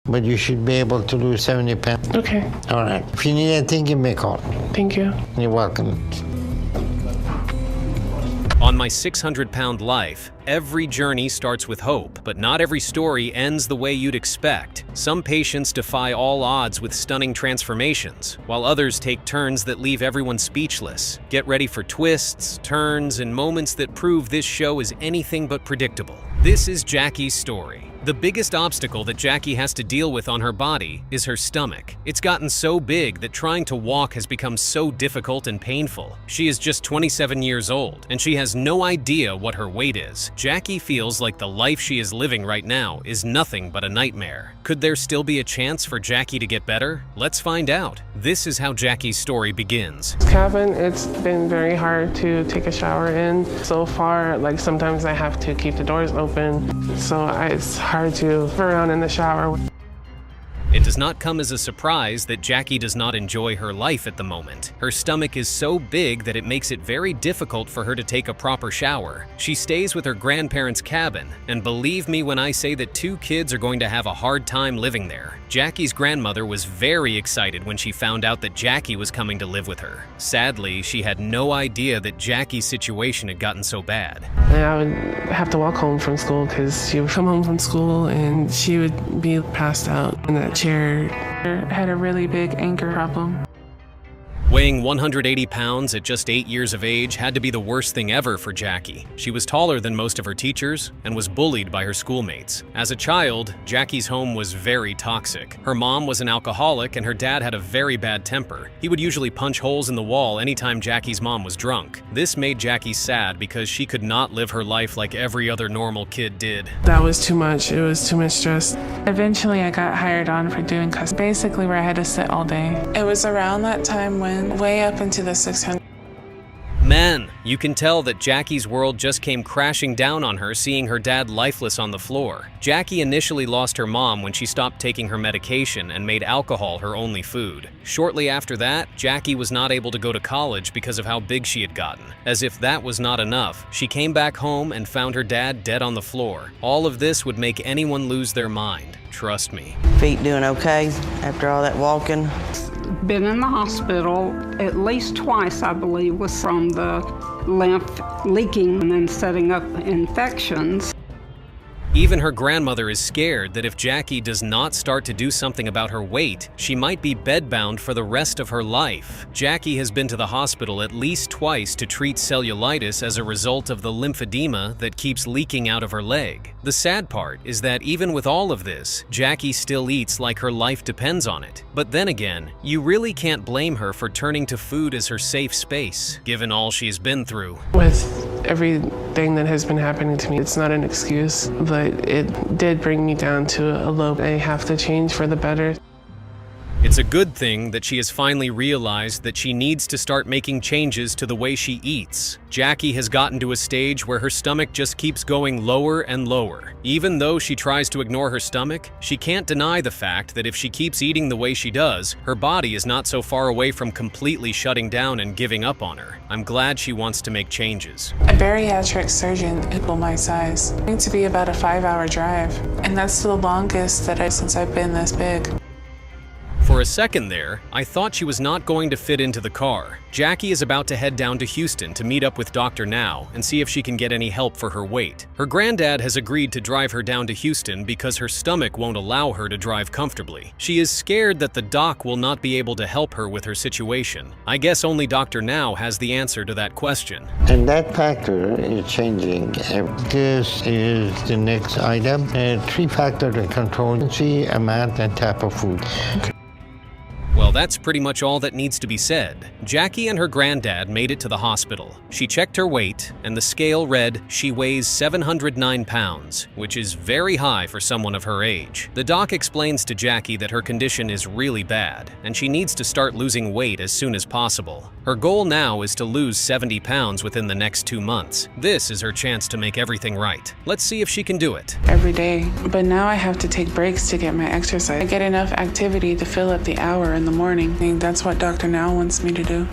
but you should be able to lose 70 pounds. Okay. All right. If you need anything, give me a call. Thank you. You're welcome. On my 600-pound life, every journey starts with hope, but not every story ends the way you'd expect. Some patients defy all odds with stunning transformations, while others take turns that leave everyone speechless. Get ready for twists, turns, and moments that prove this show is anything but predictable. This is Jackie's story. The biggest obstacle that Jackie has to deal with on her body is her stomach. It's gotten so big that trying to walk has become so difficult and painful. She is just 27 years old, and she has no idea what her weight is. Jackie feels like the life she is living right now is nothing but a nightmare. Could there still be a chance for Jackie to get better? Let's find out. This is how Jackie's story begins. Cabin, it's been very hard to take a shower in. So far, like sometimes I have to keep the doors open, so it's hard to move around in the shower. It does not come as a surprise that Jackie does not enjoy her life at the moment. Her stomach is so big that it makes it very difficult for her to take a proper shower. She stays with her grandparents' cabin, and believe me when I say that 2 kids are going to have a hard time living there. Jackie's grandmother was very excited when she found out that Jackie was coming to live with her. Sadly, she had no idea that Jackie's situation had gotten so bad. And I would have to walk home from school because she would come home from school and she would be passed out in that chair. Had a really big anger problem. Weighing 180 pounds at just 8 years of age had to be the worst thing ever for Jackie. She was taller than most of her teachers and was bullied by her schoolmates. As a child, Jackie's home was very toxic. Her mom was an alcoholic and her dad had a very bad temper. He would usually punch holes in the wall anytime Jackie's mom was drunk. This made Jackie sad because she could not live her life like every other normal kid did. That was too much. It was too much stress. Eventually, I got hired on for doing custom, basically where I had to sit all day. It was around that time when way up into the 600. Man, you can tell that Jackie's world just came crashing down on her seeing her dad lifeless on the floor. Jackie initially lost her mom when she stopped taking her medication and made alcohol her only food. Shortly after that, Jackie was not able to go to college because of how big she had gotten. As if that was not enough, she came back home and found her dad dead on the floor. All of this would make anyone lose their mind. Trust me. Feet doing okay after all that walking? Been in the hospital at least twice, I believe, was from the lymph leaking and then setting up infections. Even her grandmother is scared that if Jackie does not start to do something about her weight, she might be bedbound for the rest of her life. Jackie has been to the hospital at least twice to treat cellulitis as a result of the lymphedema that keeps leaking out of her leg. The sad part is that even with all of this, Jackie still eats like her life depends on it. But then again, you really can't blame her for turning to food as her safe space, given all she's been through. With everything that has been happening to me, it's not an excuse, but it did bring me down to a low. I have to change for the better. It's a good thing that she has finally realized that she needs to start making changes to the way she eats. Jackie has gotten to a stage where her stomach just keeps going lower and lower. Even though she tries to ignore her stomach, she can't deny the fact that if she keeps eating the way she does, her body is not so far away from completely shutting down and giving up on her. I'm glad she wants to make changes. A bariatric surgeon equal my size. It's going to be about a 5-hour drive, and that's the longest since I've been this big. For a second there, I thought she was not going to fit into the car. Jackie is about to head down to Houston to meet up with Dr. Now and see if she can get any help for her weight. Her granddad has agreed to drive her down to Houston because her stomach won't allow her to drive comfortably. She is scared that the doc will not be able to help her with her situation. I guess only Dr. Now has the answer to that question. And that factor is changing. This is the next item. 3 factors to control: frequency, amount, and type of food. Well, that's pretty much all that needs to be said. Jackie and her granddad made it to the hospital. She checked her weight, and the scale read she weighs 709 pounds, which is very high for someone of her age. The doc explains to Jackie that her condition is really bad, and she needs to start losing weight as soon as possible. Her goal now is to lose 70 pounds within the next 2 months. This is her chance to make everything right. Let's see if she can do it. Every day, but now I have to take breaks to get my exercise. I get enough activity to fill up the hour in the morning. I think that's what Dr. Now wants me to do.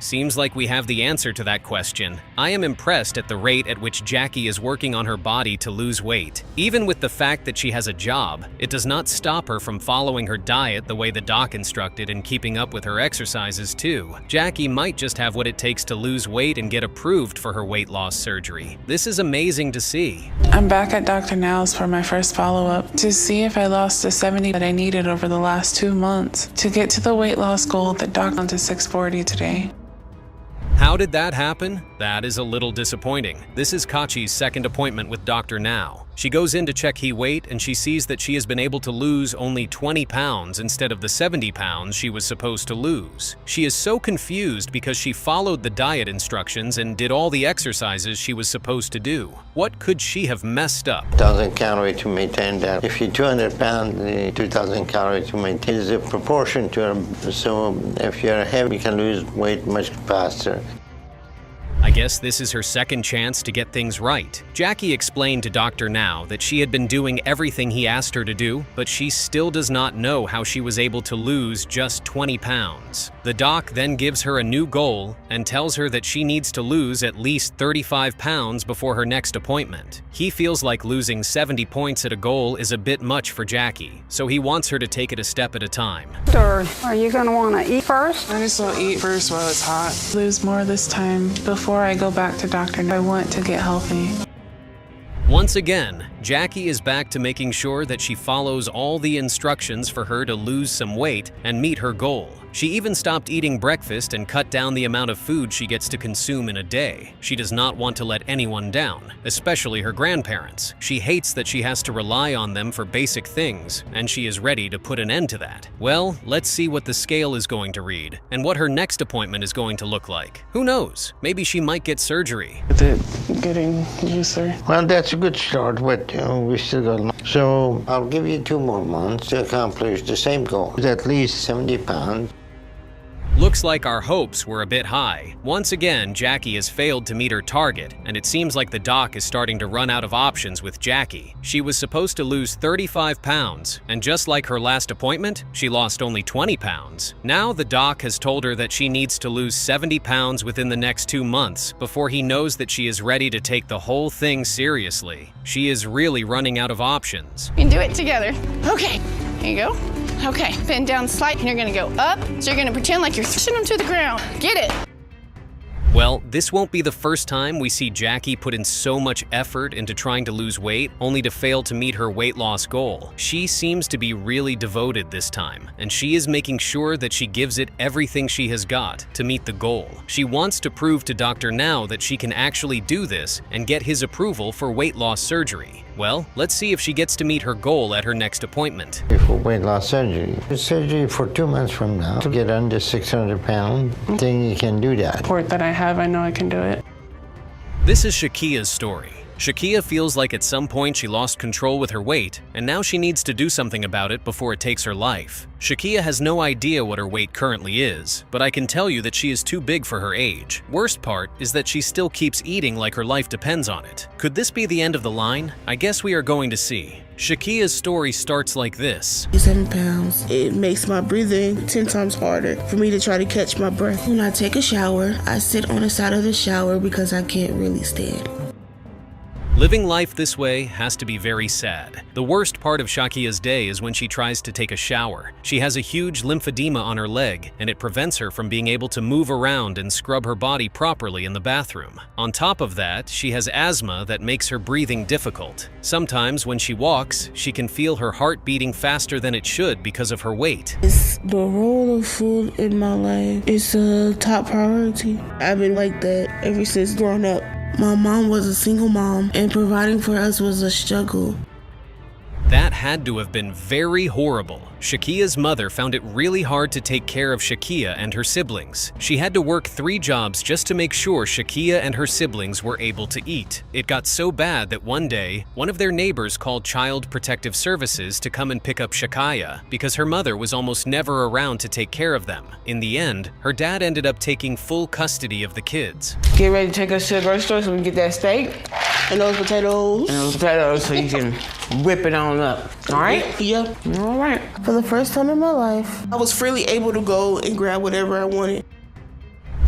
Seems like we have the answer to that question. I am impressed at the rate at which Jackie is working on her body to lose weight. Even with the fact that she has a job, it does not stop her from following her diet the way the doc instructed and keeping up with her exercises too. Jackie might just have what it takes to lose weight and get approved for her weight loss surgery. This is amazing to see. I'm back at Dr. Now's for my first follow-up to see if I lost the 70 that I needed over the last 2 months to get to the weight loss goal that docked onto 640 today. How did that happen? That is a little disappointing. This is Kachi's second appointment with Dr. Now. She goes in to check he weight and she sees that she has been able to lose only 20 pounds instead of the 70 pounds she was supposed to lose. She is so confused because she followed the diet instructions and did all the exercises she was supposed to do. What could she have messed up? 2,000 calories to maintain that. If you're 200 pounds, the 2,000 calories to maintain is a proportion to it. So if you're heavy, you can lose weight much faster. I guess this is her second chance to get things right. Jackie explained to Dr. Now that she had been doing everything he asked her to do, but she still does not know how she was able to lose just 20 pounds. The doc then gives her a new goal and tells her that she needs to lose at least 35 pounds before her next appointment. He feels like losing 70 points at a goal is a bit much for Jackie, so he wants her to take it a step at a time. Sir, are you going to want to eat first? I just will eat first while it's hot. Lose more this time before I go back to Dr. I want to get healthy. Once again, Jackie is back to making sure that she follows all the instructions for her to lose some weight and meet her goal. She even stopped eating breakfast and cut down the amount of food she gets to consume in a day. She does not want to let anyone down, especially her grandparents. She hates that she has to rely on them for basic things, and she is ready to put an end to that. Well, let's see what the scale is going to read, and what her next appointment is going to look like. Who knows? Maybe she might get surgery. Is it getting looser? Well, that's a good start, but we still got a lot. So I'll give you 2 more months to accomplish the same goal. At least 70 pounds. Looks like our hopes were a bit high. Once again, Jackie has failed to meet her target, and it seems like the doc is starting to run out of options with Jackie. She was supposed to lose 35 pounds, and just like her last appointment, she lost only 20 pounds. Now the doc has told her that she needs to lose 70 pounds within the next 2 months before he knows that she is ready to take the whole thing seriously. She is really running out of options. You can do it together. Okay, here you go. Okay, bend down slight, and you're gonna go up. So you're gonna pretend like you're pushing them to the ground. Get it. Well, this won't be the first time we see Jackie put in so much effort into trying to lose weight, only to fail to meet her weight loss goal. She seems to be really devoted this time, and she is making sure that she gives it everything she has got to meet the goal. She wants to prove to Dr. Now that she can actually do this and get his approval for weight loss surgery. Well, let's see if she gets to meet her goal at her next appointment. For weight loss surgery. Surgery for 2 months from now to get under 600 pounds. Think you can do that. Support that I have, I know I can do it. This is Shakia's story. Shakia feels like at some point she lost control with her weight, and now she needs to do something about it before it takes her life. Shakia has no idea what her weight currently is, but I can tell you that she is too big for her age. Worst part is that she still keeps eating like her life depends on it. Could this be the end of the line? I guess we are going to see. Shakia's story starts like this. 7 pounds. It makes my breathing 10 times harder for me to try to catch my breath. When I take a shower, I sit on the side of the shower because I can't really stand. Living life this way has to be very sad. The worst part of Shakia's day is when she tries to take a shower. She has a huge lymphedema on her leg, and it prevents her from being able to move around and scrub her body properly in the bathroom. On top of that, she has asthma that makes her breathing difficult. Sometimes when she walks, she can feel her heart beating faster than it should because of her weight. It's the role of food in my life. It's a top priority. I've been like that ever since growing up. My mom was a single mom, and providing for us was a struggle. That had to have been very horrible. Shakia's mother found it really hard to take care of Shakia and her siblings. She had to work 3 jobs just to make sure Shakia and her siblings were able to eat. It got so bad that one day, one of their neighbors called Child Protective Services to come and pick up Shakia because her mother was almost never around to take care of them. In the end, her dad ended up taking full custody of the kids. Get ready to take us to the grocery store so we can get that steak. And those potatoes. And those potatoes so you can whip it on up. All right? Yeah. All right. For the first time in my life, I was freely able to go and grab whatever I wanted.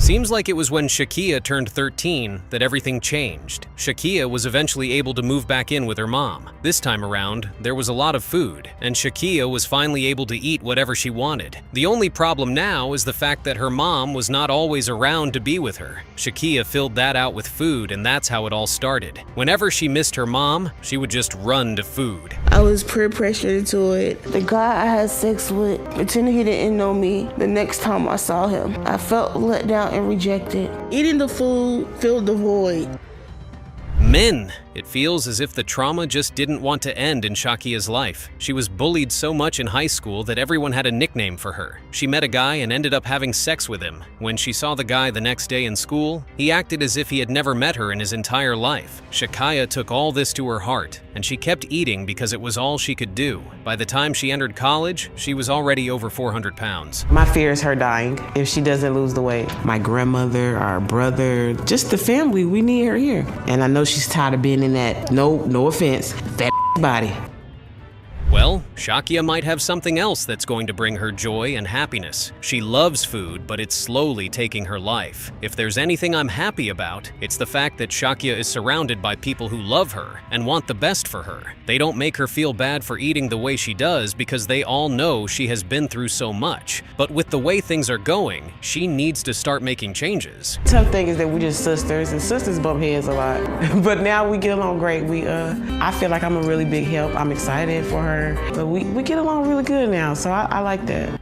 Seems like it was when Shakia turned 13 that everything changed. Shakia was eventually able to move back in with her mom. This time around, there was a lot of food, and Shakia was finally able to eat whatever she wanted. The only problem now is the fact that her mom was not always around to be with her. Shakia filled that out with food, and that's how it all started. Whenever she missed her mom, she would just run to food. I was peer pressured into it. The guy I had sex with pretended he didn't know me. The next time I saw him, I felt let down and rejected. Eating the food filled the void. Men. It feels as if the trauma just didn't want to end in Shakia's life. She was bullied so much in high school that everyone had a nickname for her. She met a guy and ended up having sex with him. When she saw the guy the next day in school, he acted as if he had never met her in his entire life. Shakia took all this to her heart, and she kept eating because it was all she could do. By the time she entered college, she was already over 400 pounds. My fear is her dying if she doesn't lose the weight. My grandmother, our brother, just the family, we need her here. And I know she's tired of being in that, no offense, fat body. Well, Shakia might have something else that's going to bring her joy and happiness. She loves food, but it's slowly taking her life. If there's anything I'm happy about, it's the fact that Shakia is surrounded by people who love her and want the best for her. They don't make her feel bad for eating the way she does because they all know she has been through so much. But with the way things are going, she needs to start making changes. Tough thing is that we're just sisters, and sisters bump heads a lot. But now we get along great. I feel like I'm a really big help. I'm excited for her. But we get along really good now, so I like that.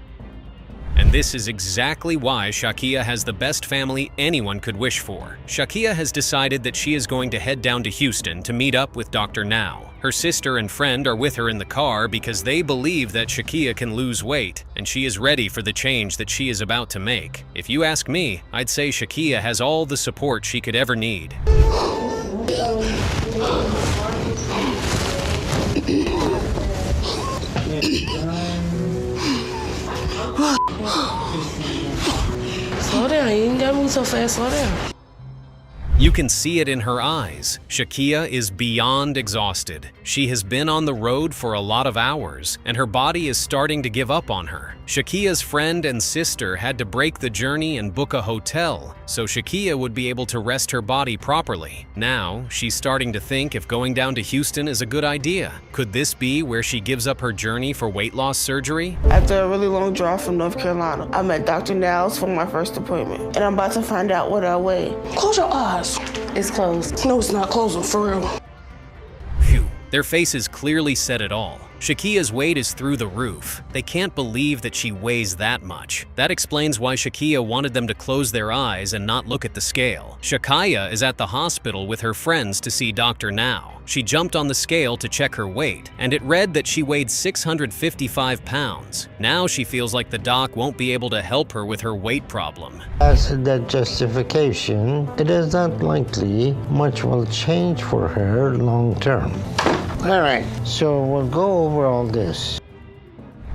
And this is exactly why Shakia has the best family anyone could wish for. Shakia has decided that she is going to head down to Houston to meet up with Dr. Now. Her sister and friend are with her in the car because they believe that Shakia can lose weight, and she is ready for the change that she is about to make. If you ask me, I'd say Shakia has all the support she could ever need. Slow down, you ain't gotta move so fast, slow down. You can see it in her eyes. Shakia is beyond exhausted. She has been on the road for a lot of hours, and her body is starting to give up on her. Shakia's friend and sister had to break the journey and book a hotel, so Shakia would be able to rest her body properly. Now, she's starting to think if going down to Houston is a good idea. Could this be where she gives up her journey for weight loss surgery? After a really long drive from North Carolina, I met Dr. Now's for my first appointment, and I'm about to find out what I weigh. Close your eyes. It's closed. No, it's not closing, for real. Phew. Their faces clearly said it all. Shakia's weight is through the roof. They can't believe that she weighs that much. That explains why Shakia wanted them to close their eyes and not look at the scale. Shakia is at the hospital with her friends to see Dr. Now. She jumped on the scale to check her weight, and it read that she weighed 655 pounds. Now she feels like the doc won't be able to help her with her weight problem. As that justification, it is not likely much will change for her long term. All right, so we'll go over all this.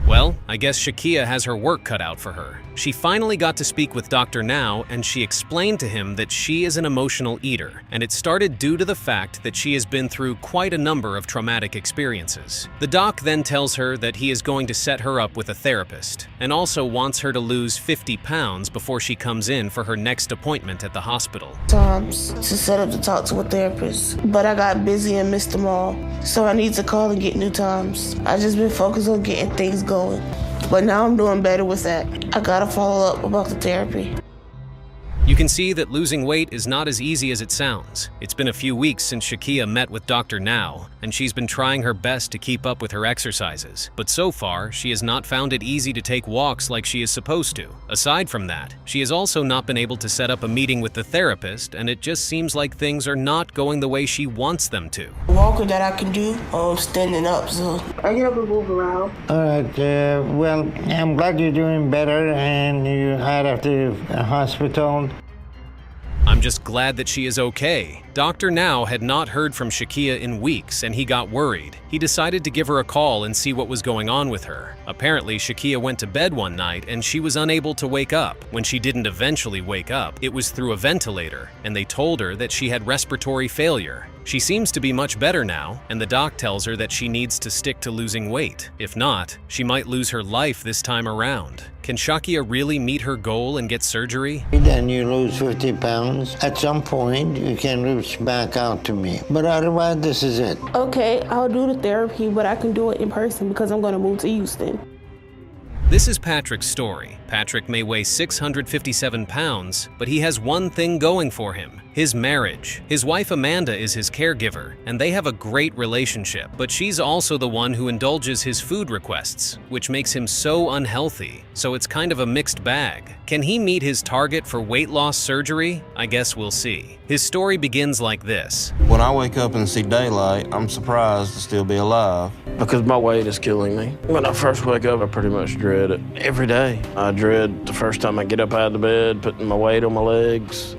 Well, I guess Shakia has her work cut out for her. She finally got to speak with Dr. Now, and she explained to him that she is an emotional eater, and it started due to the fact that she has been through quite a number of traumatic experiences. The doc then tells her that he is going to set her up with a therapist, and also wants her to lose 50 pounds before she comes in for her next appointment at the hospital. Times to set up to talk to a therapist, but I got busy and missed them all, so I need to call and get new times. I just been focused on getting things going. But now I'm doing better with that. I gotta follow up about the therapy. You can see that losing weight is not as easy as it sounds. It's been a few weeks since Shakia met with Dr. Now, and she's been trying her best to keep up with her exercises. But so far, she has not found it easy to take walks like she is supposed to. Aside from that, she has also not been able to set up a meeting with the therapist, and it just seems like things are not going the way she wants them to. Walker that I can do, standing up, so I get up and move around. All right, well, I'm glad you're doing better and you had at the hospital. I'm just glad that she is okay. Dr. Now had not heard from Shakia in weeks, and he got worried. He decided to give her a call and see what was going on with her. Apparently, Shakia went to bed one night and she was unable to wake up. When she didn't eventually wake up, it was through a ventilator, and they told her that she had respiratory failure. She seems to be much better now, and the doc tells her that she needs to stick to losing weight. If not, she might lose her life this time around. Can Shakia really meet her goal and get surgery? Then you lose 50 pounds. At some point, you can reach back out to me. But otherwise, this is it. Okay, I'll do the therapy, but I can do it in person because I'm going to move to Houston. This is Patrick's story. Patrick may weigh 657 pounds, but he has one thing going for him: his marriage. His wife Amanda is his caregiver, and they have a great relationship, but she's also the one who indulges his food requests, which makes him so unhealthy. So it's kind of a mixed bag. Can he meet his target for weight loss surgery? I guess we'll see. His story begins like this. When I wake up and see daylight, I'm surprised to still be alive. Because my weight is killing me. When I first wake up, I pretty much dread it every day. I dread the first time I get up out of the bed, putting my weight on my legs.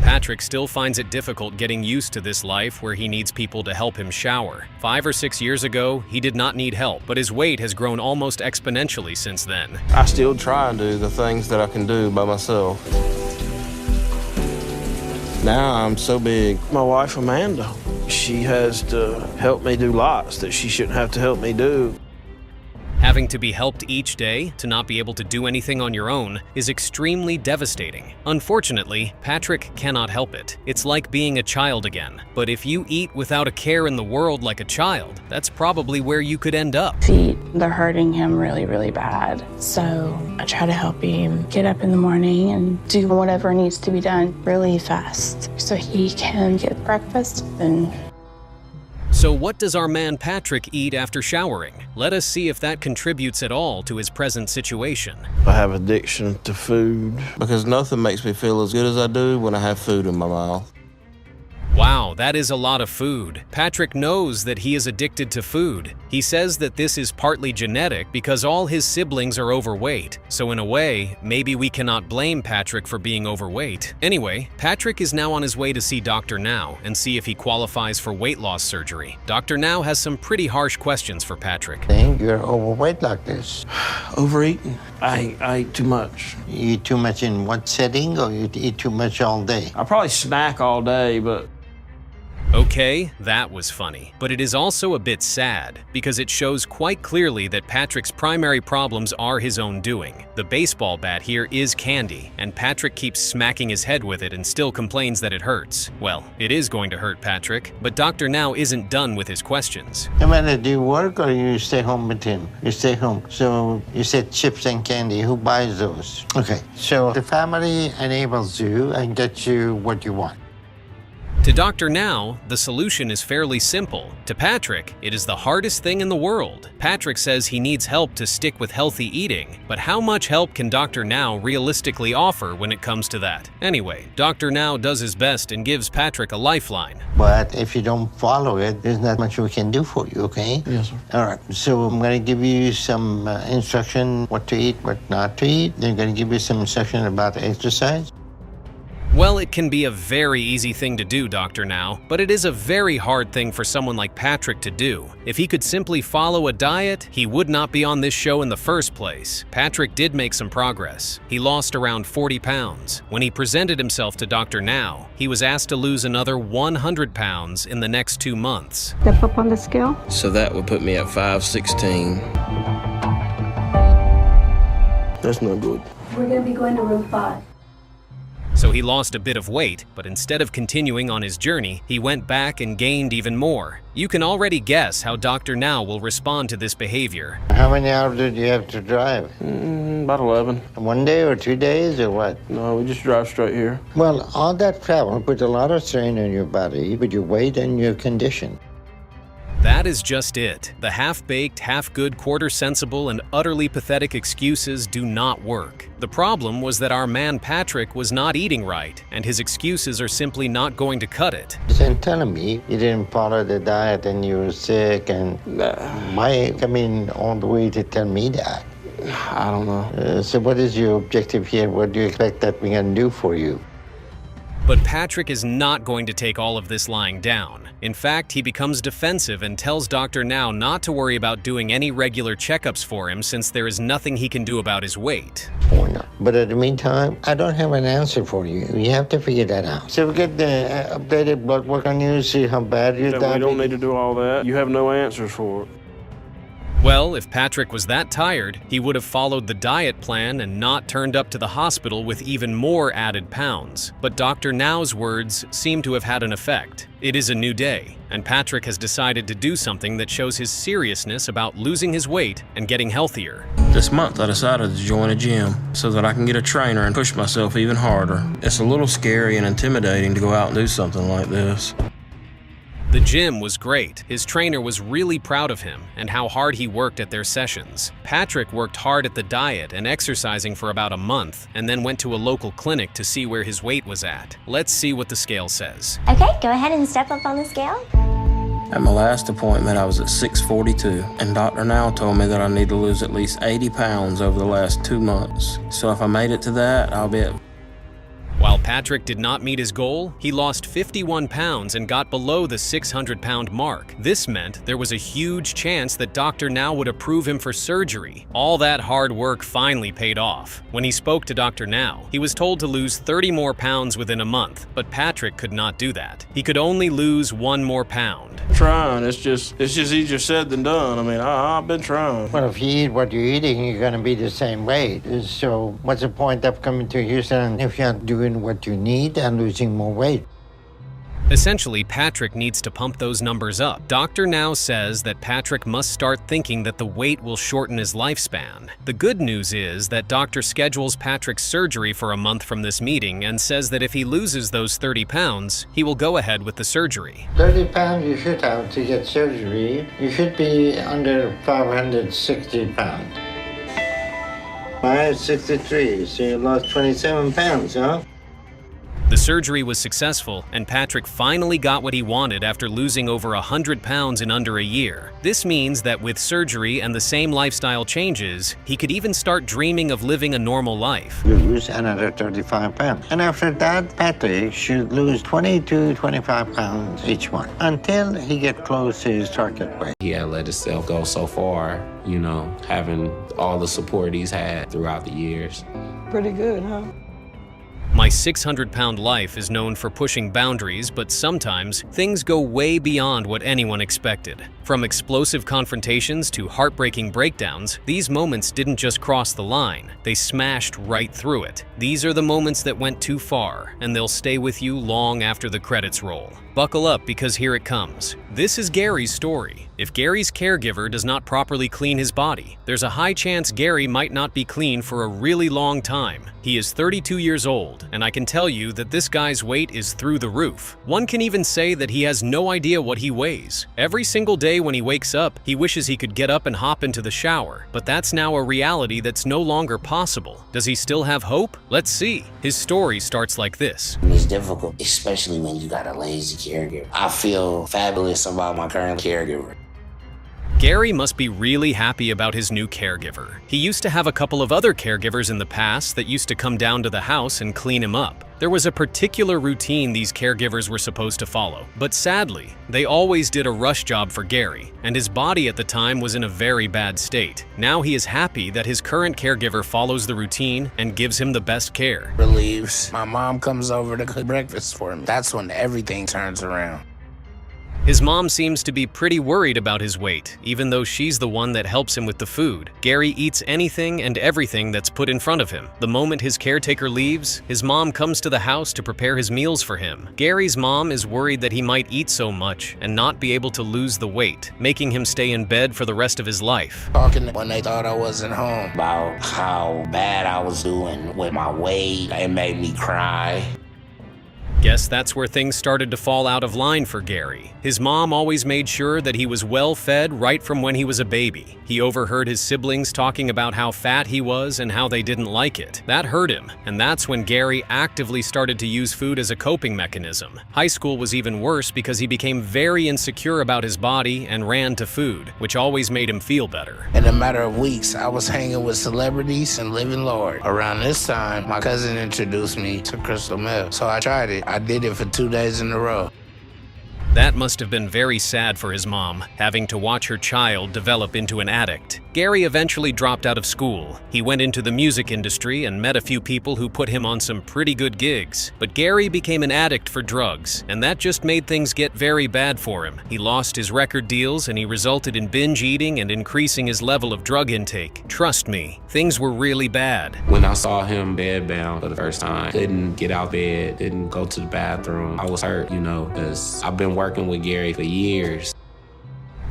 Patrick still finds it difficult getting used to this life where he needs people to help him shower. 5 or 6 years ago, he did not need help, but his weight has grown almost exponentially since then. I still try and do the things that I can do by myself. Now I'm so big. My wife, Amanda, she has to help me do lots that she shouldn't have to help me do. Having to be helped each day, to not be able to do anything on your own, is extremely devastating. Unfortunately, Patrick cannot help it. It's like being a child again. But if you eat without a care in the world like a child, that's probably where you could end up. Feet, they're hurting him really, really bad. So I try to help him get up in the morning and do whatever needs to be done really fast so he can get breakfast and So what does our man Patrick eat after showering? Let us see if that contributes at all to his present situation. I have addiction to food. Because nothing makes me feel as good as I do when I have food in my mouth. Wow, that is a lot of food. Patrick knows that he is addicted to food. He says that this is partly genetic because all his siblings are overweight. So in a way, maybe we cannot blame Patrick for being overweight. Anyway, Patrick is now on his way to see Dr. Now and see if he qualifies for weight loss surgery. Dr. Now has some pretty harsh questions for Patrick. I think you're overweight like this. Overeating. I eat too much. You eat too much in what setting, or you eat too much all day? I probably snack all day, but Okay, that was funny. But it is also a bit sad, because it shows quite clearly that Patrick's primary problems are his own doing. The baseball bat here is candy, and Patrick keeps smacking his head with it and still complains that it hurts. Well, it is going to hurt Patrick, but Dr. Now isn't done with his questions. Amanda, do you work or you stay home with him? You stay home. So you said chips and candy. Who buys those? Okay, so the family enables you and gets you what you want. To Dr. Now, the solution is fairly simple. To Patrick, it is the hardest thing in the world. Patrick says he needs help to stick with healthy eating, but how much help can Dr. Now realistically offer when it comes to that? Anyway, Dr. Now does his best and gives Patrick a lifeline. But if you don't follow it, there's not much we can do for you, okay? Yes, sir. All right, so I'm going to give you some instruction what to eat, what not to eat. Then I'm going to give you some instruction about exercise. Well, it can be a very easy thing to do, Dr. Now, but it is a very hard thing for someone like Patrick to do. If he could simply follow a diet, he would not be on this show in the first place. Patrick did make some progress. He lost around 40 pounds. When he presented himself to Dr. Now, he was asked to lose another 100 pounds in the next 2 months. Step up on the scale. so that would put me at 516. That's no good. We're going to be going to room 5. So he lost a bit of weight, but instead of continuing on his journey, he went back and gained even more. You can already guess how Dr. Now will respond to this behavior. How many hours did you have to drive? About 11. 1 day or 2 days or what? No, we just drive straight here. Well, all that travel put a lot of strain on your body with your weight and your condition. That is just it. The half-baked, half-good, quarter-sensible, and utterly pathetic excuses do not work. The problem was that our man Patrick was not eating right, and his excuses are simply not going to cut it. And telling me you didn't follow the diet and you were sick, and why come in all the way to tell me that? I don't know. So what is your objective here? What do you expect that we can do for you? But Patrick is not going to take all of this lying down. In fact, he becomes defensive and tells Dr. Now not to worry about doing any regular checkups for him since there is nothing he can do about his weight. Oh, no. But in the meantime, I don't have an answer for you. You have to figure that out. So we get the updated blood work on you, see how bad you're We don't need to do all that. You have no answers for it. Well, if Patrick was that tired, he would have followed the diet plan and not turned up to the hospital with even more added pounds. But Dr. Now's words seem to have had an effect. It is a new day, and Patrick has decided to do something that shows his seriousness about losing his weight and getting healthier. This month I decided to join a gym so that I can get a trainer and push myself even harder. It's a little scary and intimidating to go out and do something like this. The gym was great. His trainer was really proud of him and how hard he worked at their sessions. Patrick worked hard at the diet and exercising for about a month, and then went to a local clinic to see where his weight was at. Let's see what the scale says. Okay, go ahead and step up on the scale. At my last appointment, I was at 642, and Dr. Now told me that I need to lose at least 80 pounds over the last 2 months. So if I made it to that, I'll be at... While Patrick did not meet his goal, he lost 51 pounds and got below the 600-pound mark. This meant there was a huge chance that Dr. Now would approve him for surgery. All that hard work finally paid off. When he spoke to Dr. Now, he was told to lose 30 more pounds within a month, but Patrick could not do that. He could only lose 1 more pound. Trying, it's just easier said than done. I mean, I've been trying. Well, if you eat what you're eating, you're going to be the same weight. So what's the point of coming to Houston if you're not doing what you need and losing more weight? Essentially, Patrick needs to pump those numbers up. Dr. Now says that Patrick must start thinking that the weight will shorten his lifespan. The good news is that doctor schedules Patrick's surgery for a month from this meeting and says that if he loses those 30 pounds, he will go ahead with the surgery. 30 pounds you should have to get surgery. You should be under 560 pounds. 563, so you lost 27 pounds, huh? The surgery was successful, and Patrick finally got what he wanted after losing over 100 pounds in under a year. This means that with surgery and the same lifestyle changes, he could even start dreaming of living a normal life. Lose another 35 pounds. And after that, Patrick should lose 20 to 25 pounds each month until he gets close to his target weight. He had let himself go so far, you know, having all the support he's had throughout the years. Pretty good, huh? My 600-pound life is known for pushing boundaries, but sometimes things go way beyond what anyone expected. From explosive confrontations to heartbreaking breakdowns, these moments didn't just cross the line, they smashed right through it. These are the moments that went too far, and they'll stay with you long after the credits roll. Buckle up, because here it comes. This is Gary's story. If Gary's caregiver does not properly clean his body, there's a high chance Gary might not be clean for a really long time. He is 32 years old, and I can tell you that this guy's weight is through the roof. One can even say that he has no idea what he weighs. Every single day when he wakes up, he wishes he could get up and hop into the shower, but that's now a reality that's no longer possible. Does he still have hope? Let's see. His story starts like this. It's difficult, especially when you got a lazy caregiver. I feel fabulous about my current caregiver. Gary must be really happy about his new caregiver. He used to have a couple of other caregivers in the past that used to come down to the house and clean him up. There was a particular routine these caregivers were supposed to follow, but sadly, they always did a rush job for Gary, and his body at the time was in a very bad state. Now he is happy that his current caregiver follows the routine and gives him the best care. Relieves. My mom comes over to cook breakfast for me. That's when everything turns around. His mom seems to be pretty worried about his weight, even though she's the one that helps him with the food. Gary eats anything and everything that's put in front of him. The moment his caretaker leaves, his mom comes to the house to prepare his meals for him. Gary's mom is worried that he might eat so much and not be able to lose the weight, making him stay in bed for the rest of his life. Talking when they thought I wasn't home about how bad I was doing with my weight, it made me cry. Guess that's where things started to fall out of line for Gary. His mom always made sure that he was well fed right from when he was a baby. He overheard his siblings talking about how fat he was and how they didn't like it. That hurt him, and that's when Gary actively started to use food as a coping mechanism. High school was even worse because he became very insecure about his body and ran to food, which always made him feel better. In a matter of weeks, I was hanging with celebrities and living large. Around this time, my cousin introduced me to crystal meth, so I tried it. I did it for 2 days in a row. That must have been very sad for his mom, having to watch her child develop into an addict. Gary eventually dropped out of school. He went into the music industry and met a few people who put him on some pretty good gigs. But Gary became an addict for drugs, and that just made things get very bad for him. He lost his record deals and he resulted in binge eating and increasing his level of drug intake. Trust me, things were really bad. When I saw him bedbound for the first time, couldn't get out of bed, didn't go to the bathroom, I was hurt, because I've been working with Gary for years.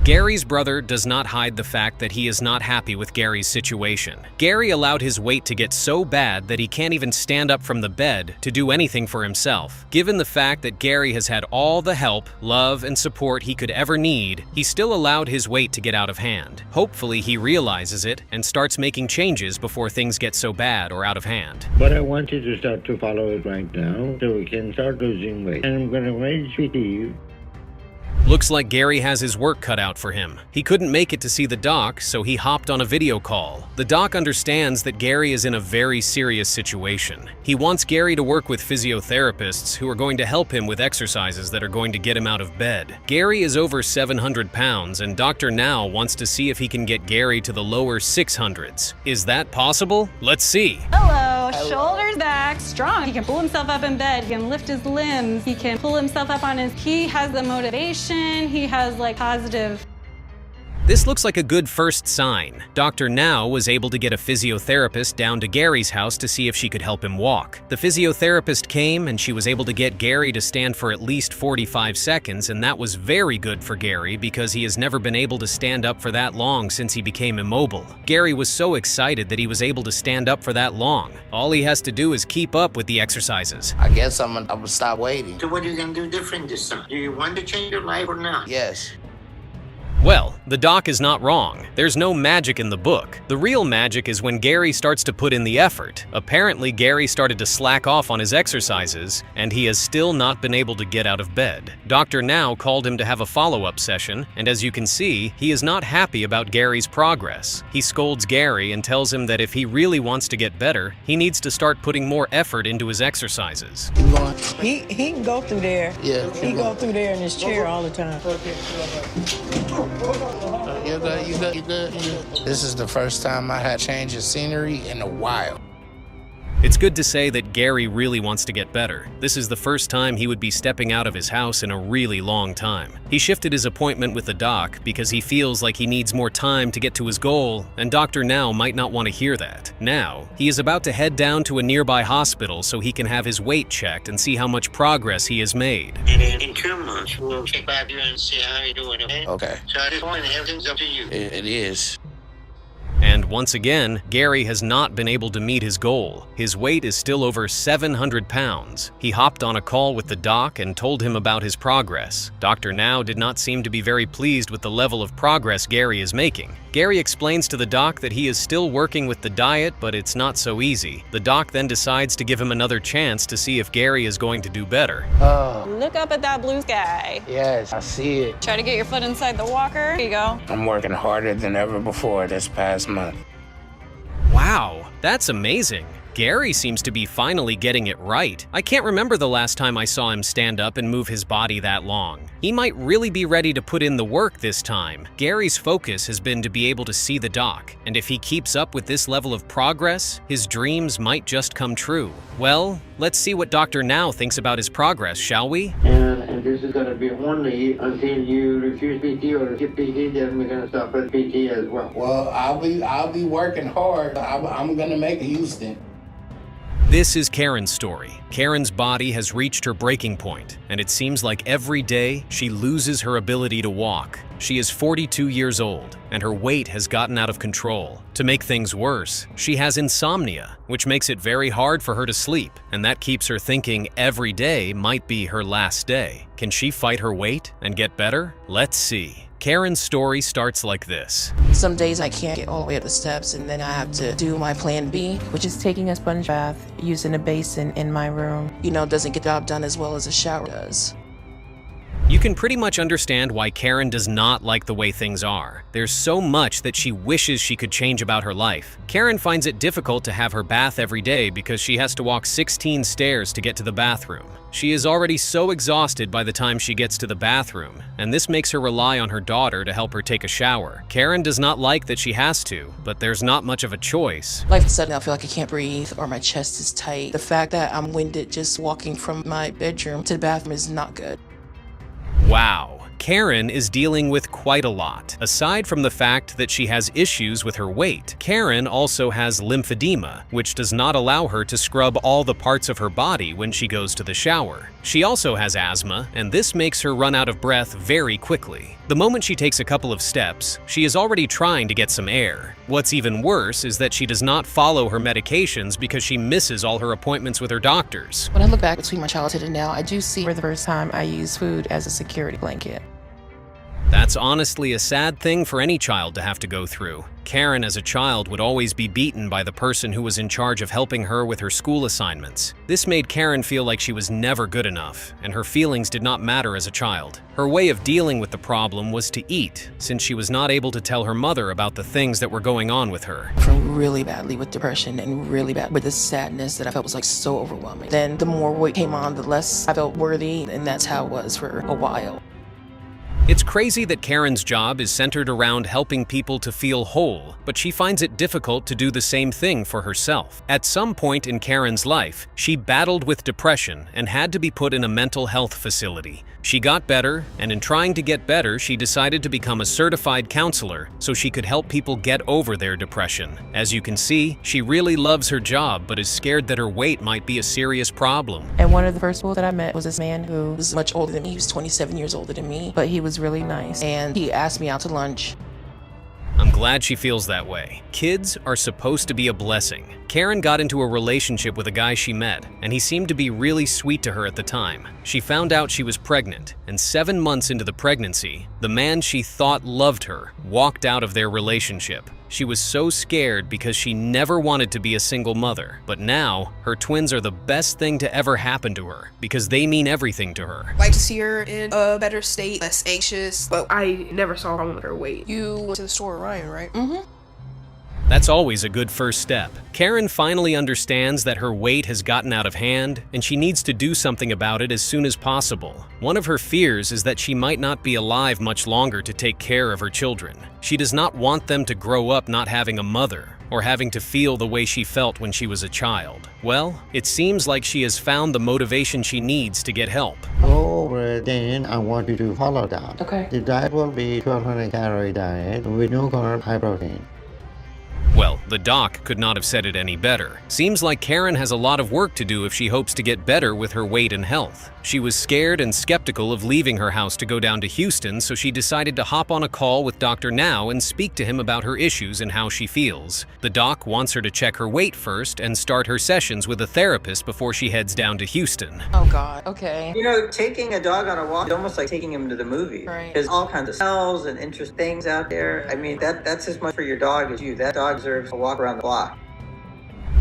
Gary's brother does not hide the fact that he is not happy with Gary's situation. Gary allowed his weight to get so bad that he can't even stand up from the bed to do anything for himself. Given the fact that Gary has had all the help, love, and support he could ever need, he still allowed his weight to get out of hand. Hopefully he realizes it and starts making changes before things get so bad or out of hand. But I want you to start to follow it right now so we can start losing weight. And I'm going to arrange with you. Looks like Gary has his work cut out for him. He couldn't make it to see the doc, so he hopped on a video call. The doc understands that Gary is in a very serious situation. He wants Gary to work with physiotherapists who are going to help him with exercises that are going to get him out of bed. Gary is over 700 pounds, and Dr. Now wants to see if he can get Gary to the lower 600s. Is that possible? Let's see. Hello. Shoulders back, strong. He can pull himself up in bed. He can lift his limbs. He can pull himself up on his... He has the motivation. He has positive. This looks like a good first sign. Dr. Now was able to get a physiotherapist down to Gary's house to see if she could help him walk. The physiotherapist came and she was able to get Gary to stand for at least 45 seconds, and that was very good for Gary because he has never been able to stand up for that long since he became immobile. Gary was so excited that he was able to stand up for that long. All he has to do is keep up with the exercises. I guess I'm gonna stop waiting. So what are you going to do different this time? Do you want to change your life or not? Yes. Well, the doc is not wrong. There's no magic in the book. The real magic is when Gary starts to put in the effort. Apparently, Gary started to slack off on his exercises, and he has still not been able to get out of bed. Dr. Now called him to have a follow-up session, and as you can see, he is not happy about Gary's progress. He scolds Gary and tells him that if he really wants to get better, he needs to start putting more effort into his exercises. He can go through there. Yeah. He go through there in his chair all the time. You good. This is the first time I had change of scenery in a while. It's good to say that Gary really wants to get better. This is the first time he would be stepping out of his house in a really long time. He shifted his appointment with the doc because he feels like he needs more time to get to his goal, and Dr. Now might not want to hear that. Now, he is about to head down to a nearby hospital so he can have his weight checked and see how much progress he has made. And in 2 months, we'll check back here and see how you're doing, okay? Okay. So at this point, everything's up to you. It is. And once again, Gary has not been able to meet his goal. His weight is still over 700 pounds. He hopped on a call with the doc and told him about his progress. Dr. Now did not seem to be very pleased with the level of progress Gary is making. Gary explains to the doc that he is still working with the diet, but it's not so easy. The doc then decides to give him another chance to see if Gary is going to do better. Look up at that blue sky. Yes, I see it. Try to get your foot inside the walker. Here you go. I'm working harder than ever before this past month. Wow, that's amazing. Gary seems to be finally getting it right. I can't remember the last time I saw him stand up and move his body that long. He might really be ready to put in the work this time. Gary's focus has been to be able to see the doc, and if he keeps up with this level of progress, his dreams might just come true. Well, let's see what Dr. Now thinks about his progress, shall we? And this is going to be only until you refuse PT or skip PT, then we're going to stop at PT as well. Well, I'll be working hard. I'm going to make Houston. This is Karen's story. Karen's body has reached her breaking point, and it seems like every day she loses her ability to walk. She is 42 years old, and her weight has gotten out of control. To make things worse, she has insomnia, which makes it very hard for her to sleep, and that keeps her thinking every day might be her last day. Can she fight her weight and get better? Let's see. Karen's story starts like this. Some days I can't get all the way up the steps, and then I have to do my plan B, which is taking a sponge bath using a basin in my room. Doesn't get the job done as well as a shower does. You can pretty much understand why Karen does not like the way things are. There's so much that she wishes she could change about her life. Karen finds it difficult to have her bath every day because she has to walk 16 stairs to get to the bathroom. She is already so exhausted by the time she gets to the bathroom, and this makes her rely on her daughter to help her take a shower. Karen does not like that she has to, but there's not much of a choice. Like I said, I feel like I can't breathe or my chest is tight. The fact that I'm winded just walking from my bedroom to the bathroom is not good. Wow. Karen is dealing with quite a lot. Aside from the fact that she has issues with her weight, Karen also has lymphedema, which does not allow her to scrub all the parts of her body when she goes to the shower. She also has asthma, and this makes her run out of breath very quickly. The moment she takes a couple of steps, she is already trying to get some air. What's even worse is that she does not follow her medications because she misses all her appointments with her doctors. When I look back between my childhood and now, I do see for the first time I use food as a security blanket. That's honestly a sad thing for any child to have to go through. Karen, as a child, would always be beaten by the person who was in charge of helping her with her school assignments. This made Karen feel like she was never good enough, and her feelings did not matter as a child. Her way of dealing with the problem was to eat, since she was not able to tell her mother about the things that were going on with her. From really badly with depression and really bad with the sadness that I felt was like so overwhelming. Then the more weight came on, the less I felt worthy, and that's how it was for a while. It's crazy that Karen's job is centered around helping people to feel whole, but she finds it difficult to do the same thing for herself. At some point in Karen's life, she battled with depression and had to be put in a mental health facility. She got better, and in trying to get better, she decided to become a certified counselor so she could help people get over their depression. As you can see, she really loves her job but is scared that her weight might be a serious problem. And one of the first people that I met was this man who was much older than me. He was 27 years older than me, but he was really nice, and he asked me out to lunch. I'm glad she feels that way. Kids are supposed to be a blessing. Karen got into a relationship with a guy she met, and he seemed to be really sweet to her at the time. She found out she was pregnant, and 7 months into the pregnancy, the man she thought loved her walked out of their relationship. She was so scared because she never wanted to be a single mother. But now, her twins are the best thing to ever happen to her because they mean everything to her. Like to see her in a better state, less anxious, but I never saw a problem with her weight. You went to the store with Ryan, right? Mm-hmm. That's always a good first step. Karen finally understands that her weight has gotten out of hand, and she needs to do something about it as soon as possible. One of her fears is that she might not be alive much longer to take care of her children. She does not want them to grow up not having a mother, or having to feel the way she felt when she was a child. Well, it seems like she has found the motivation she needs to get help. Over then, I want you to follow that. Okay. The diet will be 1,200 calorie diet with no carb, high protein. Well, the doc could not have said it any better. Seems like Karen has a lot of work to do if she hopes to get better with her weight and health. She was scared and skeptical of leaving her house to go down to Houston, so she decided to hop on a call with Dr. Now and speak to him about her issues and how she feels. The doc wants her to check her weight first and start her sessions with a therapist before she heads down to Houston. Oh God, okay. You know, taking a dog on a walk is almost like taking him to the movies. Right. There's all kinds of smells and interesting things out there. I mean, that's as much for your dog as you. That dog deserves a walk around the block.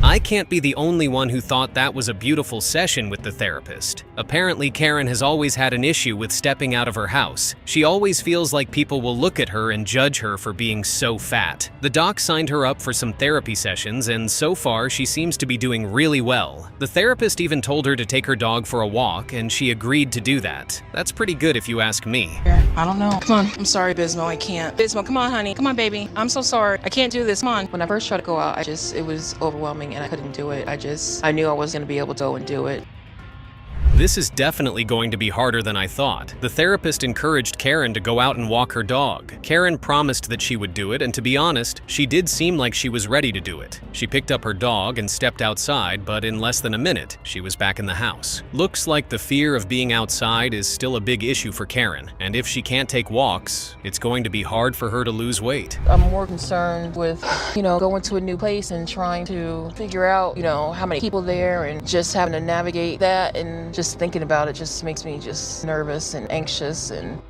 I can't be the only one who thought that was a beautiful session with the therapist. Apparently, Karen has always had an issue with stepping out of her house. She always feels like people will look at her and judge her for being so fat. The doc signed her up for some therapy sessions, and so far, she seems to be doing really well. The therapist even told her to take her dog for a walk, and she agreed to do that. That's pretty good if you ask me. I don't know. Come on. I'm sorry, Bismo. I can't. Bismo, come on, honey. Come on, baby. I'm so sorry. I can't do this. Come on. When I first tried to go out, it was overwhelming and I couldn't do it. I knew I wasn't going to be able to go and do it. This is definitely going to be harder than I thought. The therapist encouraged Karen to go out and walk her dog. Karen promised that she would do it, and to be honest, she did seem like she was ready to do it. She picked up her dog and stepped outside, but in less than a minute, she was back in the house. Looks like the fear of being outside is still a big issue for Karen, and if she can't take walks, it's going to be hard for her to lose weight. I'm more concerned with, going to a new place and trying to figure out, how many people there and just having to navigate that, and just thinking about it just makes me just nervous and anxious. And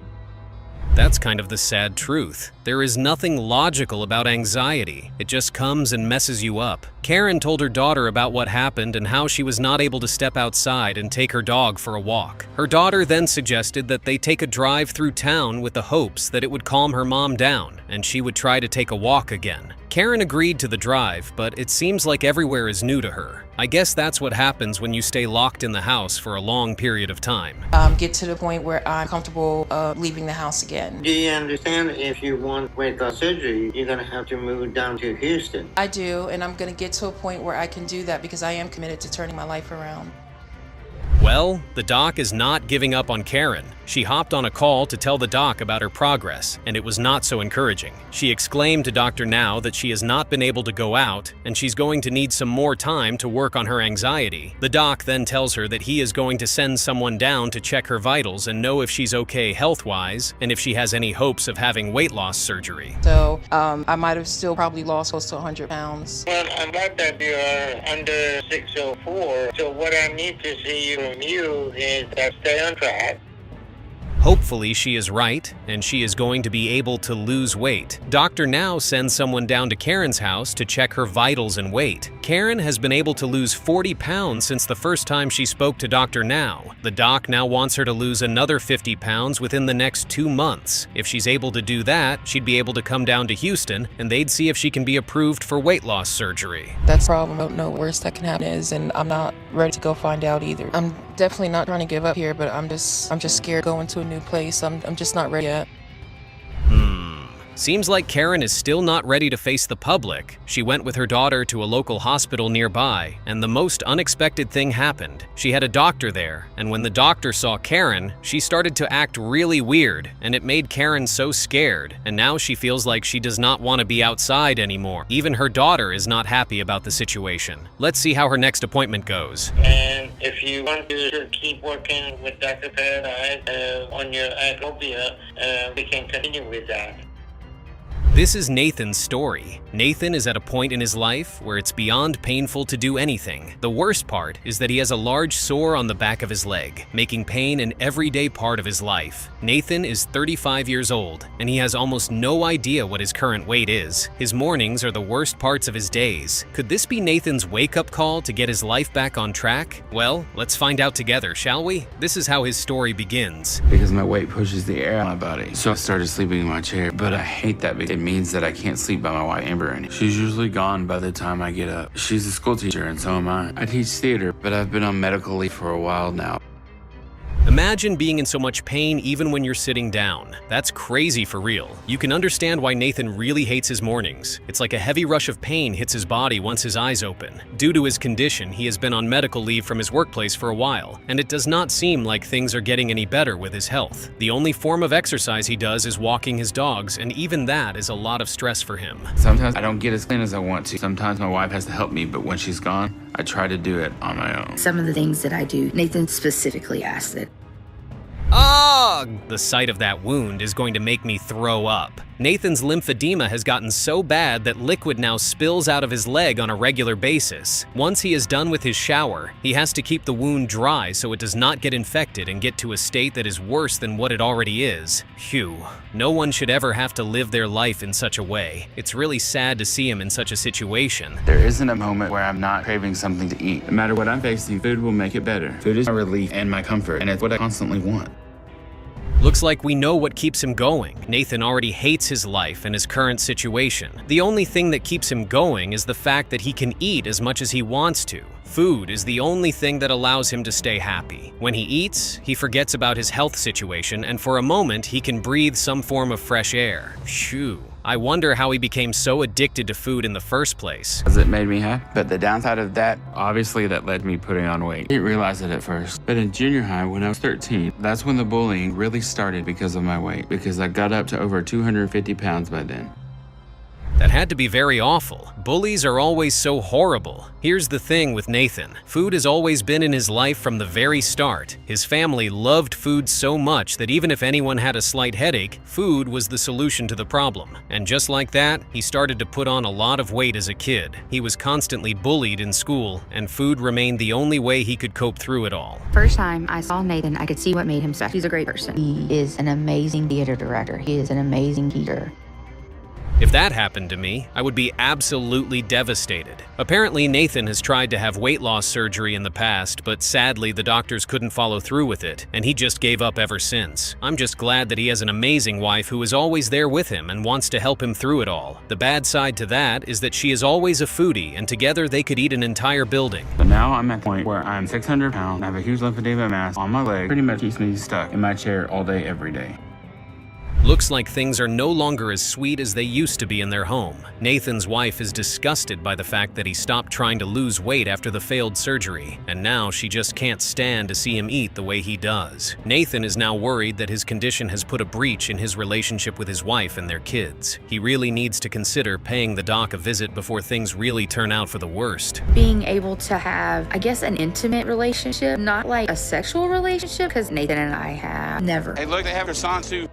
that's kind of the sad truth. There is nothing logical about anxiety. It just comes and messes you up. Karen told her daughter about what happened and how she was not able to step outside and take her dog for a walk. Her daughter then suggested that they take a drive through town with the hopes that it would calm her mom down and she would try to take a walk again. Karen agreed to the drive, but it seems like everywhere is new to her. I guess that's what happens when you stay locked in the house for a long period of time. Get to the point where I'm comfortable leaving the house again. Do you understand if you want weight loss surgery, you're going to have to move down to Houston? I do, and I'm going to get to a point where I can do that because I am committed to turning my life around. Well, the doc is not giving up on Karen. She hopped on a call to tell the doc about her progress, and it was not so encouraging. She exclaimed to Dr. Now that she has not been able to go out, and she's going to need some more time to work on her anxiety. The doc then tells her that he is going to send someone down to check her vitals and know if she's okay health-wise, and if she has any hopes of having weight loss surgery. So, I might have still probably lost close to 100 pounds. Well, I'm glad that you are under 604, so what I need to see from you is that stay on track. Hopefully she is right, and she is going to be able to lose weight. Dr. Now sends someone down to Karen's house to check her vitals and weight. Karen has been able to lose 40 pounds since the first time she spoke to Dr. Now. The doc now wants her to lose another 50 pounds within the next 2 months. If she's able to do that, she'd be able to come down to Houston, and they'd see if she can be approved for weight loss surgery. That's the problem. I don't know where that can happen is, and I'm not ready to go find out either. I'm definitely not trying to give up here, but I'm just scared going to a new place. I'm just not ready yet. Seems like Karen is still not ready to face the public. She went with her daughter to a local hospital nearby, and the most unexpected thing happened. She had a doctor there, and when the doctor saw Karen, she started to act really weird, and it made Karen so scared, and now she feels like she does not want to be outside anymore. Even her daughter is not happy about the situation. Let's see how her next appointment goes. And if you want to keep working with Dr. Paradise on your acropia, we can continue with that. This is Nathan's story. Nathan is at a point in his life where it's beyond painful to do anything. The worst part is that he has a large sore on the back of his leg, making pain an everyday part of his life. Nathan is 35 years old, and he has almost no idea what his current weight is. His mornings are the worst parts of his days. Could this be Nathan's wake-up call to get his life back on track? Well, let's find out together, shall we? This is how his story begins. Because my weight pushes the air out of my body, so I started sleeping in my chair, but I hate that because it means that I can't sleep by my wife Amber, and she's usually gone by the time I get up. She's a school teacher and so am I. I teach theater, but I've been on medical leave for a while now. Imagine being in so much pain even when you're sitting down. That's crazy for real. You can understand why Nathan really hates his mornings. It's like a heavy rush of pain hits his body once his eyes open. Due to his condition, he has been on medical leave from his workplace for a while, and it does not seem like things are getting any better with his health. The only form of exercise he does is walking his dogs, and even that is a lot of stress for him. Sometimes I don't get as clean as I want to. Sometimes my wife has to help me, but when she's gone, I try to do it on my own. Some of the things that I do, Nathan specifically asked it. Ugh! The sight of that wound is going to make me throw up. Nathan's lymphedema has gotten so bad that liquid now spills out of his leg on a regular basis. Once he is done with his shower, he has to keep the wound dry so it does not get infected and get to a state that is worse than what it already is. Phew. No one should ever have to live their life in such a way. It's really sad to see him in such a situation. There isn't a moment where I'm not craving something to eat. No matter what I'm facing, food will make it better. Food is my relief and my comfort, and it's what I constantly want. Looks like we know what keeps him going. Nathan already hates his life and his current situation. The only thing that keeps him going is the fact that he can eat as much as he wants to. Food is the only thing that allows him to stay happy. When he eats, he forgets about his health situation, and for a moment, he can breathe some form of fresh air. Phew. I wonder how he became so addicted to food in the first place. Because it made me happy. But the downside of that, obviously that led me putting on weight. I didn't realize it at first. But in junior high, when I was 13, that's when the bullying really started because of my weight. Because I got up to over 250 pounds by then. That had to be very awful. Bullies are always so horrible. Here's the thing with Nathan. Food has always been in his life from the very start. His family loved food so much that even if anyone had a slight headache, food was the solution to the problem. And just like that, he started to put on a lot of weight as a kid. He was constantly bullied in school, and food remained the only way he could cope through it all. First time I saw Nathan, I could see what made him special. He's a great person. He is an amazing theater director. He is an amazing teacher. If that happened to me, I would be absolutely devastated. Apparently, Nathan has tried to have weight loss surgery in the past, but sadly the doctors couldn't follow through with it, and he just gave up ever since. I'm just glad that he has an amazing wife who is always there with him and wants to help him through it all. The bad side to that is that she is always a foodie, and together they could eat an entire building. But now I'm at the point where I'm 600 pounds, I have a huge lymphedema mass on my leg, pretty much keeps me stuck in my chair all day, every day. Looks like things are no longer as sweet as they used to be in their home. Nathan's wife is disgusted by the fact that he stopped trying to lose weight after the failed surgery, and now she just can't stand to see him eat the way he does. Nathan is now worried that his condition has put a breach in his relationship with his wife and their kids. He really needs to consider paying the doc a visit before things really turn out for the worst. Being able to have, I guess, an intimate relationship, not like a sexual relationship, because Nathan and I have never. Hey, look, they have their son too.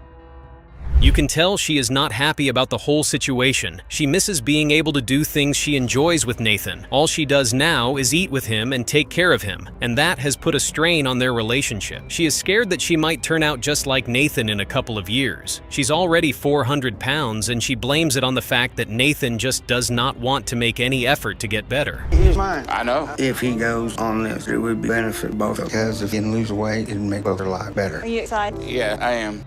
You can tell she is not happy about the whole situation. She misses being able to do things she enjoys with Nathan. All she does now is eat with him and take care of him, and that has put a strain on their relationship. She is scared that she might turn out just like Nathan in a couple of years. She's already 400 pounds, and she blames it on the fact that Nathan just does not want to make any effort to get better. He's mine. I know. If he goes on this, it would benefit both of us, because if he can lose weight, it'd make both their lives better. Are you excited? Yeah, I am.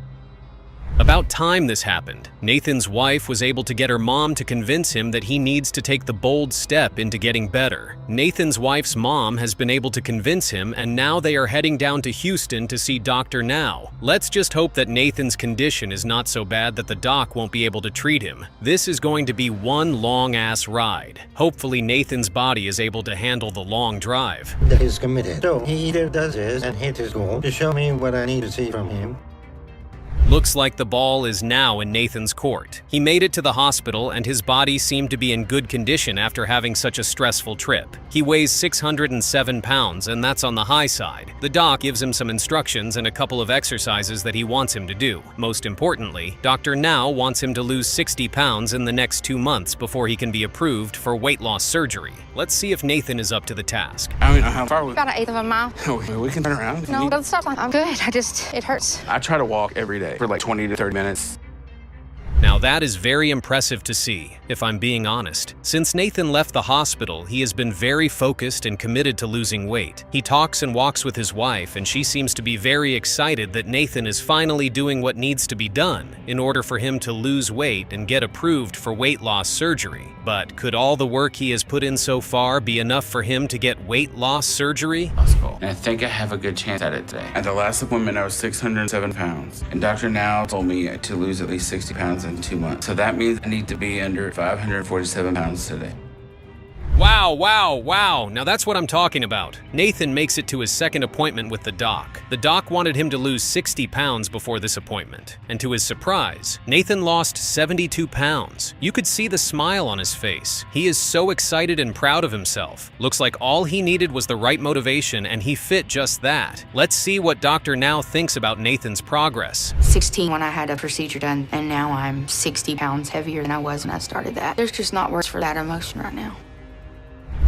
About time this happened. Nathan's wife was able to get her mom to convince him that he needs to take the bold step into getting better. Nathan's wife's mom has been able to convince him, and now they are heading down to Houston to see Dr. Now. Let's just hope that Nathan's condition is not so bad that the doc won't be able to treat him. This is going to be one long-ass ride. Hopefully Nathan's body is able to handle the long drive. That is committed. So he either does this and hit his goal to show me what I need to see from him. Looks like the ball is now in Nathan's court. He made it to the hospital, and his body seemed to be in good condition after having such a stressful trip. He weighs 607 pounds, and that's on the high side. The doc gives him some instructions and a couple of exercises that he wants him to do. Most importantly, Dr. Now wants him to lose 60 pounds in the next 2 months before he can be approved for weight loss surgery. Let's see if Nathan is up to the task. I mean, how far are we? About 1/8 of a mile. We can turn around. No, go to the stop sign. I'm good. It hurts. I try to walk every day for like 20 to 30 minutes. Now that is very impressive to see, if I'm being honest. Since Nathan left the hospital, he has been very focused and committed to losing weight. He talks and walks with his wife, and she seems to be very excited that Nathan is finally doing what needs to be done in order for him to lose weight and get approved for weight loss surgery. But could all the work he has put in so far be enough for him to get weight loss surgery? And I think I have a good chance at it today. At the last appointment, I was 607 pounds. And Dr. Now told me to lose at least 60 pounds in 2 months. So that means I need to be under 547 pounds today. Wow, wow, wow. Now that's what I'm talking about. Nathan makes it to his second appointment with the doc. The doc wanted him to lose 60 pounds before this appointment. And to his surprise, Nathan lost 72 pounds. You could see the smile on his face. He is so excited and proud of himself. Looks like all he needed was the right motivation, and he fit just that. Let's see what Dr. Now thinks about Nathan's progress. 16 when I had a procedure done, and now I'm 60 pounds heavier than I was when I started that. There's just not words for that emotion right now.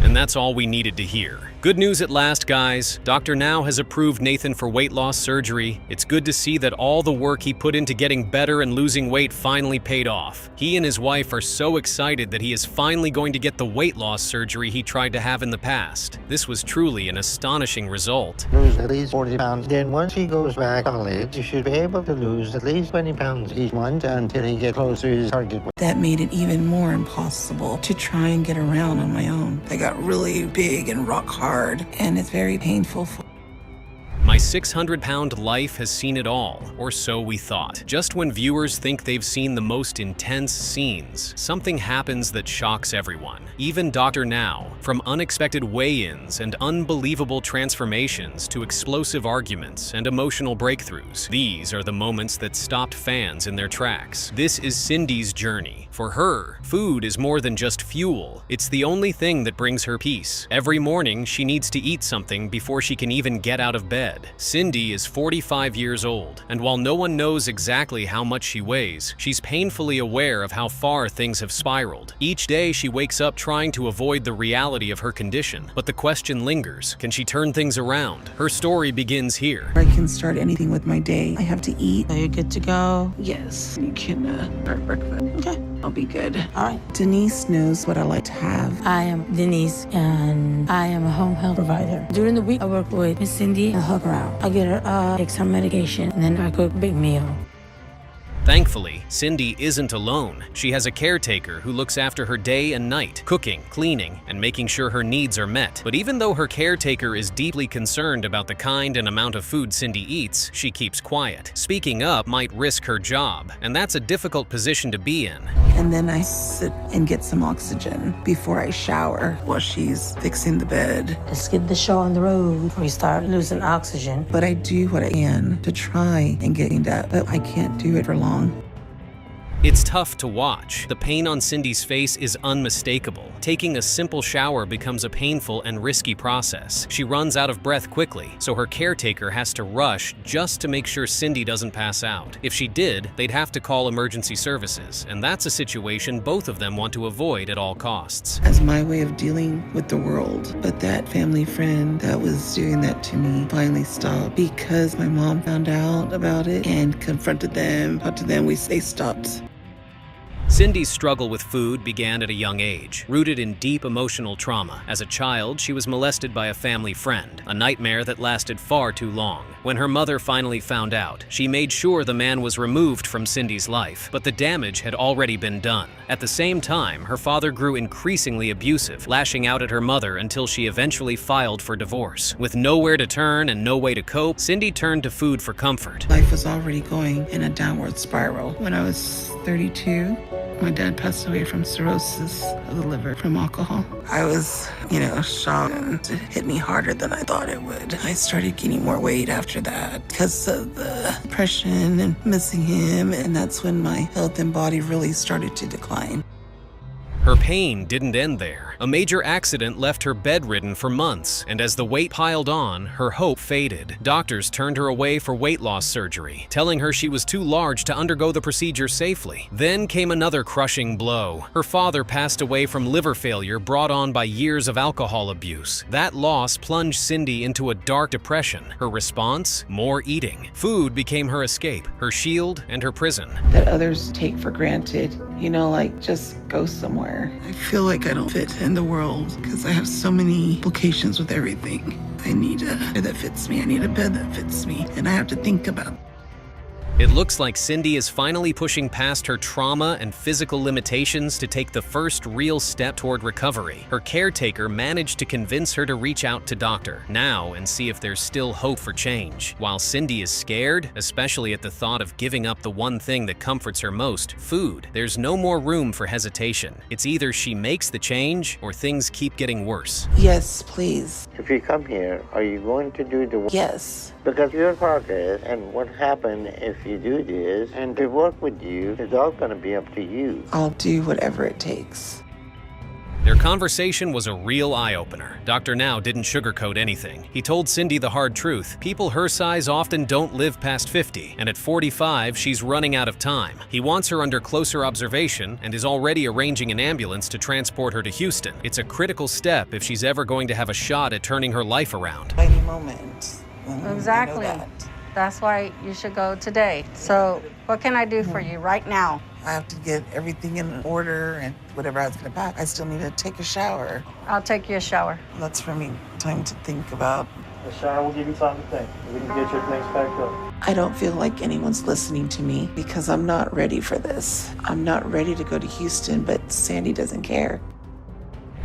And that's all we needed to hear. Good news at last, guys. Dr. Now has approved Nathan for weight loss surgery. It's good to see that all the work he put into getting better and losing weight finally paid off. He and his wife are so excited that he is finally going to get the weight loss surgery he tried to have in the past. This was truly an astonishing result. Lose at least 40 pounds. Then once he goes back to college, you should be able to lose at least 20 pounds each month until he gets close to his target weight. That made it even more impossible to try and get around on my own. I got really big and rock hard, and it's very painful. My 600-pound life has seen it all, or so we thought. Just when viewers think they've seen the most intense scenes, something happens that shocks everyone. Even Dr. Now. From unexpected weigh-ins and unbelievable transformations to explosive arguments and emotional breakthroughs, these are the moments that stopped fans in their tracks. This is Cindy's journey. For her, food is more than just fuel. It's the only thing that brings her peace. Every morning, she needs to eat something before she can even get out of bed. Cindy is 45 years old, and while no one knows exactly how much she weighs, she's painfully aware of how far things have spiraled. Each day, she wakes up trying to avoid the reality of her condition, but the question lingers: can she turn things around? Her story begins here. I can start anything with my day. I have to eat. Are you good to go? Yes, you can start breakfast. Okay. I'll be good. All right. Denise knows what I like to have. I am Denise, and I am a home health provider. During the week, I work with Miss Cindy and help her out. I get her take some medication, and then I cook a big meal. Thankfully, Cindy isn't alone. She has a caretaker who looks after her day and night, cooking, cleaning, and making sure her needs are met. But even though her caretaker is deeply concerned about the kind and amount of food Cindy eats, she keeps quiet. Speaking up might risk her job, and that's a difficult position to be in. And then I sit and get some oxygen before I shower while she's fixing the bed. Let's get the show on the road before we start losing oxygen. But I do what I can to try and get that, but I can't do it for long. It's tough to watch. The pain on Cindy's face is unmistakable. Taking a simple shower becomes a painful and risky process. She runs out of breath quickly, so her caretaker has to rush just to make sure Cindy doesn't pass out. If she did, they'd have to call emergency services, and that's a situation both of them want to avoid at all costs. As my way of dealing with the world, but that family friend that was doing that to me finally stopped because my mom found out about it and confronted them, talked to them, they stopped. Cindy's struggle with food began at a young age, rooted in deep emotional trauma. As a child, she was molested by a family friend, a nightmare that lasted far too long. When her mother finally found out, she made sure the man was removed from Cindy's life, but the damage had already been done. At the same time, her father grew increasingly abusive, lashing out at her mother until she eventually filed for divorce. With nowhere to turn and no way to cope, Cindy turned to food for comfort. Life was already going in a downward spiral. When I was 32, my dad passed away from cirrhosis of the liver from alcohol. I was, shocked, and it hit me harder than I thought it would. I started gaining more weight after that because of the depression and missing him, and that's when my health and body really started to decline. Her pain didn't end there. A major accident left her bedridden for months, and as the weight piled on, her hope faded. Doctors turned her away for weight loss surgery, telling her she was too large to undergo the procedure safely. Then came another crushing blow. Her father passed away from liver failure brought on by years of alcohol abuse. That loss plunged Cindy into a dark depression. Her response? More eating. Food became her escape, her shield, and her prison. That others take for granted, just go somewhere. I feel like I don't fit in the world because I have so many locations with everything. I need a bed that fits me. I need a bed that fits me. And I have to think about it. It looks like Cindy is finally pushing past her trauma and physical limitations to take the first real step toward recovery. Her caretaker managed to convince her to reach out to doctor now and see if there's still hope for change. While Cindy is scared, especially at the thought of giving up the one thing that comforts her most, food, there's no more room for hesitation. It's either she makes the change or things keep getting worse. Yes, please. If you come here, are you going to do the work? Yes. Because your progress and what happened if you do this and to work with you is all going to be up to you. I'll do whatever it takes. Their conversation was a real eye-opener. Dr. Now didn't sugarcoat anything. He told Cindy the hard truth. People her size often don't live past 50, and at 45, she's running out of time. He wants her under closer observation and is already arranging an ambulance to transport her to Houston. It's a critical step if she's ever going to have a shot at turning her life around. Any moment. Exactly. That's why you should go today. So what can I do for you right now? I have to get everything in order and whatever I was going to pack. I still need to take a shower. I'll take you a shower. That's for me, time to think about. The shower will give you time to think. We can get your things packed up. I don't feel like anyone's listening to me because I'm not ready for this. I'm not ready to go to Houston, but Sandy doesn't care.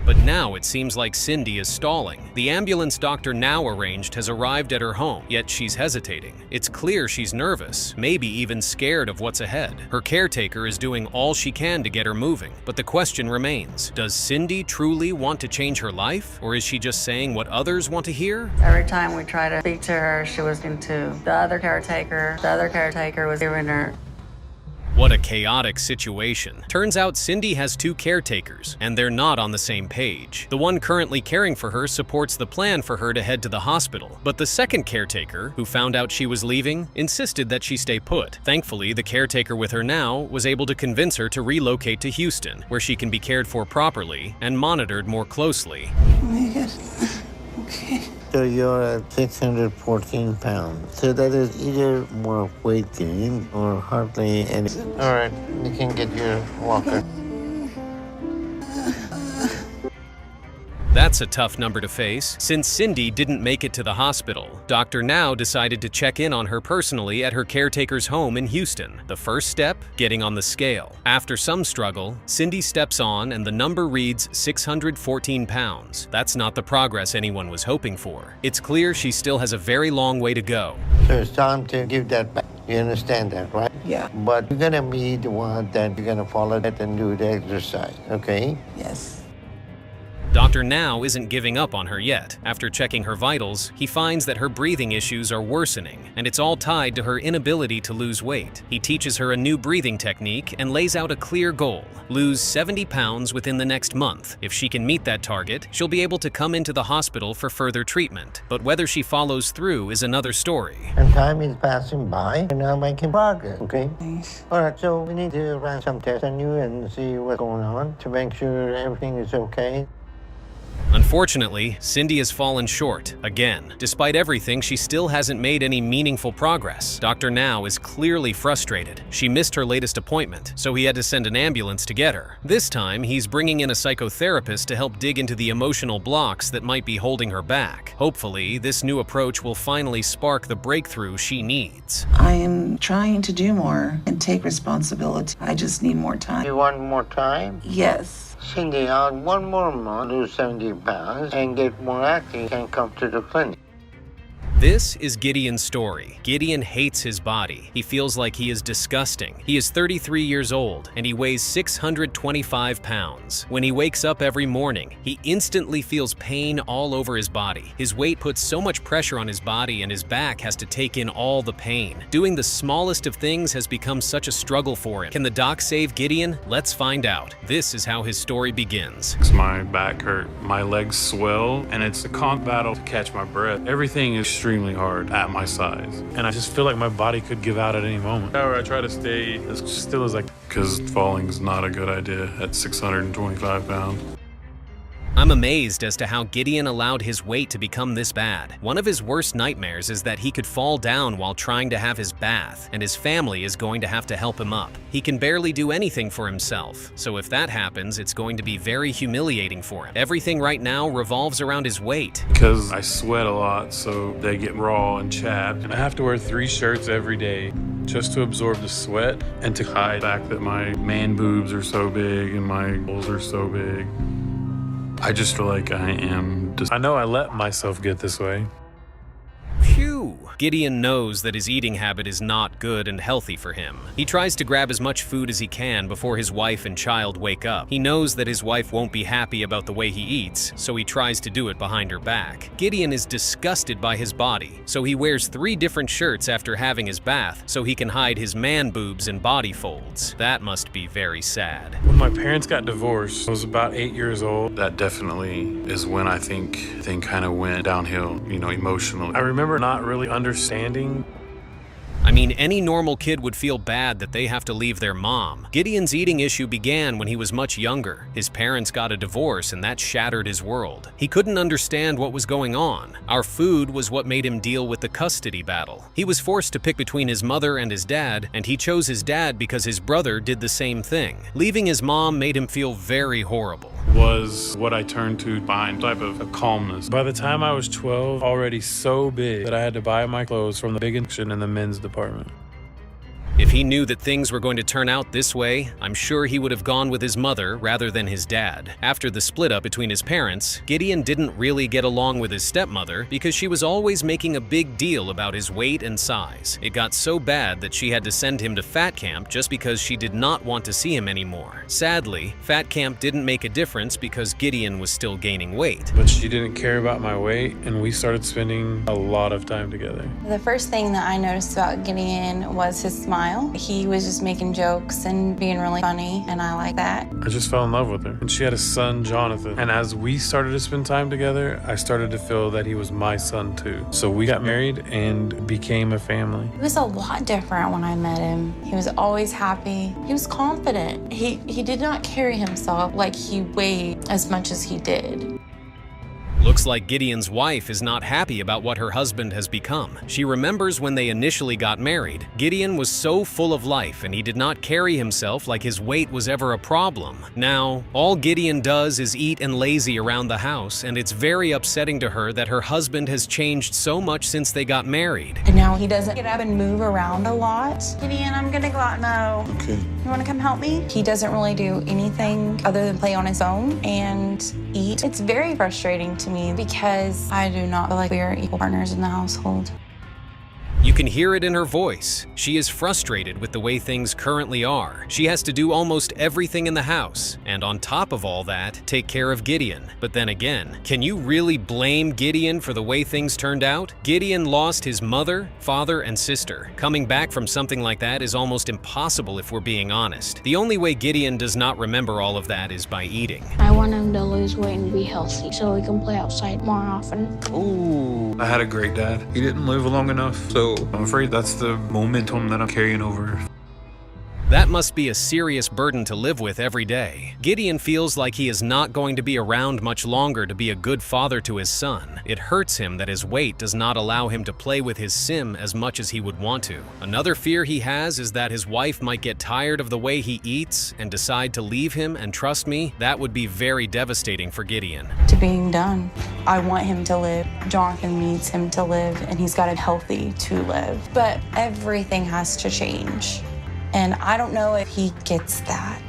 But now it seems like Cindy is stalling. The ambulance Dr. Now arranged has arrived at her home, yet she's hesitating. It's clear she's nervous, maybe even scared of what's ahead. Her caretaker is doing all she can to get her moving, but the question remains, does Cindy truly want to change her life, or is she just saying what others want to hear? Every time we try to speak to her, she was into the other caretaker. The other caretaker was giving her. What a chaotic situation. Turns out Cindy has two caretakers, and they're not on the same page. The one currently caring for her supports the plan for her to head to the hospital, but the second caretaker, who found out she was leaving, insisted that she stay put. Thankfully, the caretaker with her now was able to convince her to relocate to Houston, where she can be cared for properly and monitored more closely. Oh my God. Okay. So you're at 614 pounds. So that is either more weight gain or hardly any. All right, you can get your walker. That's a tough number to face. Since Cindy didn't make it to the hospital, Dr. Now decided to check in on her personally at her caretaker's home in Houston. The first step, getting on the scale. After some struggle, Cindy steps on and the number reads 614 pounds. That's not the progress anyone was hoping for. It's clear she still has a very long way to go. So it's time to give that back. You understand that, right? Yeah. But you're gonna be the one that you're gonna follow that and do the exercise, okay? Yes. Dr. Now isn't giving up on her yet. After checking her vitals, he finds that her breathing issues are worsening, and it's all tied to her inability to lose weight. He teaches her a new breathing technique and lays out a clear goal: lose 70 pounds within the next month. If she can meet that target, she'll be able to come into the hospital for further treatment. But whether she follows through is another story. And time is passing by, and I'm making progress, okay? All right, so we need to run some tests on you and see what's going on to make sure everything is okay. Unfortunately, Cindy has fallen short again. Despite everything, she still hasn't made any meaningful progress. Dr. Now is clearly frustrated. She missed her latest appointment, so he had to send an ambulance to get her. This time, he's bringing in a psychotherapist to help dig into the emotional blocks that might be holding her back. Hopefully, this new approach will finally spark the breakthrough she needs. I am trying to do more and take responsibility. I just need more time. You want more time? Yes. Cindy, on one more month, lose 70 pounds and get more active and come to the clinic. This is Gideon's story. Gideon hates his body. He feels like he is disgusting. He is 33 years old and he weighs 625 pounds. When he wakes up every morning, he instantly feels pain all over his body. His weight puts so much pressure on his body and his back has to take in all the pain. Doing the smallest of things has become such a struggle for him. Can the doc save Gideon? Let's find out. This is how his story begins. My back hurt, my legs swell, and it's a constant battle to catch my breath. Everything is extremely hard at my size, and I just feel like my body could give out at any moment. However, I try to stay as still as I can, because falling is not a good idea at 625 pounds. I'm amazed as to how Gideon allowed his weight to become this bad. One of his worst nightmares is that he could fall down while trying to have his bath, and his family is going to have to help him up. He can barely do anything for himself, so if that happens, it's going to be very humiliating for him. Everything right now revolves around his weight. Because I sweat a lot, so they get raw and chapped, and I have to wear 3 shirts every day just to absorb the sweat and to hide the fact that my man boobs are so big and my balls are so big. I just feel like I know I let myself get this way. Phew! Gideon knows that his eating habit is not good and healthy for him. He tries to grab as much food as he can before his wife and child wake up. He knows that his wife won't be happy about the way he eats, so he tries to do it behind her back. Gideon is disgusted by his body, so he wears 3 different shirts after having his bath so he can hide his man boobs and body folds. That must be very sad. When my parents got divorced, I was about 8 years old. That definitely is when I think things kind of went downhill, emotionally. I remember not really understanding. I mean, any normal kid would feel bad that they have to leave their mom. Gideon's eating issue began when he was much younger. His parents got a divorce and that shattered his world. He couldn't understand what was going on. Our food was what made him deal with the custody battle. He was forced to pick between his mother and his dad, and he chose his dad because his brother did the same thing. Leaving his mom made him feel very horrible. Was what I turned to find type of a calmness. By the time I was 12, already so big that I had to buy my clothes from the big section in the men's department. If he knew that things were going to turn out this way, I'm sure he would have gone with his mother rather than his dad. After the split up between his parents, Gideon didn't really get along with his stepmother because she was always making a big deal about his weight and size. It got so bad that she had to send him to fat camp just because she did not want to see him anymore. Sadly, fat camp didn't make a difference because Gideon was still gaining weight. But she didn't care about my weight, and we started spending a lot of time together. The first thing that I noticed about Gideon was his smile. He was just making jokes and being really funny, and I like that. I just fell in love with her. And she had a son, Jonathan. And as we started to spend time together, I started to feel that he was my son too. So we got married and became a family. He was a lot different when I met him. He was always happy. He was confident. He did not carry himself like he weighed as much as he did. Looks like Gideon's wife is not happy about what her husband has become. She remembers when they initially got married, Gideon was so full of life and he did not carry himself like his weight was ever a problem. Now, all Gideon does is eat and lazy around the house, and it's very upsetting to her that her husband has changed so much since they got married. And now he doesn't get up and move around a lot. Gideon, I'm gonna go out now. Okay. You wanna come help me? He doesn't really do anything other than play on his own and eat. It's very frustrating to me because I do not feel like we are equal partners in the household. You can hear it in her voice. She is frustrated with the way things currently are. She has to do almost everything in the house, and on top of all that, take care of Gideon. But then again, can you really blame Gideon for the way things turned out? Gideon lost his mother, father, and sister. Coming back from something like that is almost impossible if we're being honest. The only way Gideon does not remember all of that is by eating. I want him to lose weight and be healthy so we can play outside more often. Ooh. I had a great dad. He didn't live long enough, so I'm afraid that's the momentum that I'm carrying over. That must be a serious burden to live with every day. Gideon feels like he is not going to be around much longer to be a good father to his son. It hurts him that his weight does not allow him to play with his sim as much as he would want to. Another fear he has is that his wife might get tired of the way he eats and decide to leave him, and trust me, that would be very devastating for Gideon. To being done. I want him to live. Jonathan needs him to live, and he's got to be healthy to live. But everything has to change. And I don't know if he gets that.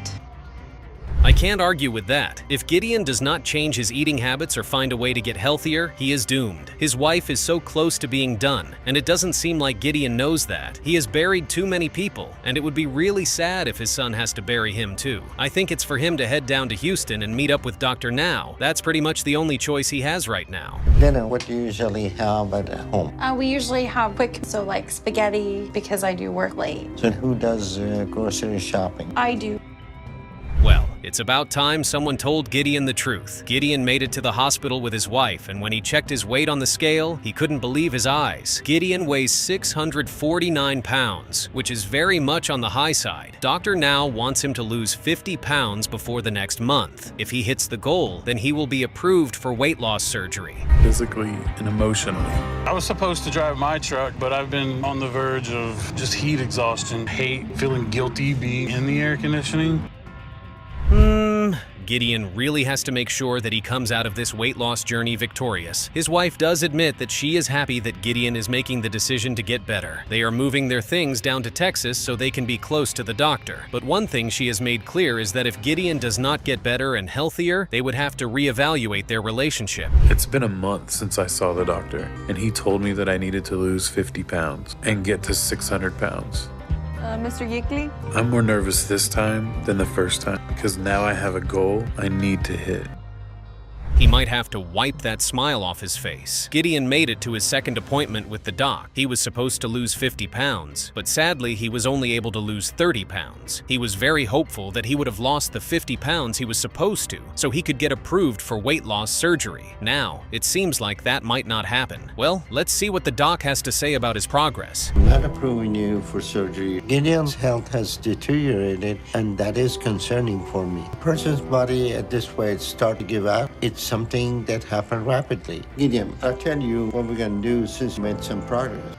I can't argue with that. If Gideon does not change his eating habits or find a way to get healthier, he is doomed. His wife is so close to being done, and it doesn't seem like Gideon knows that. He has buried too many people, and it would be really sad if his son has to bury him too. I think it's for him to head down to Houston and meet up with Dr. Now. That's pretty much the only choice he has right now. Dinner, what do you usually have at home? We usually have quick, so like spaghetti, because I do work late. So who does grocery shopping? I do. Well, it's about time someone told Gideon the truth. Gideon made it to the hospital with his wife, and when he checked his weight on the scale, he couldn't believe his eyes. Gideon weighs 649 pounds, which is very much on the high side. Dr. Now wants him to lose 50 pounds before the next month. If he hits the goal, then he will be approved for weight loss surgery. Physically and emotionally. I was supposed to drive my truck, but I've been on the verge of just heat exhaustion, hate, feeling guilty being in the air conditioning. Gideon really has to make sure that he comes out of this weight loss journey victorious. His wife does admit that she is happy that Gideon is making the decision to get better. They are moving their things down to Texas so they can be close to the doctor. But one thing she has made clear is that if Gideon does not get better and healthier, they would have to reevaluate their relationship. It's been a month since I saw the doctor, and he told me that I needed to lose 50 pounds and get to 600 pounds. Mr. Yeakley? I'm more nervous this time than the first time because now I have a goal I need to hit. He might have to wipe that smile off his face. Gideon made it to his second appointment with the doc. He was supposed to lose 50 pounds, but sadly he was only able to lose 30 pounds. He was very hopeful that he would have lost the 50 pounds he was supposed to, so he could get approved for weight loss surgery. Now, it seems like that might not happen. Well, let's see what the doc has to say about his progress. I'm not approving you for surgery. Gideon's health has deteriorated, and that is concerning for me. A person's body at this weight starts to give out. It's something that happened rapidly. Gideon, I'll tell you what we're going to do since we made some progress.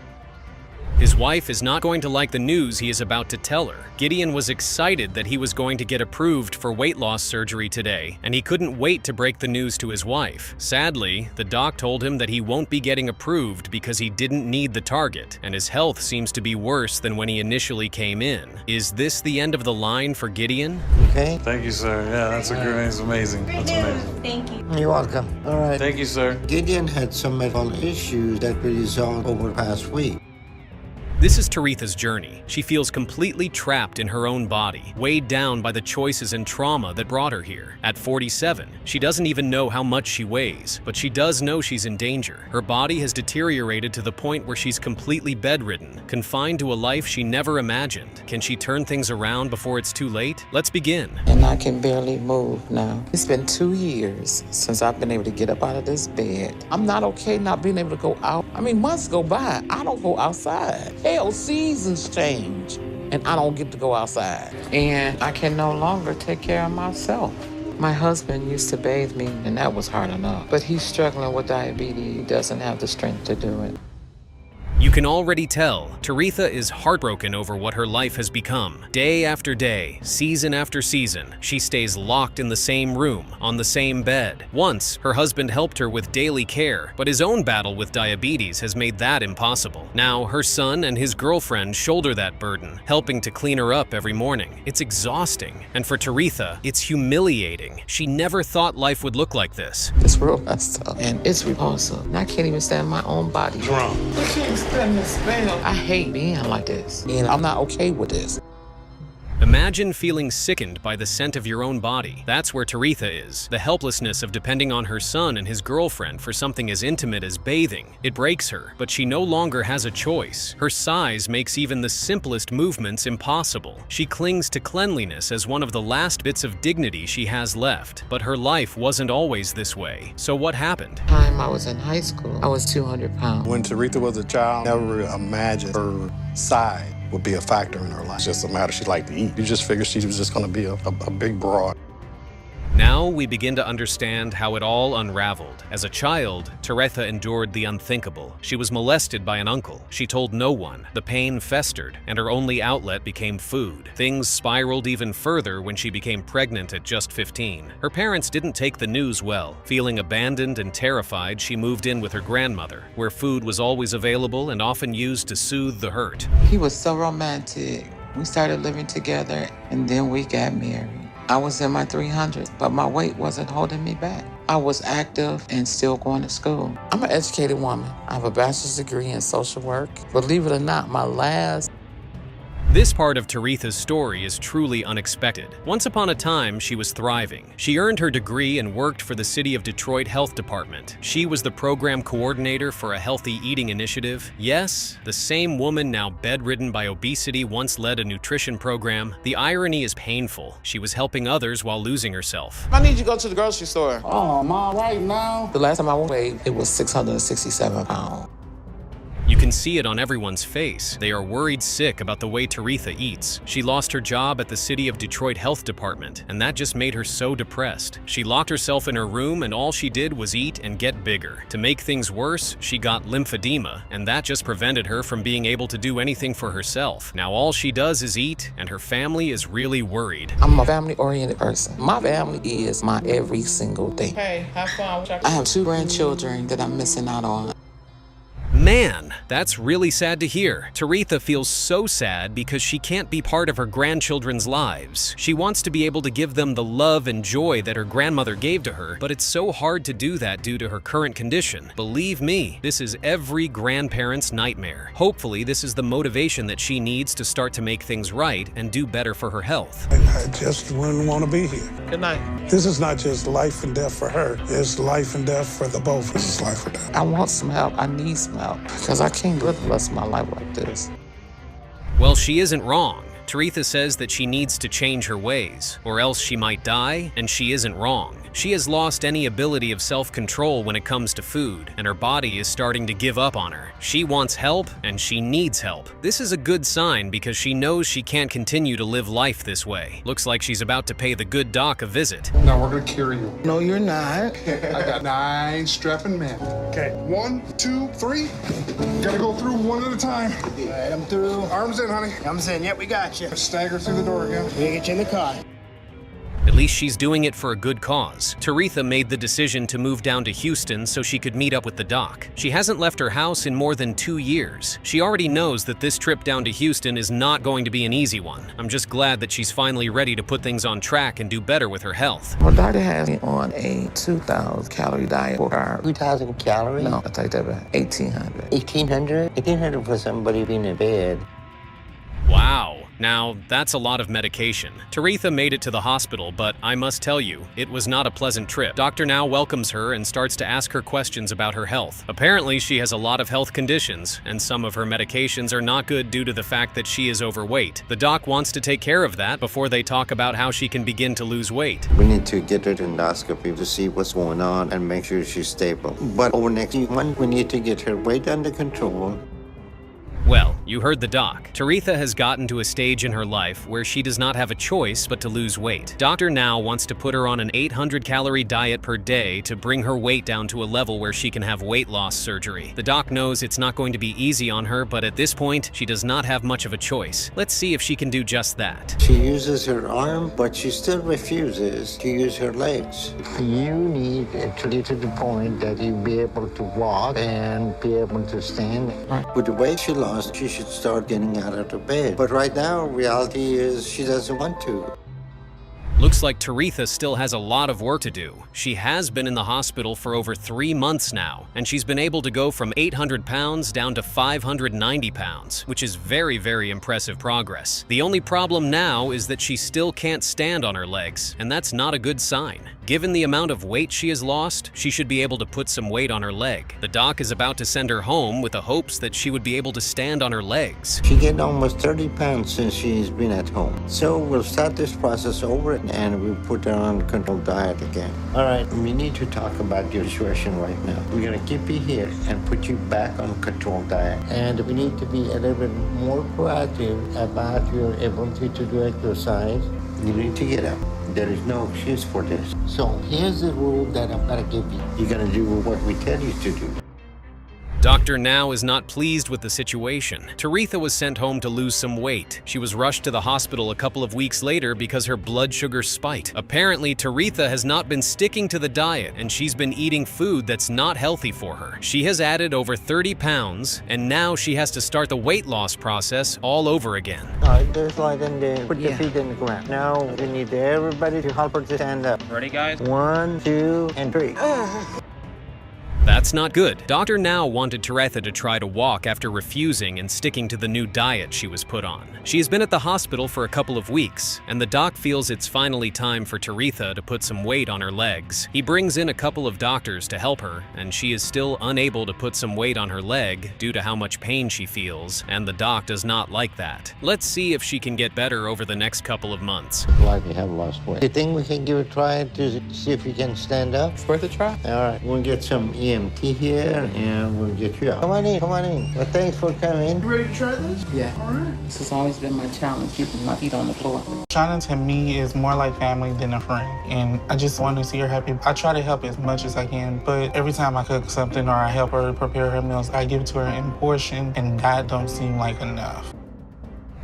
His wife is not going to like the news he is about to tell her. Gideon was excited that he was going to get approved for weight loss surgery today, and he couldn't wait to break the news to his wife. Sadly, the doc told him that he won't be getting approved because he didn't need the target, and his health seems to be worse than when he initially came in. Is this the end of the line for Gideon? Okay. Thank you, sir. Yeah, that's amazing. That's amazing. Thank you. You're welcome. All right. Thank you, sir. Gideon had some medical issues that were resolved over the past week. This is Taritha's journey. She feels completely trapped in her own body, weighed down by the choices and trauma that brought her here. At 47, she doesn't even know how much she weighs, but she does know she's in danger. Her body has deteriorated to the point where she's completely bedridden, confined to a life she never imagined. Can she turn things around before it's too late? Let's begin. And I can barely move now. It's been 2 years since I've been able to get up out of this bed. I'm not okay not being able to go out. I mean, months go by, I don't go outside. Hell, seasons change, and I don't get to go outside. And I can no longer take care of myself. My husband used to bathe me, and that was hard enough. But he's struggling with diabetes. He doesn't have the strength to do it. You can already tell, Taretha is heartbroken over what her life has become. Day after day, season after season, she stays locked in the same room, on the same bed. Once, her husband helped her with daily care, but his own battle with diabetes has made that impossible. Now, her son and his girlfriend shoulder that burden, helping to clean her up every morning. It's exhausting, and for Taretha, it's humiliating. She never thought life would look like this. It's real messed up, and it's repulsive. And I can't even stand my own body. Wrong. I hate being like this, and I'm not okay with this. Imagine feeling sickened by the scent of your own body. That's where Taretha is. The helplessness of depending on her son and his girlfriend for something as intimate as bathing. It breaks her, but she no longer has a choice. Her size makes even the simplest movements impossible. She clings to cleanliness as one of the last bits of dignity she has left. But her life wasn't always this way. So what happened? Time I was in high school, I was 200 pounds. When Taretha was a child, never imagined her size would be a factor in her life. It's just a matter she liked to eat. You just figured she was just gonna be a big broad. Now we begin to understand how it all unraveled. As a child, Taretha endured the unthinkable. She was molested by an uncle. She told no one. The pain festered, and her only outlet became food. Things spiraled even further when she became pregnant at just 15. Her parents didn't take the news well. Feeling abandoned and terrified, she moved in with her grandmother, where food was always available and often used to soothe the hurt. He was so romantic. We started living together, and then we got married. I was in my 300s, but my weight wasn't holding me back. I was active and still going to school. I'm an educated woman. I have a bachelor's degree in social work. Believe it or not, my last This part of Taretha's story is truly unexpected. Once upon a time, she was thriving. She earned her degree and worked for the City of Detroit Health Department. She was the program coordinator for a healthy eating initiative. Yes, the same woman now bedridden by obesity once led a nutrition program. The irony is painful. She was helping others while losing herself. I need you to go to the grocery store. Oh, Mom, right now? The last time I weighed, it was 667 pounds. You can see it on everyone's face. They are worried sick about the way Taretha eats. She lost her job at the City of Detroit Health Department, and that just made her so depressed. She locked herself in her room, and all she did was eat and get bigger. To make things worse, she got lymphedema, and that just prevented her from being able to do anything for herself. Now all she does is eat, and her family is really worried. I'm a family-oriented person. My family is my every single thing. Hey, have fun. I have 2 grandchildren that I'm missing out on. Man, that's really sad to hear. Taretha feels so sad because she can't be part of her grandchildren's lives. She wants to be able to give them the love and joy that her grandmother gave to her, but it's so hard to do that due to her current condition. Believe me, this is every grandparent's nightmare. Hopefully, this is the motivation that she needs to start to make things right and do better for her health. I just wouldn't want to be here. Good night. This is not just life and death for her. It's life and death for the both. This is life or death. I want some help. I need some help because I can't live the rest of my life like this. Well, she isn't wrong. Taretha says that she needs to change her ways, or else she might die, and she isn't wrong. She has lost any ability of self-control when it comes to food, and her body is starting to give up on her. She wants help, and she needs help. This is a good sign because she knows she can't continue to live life this way. Looks like she's about to pay the good doc a visit. Now we're gonna carry you. No, you're not. I got 9 strapping men. Okay, 1, 2, 3. Gotta go through one at a time. All right, I'm through. Arms in, honey. I'm saying, yep, we got you. Stagger through the door again. We'll get you in the car. At least she's doing it for a good cause. Taretha made the decision to move down to Houston so she could meet up with the doc. She hasn't left her house in more than 2 years. She already knows that this trip down to Houston is not going to be an easy one. I'm just glad that she's finally ready to put things on track and do better with her health. My doctor has me on a 2,000 calorie diet for carbs. 2,000 calories? No, I take that back. 1,800. 1,800? 1,800 for somebody being in bed. Wow. Now, that's a lot of medication. Taretha made it to the hospital, but I must tell you, it was not a pleasant trip. Doctor now welcomes her and starts to ask her questions about her health. Apparently, she has a lot of health conditions, and some of her medications are not good due to the fact that she is overweight. The doc wants to take care of that before they talk about how she can begin to lose weight. We need to get her to endoscopy to see what's going on and make sure she's stable. But over next month, we need to get her weight under control. Well, you heard the doc. Taritha has gotten to a stage in her life where she does not have a choice but to lose weight. Dr. Now wants to put her on an 800-calorie diet per day to bring her weight down to a level where she can have weight loss surgery. The doc knows it's not going to be easy on her, but at this point, she does not have much of a choice. Let's see if she can do just that. She uses her arm, but she still refuses to use her legs. You need to get to the point that you be able to walk and be able to stand. With the weight she lost, she should start getting out of the bed. But right now, reality is she doesn't want to. Looks like Taritha still has a lot of work to do. She has been in the hospital for over 3 months now, and she's been able to go from 800 pounds down to 590 pounds, which is very, very impressive progress. The only problem now is that she still can't stand on her legs, and that's not a good sign. Given the amount of weight she has lost, she should be able to put some weight on her leg. The doc is about to send her home with the hopes that she would be able to stand on her legs. She gained almost 30 pounds since she's been at home. So we'll start this process over and we'll put her on a controlled diet again. All right, we need to talk about your situation right now. We're gonna keep you here and put you back on a controlled diet. And we need to be a little bit more proactive about your ability to do exercise. You need to get up. There is no excuse for this. So here's the rule that I'm gonna give you. You're gonna do what we tell you to do. Dr. Now is not pleased with the situation. Taritha was sent home to lose some weight. She was rushed to the hospital a couple of weeks later because her blood sugar spiked. Apparently, Taritha has not been sticking to the diet and she's been eating food that's not healthy for her. She has added over 30 pounds and now she has to start the weight loss process all over again. All right, just lie in there. Put your feet in the ground. Now we need everybody to help her to stand up. Ready, guys? 1, 2, and 3. That's not good. Dr. Now wanted Taritha to try to walk after refusing and sticking to the new diet she was put on. She has been at the hospital for a couple of weeks, and the doc feels it's finally time for Taritha to put some weight on her legs. He brings in a couple of doctors to help her, and she is still unable to put some weight on her leg due to how much pain she feels, and the doc does not like that. Let's see if she can get better over the next couple of months. Why we have lost weight. You think we can give it a try to see if you can stand up? It's worth a try. All right, we'll get some EMT here and we'll get you out. Come on in, come on in. Well, thanks for coming. You ready to try this? Yeah. All right. This has always been my challenge, keeping my feet on the floor. Shauna to me is more like family than a friend, and I just want to see her happy. I try to help as much as I can, but every time I cook something or I help her prepare her meals, I give it to her in portion, and that don't seem like enough.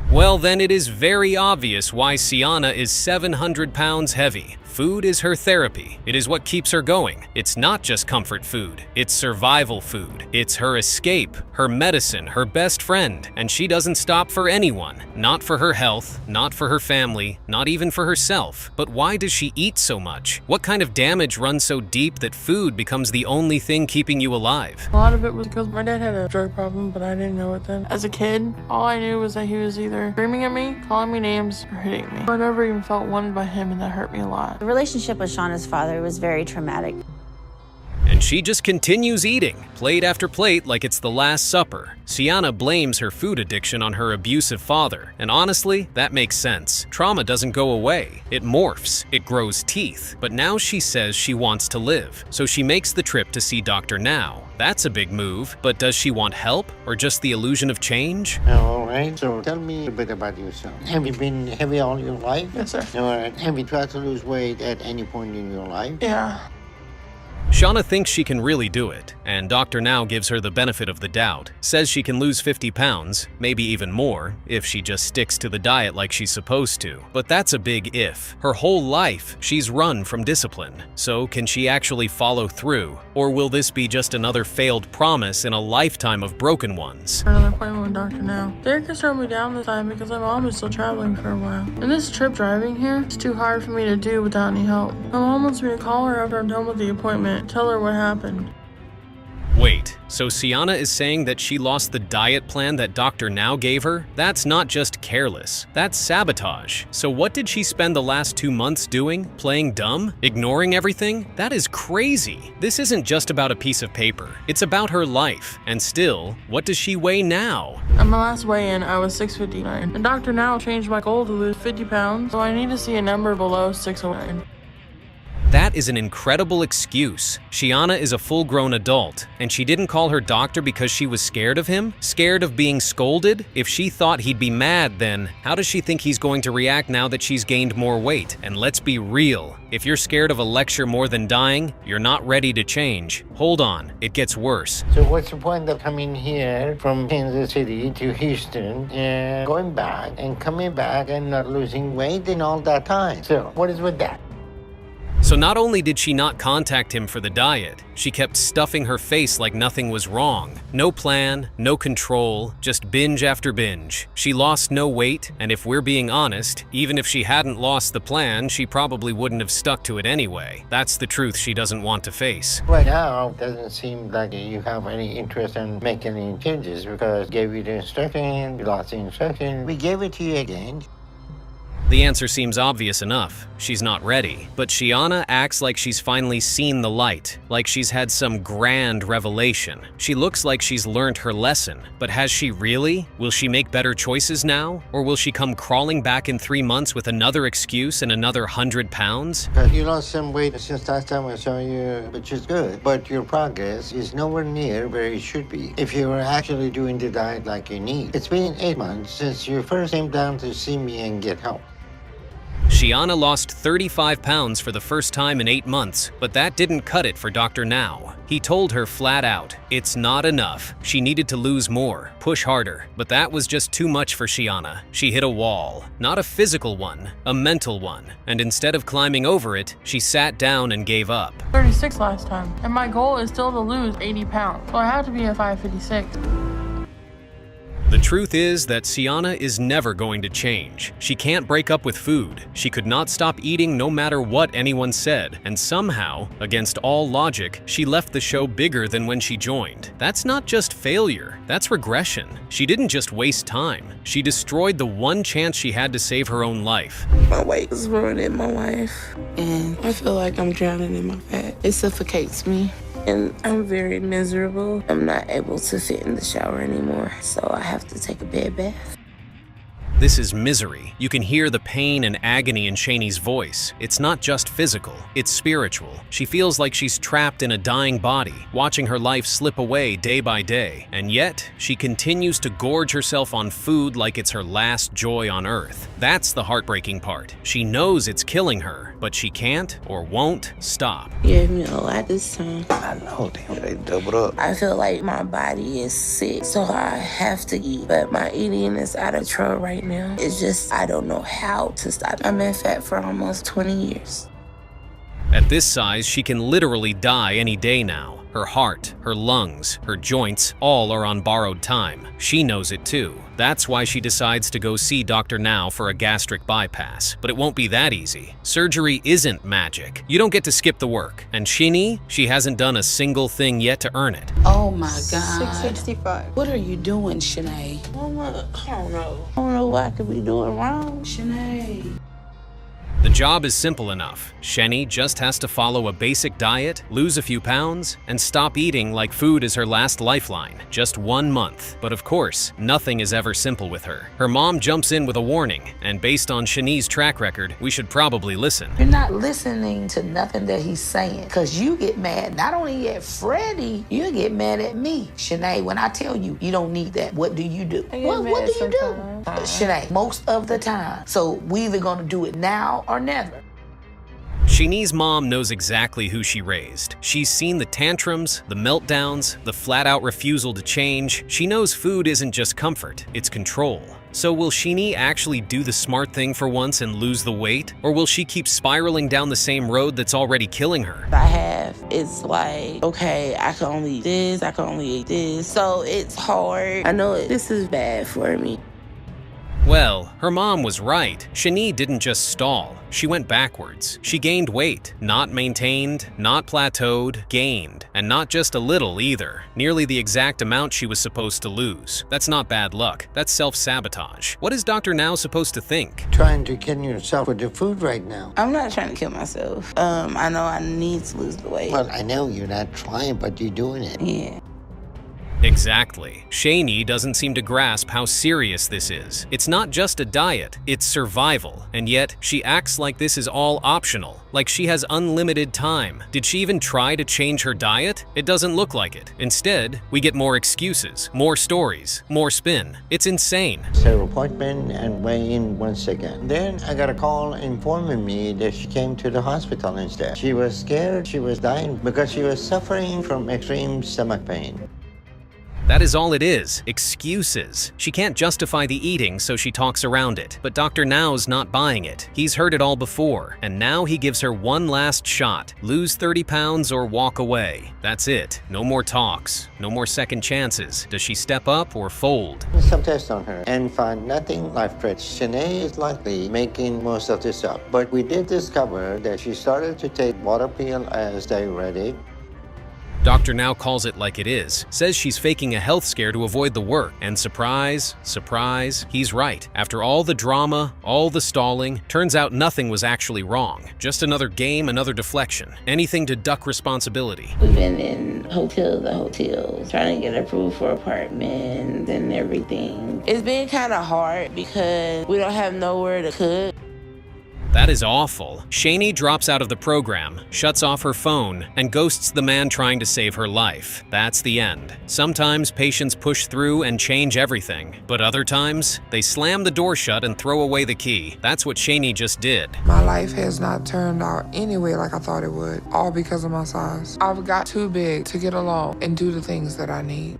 Well, then it is very obvious why Sienna is 700 pounds heavy. Food is her therapy. It is what keeps her going. It's not just comfort food. It's survival food. It's her escape, her medicine, her best friend. And she doesn't stop for anyone. Not for her health, not for her family, not even for herself. But why does she eat so much? What kind of damage runs so deep that food becomes the only thing keeping you alive? A lot of it was because my dad had a drug problem, but I didn't know it then. As a kid, all I knew was that he was either screaming at me, calling me names, or hitting me. I never even felt wanted by him, and that hurt me a lot. The relationship with Shauna's father was very traumatic. And she just continues eating, plate after plate like it's the Last Supper. Sienna blames her food addiction on her abusive father, and honestly, that makes sense. Trauma doesn't go away. It morphs, it grows teeth. But now she says she wants to live, so she makes the trip to see Dr. Now. That's a big move, but does she want help, or just the illusion of change? All right, so tell me a bit about yourself. Have you been heavy all your life? Yes, sir. All right, have you tried to lose weight at any point in your life? Yeah. Shauna thinks she can really do it, and Dr. Now gives her the benefit of the doubt, says she can lose 50 pounds, maybe even more, if she just sticks to the diet like she's supposed to. But that's a big if. Her whole life, she's run from discipline. So can she actually follow through? Or will this be just another failed promise in a lifetime of broken ones? Another appointment with Dr. Now. Derek has slowed me down this time because my mom is still traveling for a while. And this trip driving here is too hard for me to do without any help. My mom wants me to call her after I'm done with the appointment, tell her what happened. Wait, so Sienna is saying that she lost the diet plan that Dr. Now gave her? That's not just careless, that's sabotage. So what did she spend the last 2 months doing? Playing dumb? Ignoring everything? That is crazy. This isn't just about a piece of paper. It's about her life. And still, what does she weigh now? At my last weigh-in, I was 659. And Dr. Now changed my goal to lose 50 pounds, so I need to see a number below 609. That is an incredible excuse. Shiana is a full-grown adult, and she didn't call her doctor because she was scared of him? Scared of being scolded? If she thought he'd be mad, then how does she think he's going to react now that she's gained more weight? And let's be real. If you're scared of a lecture more than dying, you're not ready to change. Hold on, it gets worse. So what's the point of coming here from Kansas City to Houston and going back and coming back and not losing weight in all that time? So what is with that? So not only did she not contact him for the diet, she kept stuffing her face like nothing was wrong. No plan, no control, just binge after binge. She lost no weight, and if we're being honest, even if she hadn't lost the plan, she probably wouldn't have stuck to it anyway. That's the truth she doesn't want to face. Right now, it doesn't seem like you have any interest in making any changes because we gave you the instruction, you lost the instruction, we gave it to you again. The answer seems obvious enough. She's not ready. But Shiana acts like she's finally seen the light, like she's had some grand revelation. She looks like she's learned her lesson. But has she really? Will she make better choices now? Or will she come crawling back in 3 months with another excuse and another 100 pounds? You lost some weight since last time I saw you, which is good. But your progress is nowhere near where it should be if you were actually doing the diet like you need. It's been 8 months since you first came down to see me and get help. Shiana lost 35 pounds for the first time in 8 months, but that didn't cut it for Dr. Now. He told her flat out, it's not enough. She needed to lose more, push harder, but that was just too much for Shiana. She hit a wall, not a physical one, a mental one, and instead of climbing over it, she sat down and gave up. 36 last time, and my goal is still to lose 80 pounds, so I have to be at 556. The truth is that Shiana is never going to change. She can't break up with food. She could not stop eating no matter what anyone said. And somehow, against all logic, she left the show bigger than when she joined. That's not just failure, that's regression. She didn't just waste time. She destroyed the one chance she had to save her own life. My weight is ruining my life, and I feel like I'm drowning in my fat. It suffocates me. And I'm very miserable. I'm not able to sit in the shower anymore, so I have to take a bed bath. This is misery. You can hear the pain and agony in Shani's voice. It's not just physical, it's spiritual. She feels like she's trapped in a dying body, watching her life slip away day by day. And yet, she continues to gorge herself on food like it's her last joy on earth. That's the heartbreaking part. She knows it's killing her, but she can't or won't stop. You gave me a lot this time. I know, they doubled up. I feel like my body is sick, so I have to eat. But my eating is out of control right now. It's just, I don't know how to stop. I've been fat for almost 20 years. At this size, she can literally die any day now. Her heart, her lungs, her joints, all are on borrowed time. She knows it too. That's why she decides to go see Dr. Now for a gastric bypass. But it won't be that easy. Surgery isn't magic. You don't get to skip the work. And Shini, she hasn't done a single thing yet to earn it. Oh my God. 665. What are you doing, Shanae? Mama, I don't know. I don't know what I could be doing wrong. Shanae. The job is simple enough. Sheni just has to follow a basic diet, lose a few pounds, and stop eating like food is her last lifeline. Just 1 month. But of course, nothing is ever simple with her. Her mom jumps in with a warning, and based on Shani's track record, we should probably listen. You're not listening to nothing that he's saying, because you get mad not only at Freddie, you get mad at me. Shanae, when I tell you, you don't need that, what do you do? What do you do? Shanae, most of the time. So we either gonna do it now or never. Shini's mom knows exactly who she raised. She's seen the tantrums, the meltdowns, the flat-out refusal to change. She knows food isn't just comfort, it's control. So will Shini actually do the smart thing for once and lose the weight? Or will she keep spiraling down the same road that's already killing her? It's like, okay, I can only eat this, I can only eat this. So it's hard. I know this is bad for me. Well, her mom was right. Shani didn't just stall. She went backwards. She gained weight. Not maintained, not plateaued, gained. And not just a little either. Nearly the exact amount she was supposed to lose. That's not bad luck. That's self-sabotage. What is Dr. Now supposed to think? Trying to kill yourself with the food right now. I'm not trying to kill myself. I know I need to lose the weight. Well, I know you're not trying, but you're doing it. Yeah. Exactly. Shani doesn't seem to grasp how serious this is. It's not just a diet, it's survival. And yet, she acts like this is all optional, like she has unlimited time. Did she even try to change her diet? It doesn't look like it. Instead, we get more excuses, more stories, more spin. It's insane. Her appointment and weigh in once again. Then I got a call informing me that she came to the hospital instead. She was scared she was dying because she was suffering from extreme stomach pain. That is all it is, excuses. She can't justify the eating, so she talks around it. But Dr. Now's not buying it. He's heard it all before, and now he gives her one last shot. Lose 30 pounds or walk away. That's it. No more talks. No more second chances. Does she step up or fold? Some tests on her and find nothing life-threatening. Shanae is likely making most of this up. But we did discover that she started to take water pill as diuretic. Dr. Now calls it like it is, says she's faking a health scare to avoid the work, and surprise, surprise, he's right. After all the drama, all the stalling, turns out nothing was actually wrong. Just another game, another deflection. Anything to duck responsibility. We've been in hotel to hotel, trying to get approved for apartments and everything. It's been kind of hard because we don't have nowhere to cook. That is awful. Shani drops out of the program, shuts off her phone, and ghosts the man trying to save her life. That's the end. Sometimes patients push through and change everything, but other times, they slam the door shut and throw away the key. That's what Shani just did. My life has not turned out anyway like I thought it would, all because of my size. I've got too big to get along and do the things that I need.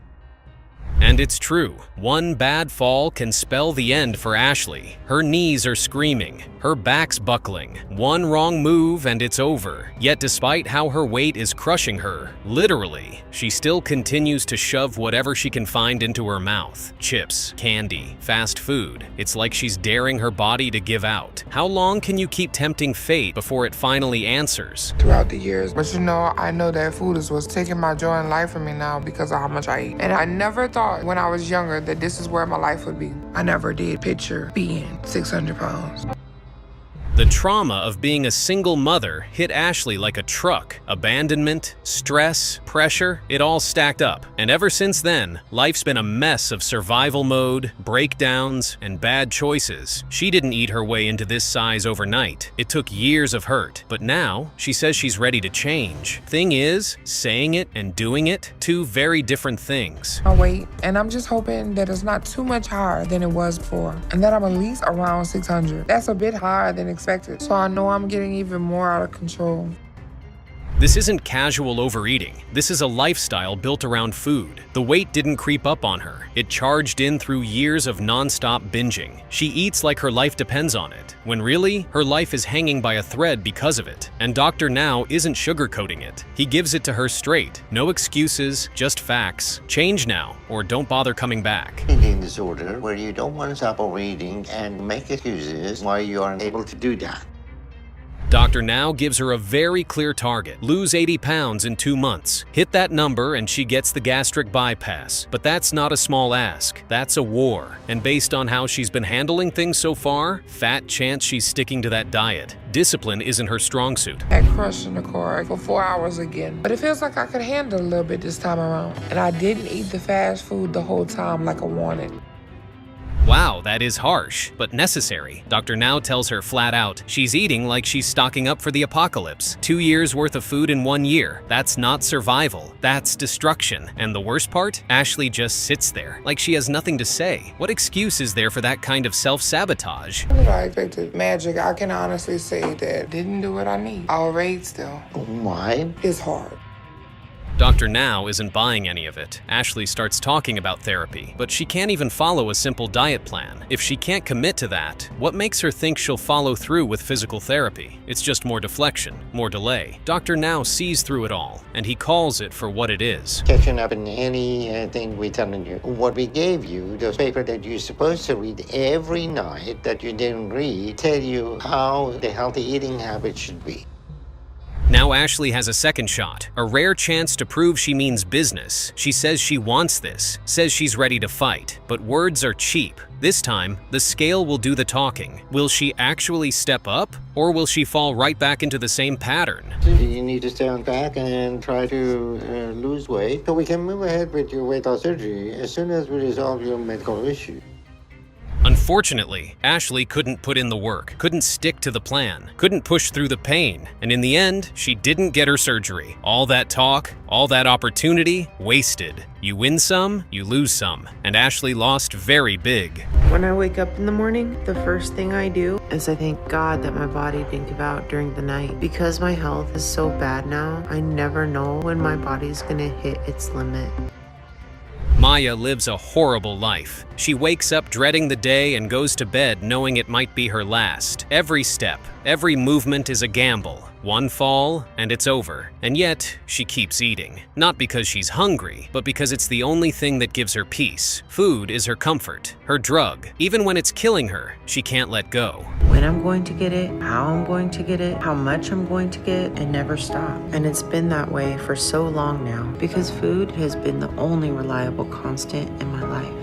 And it's true. One bad fall can spell the end for Ashley. Her knees are screaming. Her back's buckling. One wrong move and it's over. Yet despite how her weight is crushing her, literally, she still continues to shove whatever she can find into her mouth. Chips, candy, fast food. It's like she's daring her body to give out. How long can you keep tempting fate before it finally answers? Throughout the years. But you know, I know that food is what's taking my joy in life from me now because of how much I eat. And I never thought when I was younger that this is where my life would be. I never did picture being 600 pounds. The trauma of being a single mother hit Ashley like a truck. Abandonment, stress, pressure, it all stacked up. And ever since then, life's been a mess of survival mode, breakdowns, and bad choices. She didn't eat her way into this size overnight. It took years of hurt. But now, she says she's ready to change. Thing is, saying it and doing it, two very different things. My weight, and I'm just hoping that it's not too much higher than it was before, and that I'm at least around 600. That's a bit higher than expected. So I know I'm getting even more out of control. This isn't casual overeating. This is a lifestyle built around food. The weight didn't creep up on her. It charged in through years of non-stop binging. She eats like her life depends on it, when really, her life is hanging by a thread because of it. And Dr. Now isn't sugarcoating it. He gives it to her straight. No excuses, just facts. Change now, or don't bother coming back. Eating disorder where you don't want to stop overeating and make excuses why you aren't able to do that. Dr. Now gives her a very clear target. Lose 80 pounds in 2 months. Hit that number and she gets the gastric bypass. But that's not a small ask. That's a war. And based on how she's been handling things so far, fat chance she's sticking to that diet. Discipline isn't her strong suit. I crushed in the car for 4 hours again. But it feels like I could handle a little bit this time around. And I didn't eat the fast food the whole time like I wanted. Wow, that is harsh, but necessary. Dr. Now tells her flat out, she's eating like she's stocking up for the apocalypse. 2 years worth of food in 1 year. That's not survival, that's destruction. And the worst part? Ashley just sits there, like she has nothing to say. What excuse is there for that kind of self-sabotage? What did I expect? Magic, I can honestly say that didn't do what I need. I'll rate still. Why? It's hard. Dr. Now isn't buying any of it. Ashley starts talking about therapy, but she can't even follow a simple diet plan. If she can't commit to that, what makes her think she'll follow through with physical therapy? It's just more deflection, more delay. Dr. Now sees through it all, and he calls it for what it is. Catching up in anything we're telling you. What we gave you, the paper that you're supposed to read every night that you didn't read, tell you how the healthy eating habit should be. Now Ashley has a second shot, a rare chance to prove she means business. She says she wants this, says she's ready to fight, but words are cheap. This time, the scale will do the talking. Will she actually step up, or will she fall right back into the same pattern? You need to stay on track and try to lose weight so we can move ahead with your weight loss surgery as soon as we resolve your medical issue. Unfortunately, Ashley couldn't put in the work, couldn't stick to the plan, couldn't push through the pain, and in the end, she didn't get her surgery. All that talk, all that opportunity, wasted. You win some, you lose some, and Ashley lost very big. When I wake up in the morning, the first thing I do is I thank God that my body didn't give out during the night. Because my health is so bad now, I never know when my body's gonna hit its limit. Maya lives a horrible life. She wakes up dreading the day and goes to bed knowing it might be her last. Every step, every movement is a gamble. One fall, and it's over. And yet, she keeps eating. Not because she's hungry, but because it's the only thing that gives her peace. Food is her comfort, her drug. Even when it's killing her, she can't let go. When I'm going to get it, how I'm going to get it, how much I'm going to get, and never stop. And it's been that way for so long now, because food has been the only reliable constant in my life.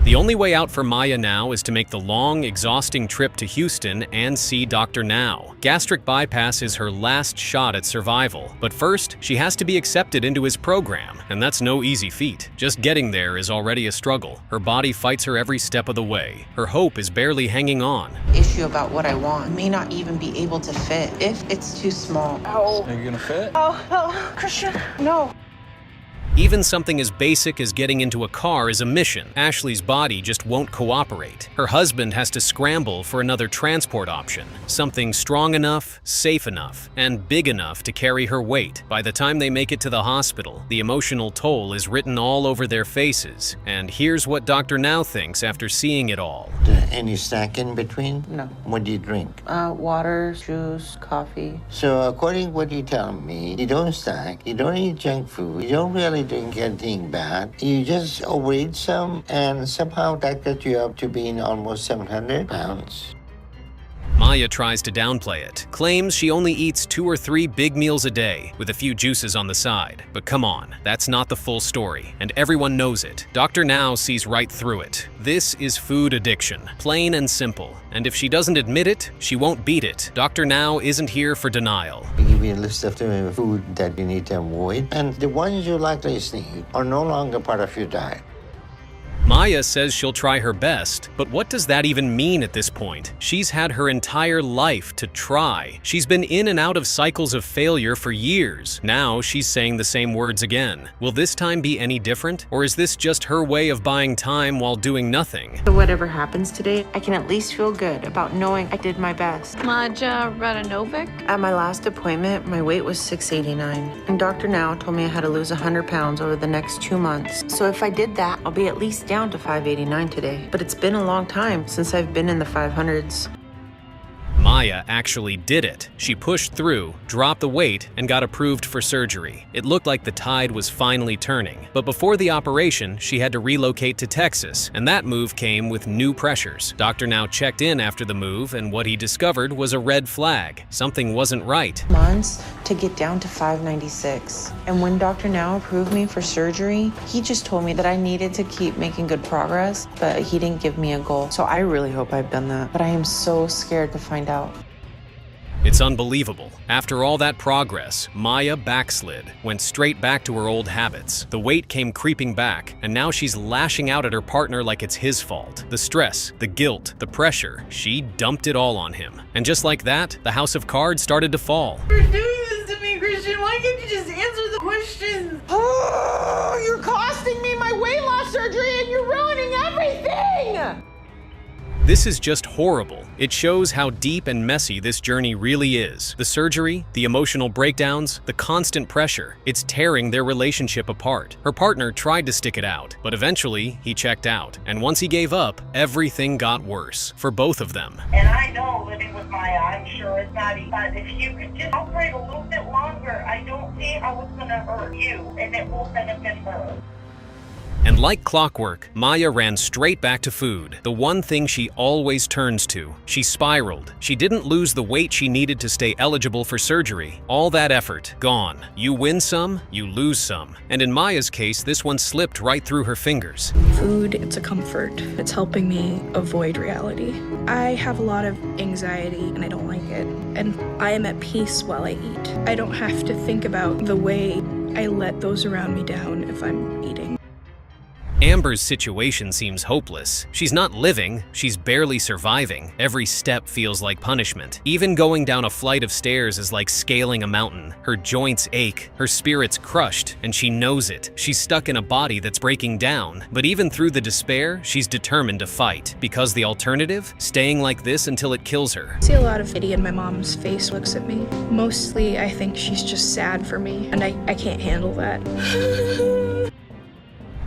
The only way out for Maya now is to make the long, exhausting trip to Houston and see Dr. Now. Gastric bypass is her last shot at survival, but first, she has to be accepted into his program, and that's no easy feat. Just getting there is already a struggle. Her body fights her every step of the way. Her hope is barely hanging on. Issue about what I want may not even be able to fit if it's too small. Are you gonna fit? Oh, Christian, no. Even something as basic as getting into a car is a mission. Ashley's body just won't cooperate. Her husband has to scramble for another transport option, something strong enough, safe enough, and big enough to carry her weight. By the time they make it to the hospital, the emotional toll is written all over their faces. And here's what Dr. Now thinks after seeing it all. Any snack in between? No. What do you drink? Water, juice, coffee. So according to what you tell me, you don't snack, you don't eat junk food, you don't really drink anything bad. You just overeat some, and somehow that got you up to being almost 700 pounds. Maya tries to downplay it, claims she only eats 2 or 3 big meals a day, with a few juices on the side. But come on, that's not the full story, and everyone knows it. Dr. Now sees right through it. This is food addiction, plain and simple. And if she doesn't admit it, she won't beat it. Dr. Now isn't here for denial. We give you a list of the food that you need to avoid, and the ones you likely sneak are no longer part of your diet. Maya says she'll try her best, but what does that even mean at this point? She's had her entire life to try. She's been in and out of cycles of failure for years. Now she's saying the same words again. Will this time be any different? Or is this just her way of buying time while doing nothing? So whatever happens today, I can at least feel good about knowing I did my best. Maja Radanovic? At my last appointment, my weight was 689. And Dr. Now told me I had to lose 100 pounds over the next 2 months. So if I did that, I'll be at least down to 589 today. But it's been a long time since I've been in the 500s. Maya actually did it. She pushed through, dropped the weight, and got approved for surgery. It looked like the tide was finally turning. But before the operation, she had to relocate to Texas, and that move came with new pressures. Dr. Now checked in after the move, and what he discovered was a red flag. Something wasn't right. Months to get down to 596. And when Dr. Now approved me for surgery, he just told me that I needed to keep making good progress, but he didn't give me a goal. So I really hope I've done that. But I am so scared to find out. It's unbelievable. After all that progress, Maya backslid, went straight back to her old habits. The weight came creeping back, and now she's lashing out at her partner like it's his fault. The stress, the guilt, the pressure, she dumped it all on him. And just like that, the house of cards started to fall. You're doing this to me, Christian. Why can't you just answer the questions? Oh, you're costing me my weight loss surgery and you're ruining everything! This is just horrible. It shows how deep and messy this journey really is. The surgery, the emotional breakdowns, the constant pressure. It's tearing their relationship apart. Her partner tried to stick it out, but eventually he checked out. And once he gave up, everything got worse for both of them. And I know living with Maya, I'm sure it's not easy. But if you could just operate a little bit longer, I don't see how it's going to hurt you, and it will benefit her. And like clockwork, Maya ran straight back to food, the one thing she always turns to. She spiraled. She didn't lose the weight she needed to stay eligible for surgery. All that effort, gone. You win some, you lose some. And in Maya's case, this one slipped right through her fingers. Food, it's a comfort. It's helping me avoid reality. I have a lot of anxiety and I don't like it. And I am at peace while I eat. I don't have to think about the way I let those around me down if I'm eating. Amber's situation seems hopeless. She's not living, she's barely surviving. Every step feels like punishment. Even going down a flight of stairs is like scaling a mountain. Her joints ache, her spirit's crushed, and she knows it. She's stuck in a body that's breaking down. But even through the despair, she's determined to fight. Because the alternative? Staying like this until it kills her. I see a lot of pity in my mom's face looks at me. Mostly, I think she's just sad for me, and I can't handle that.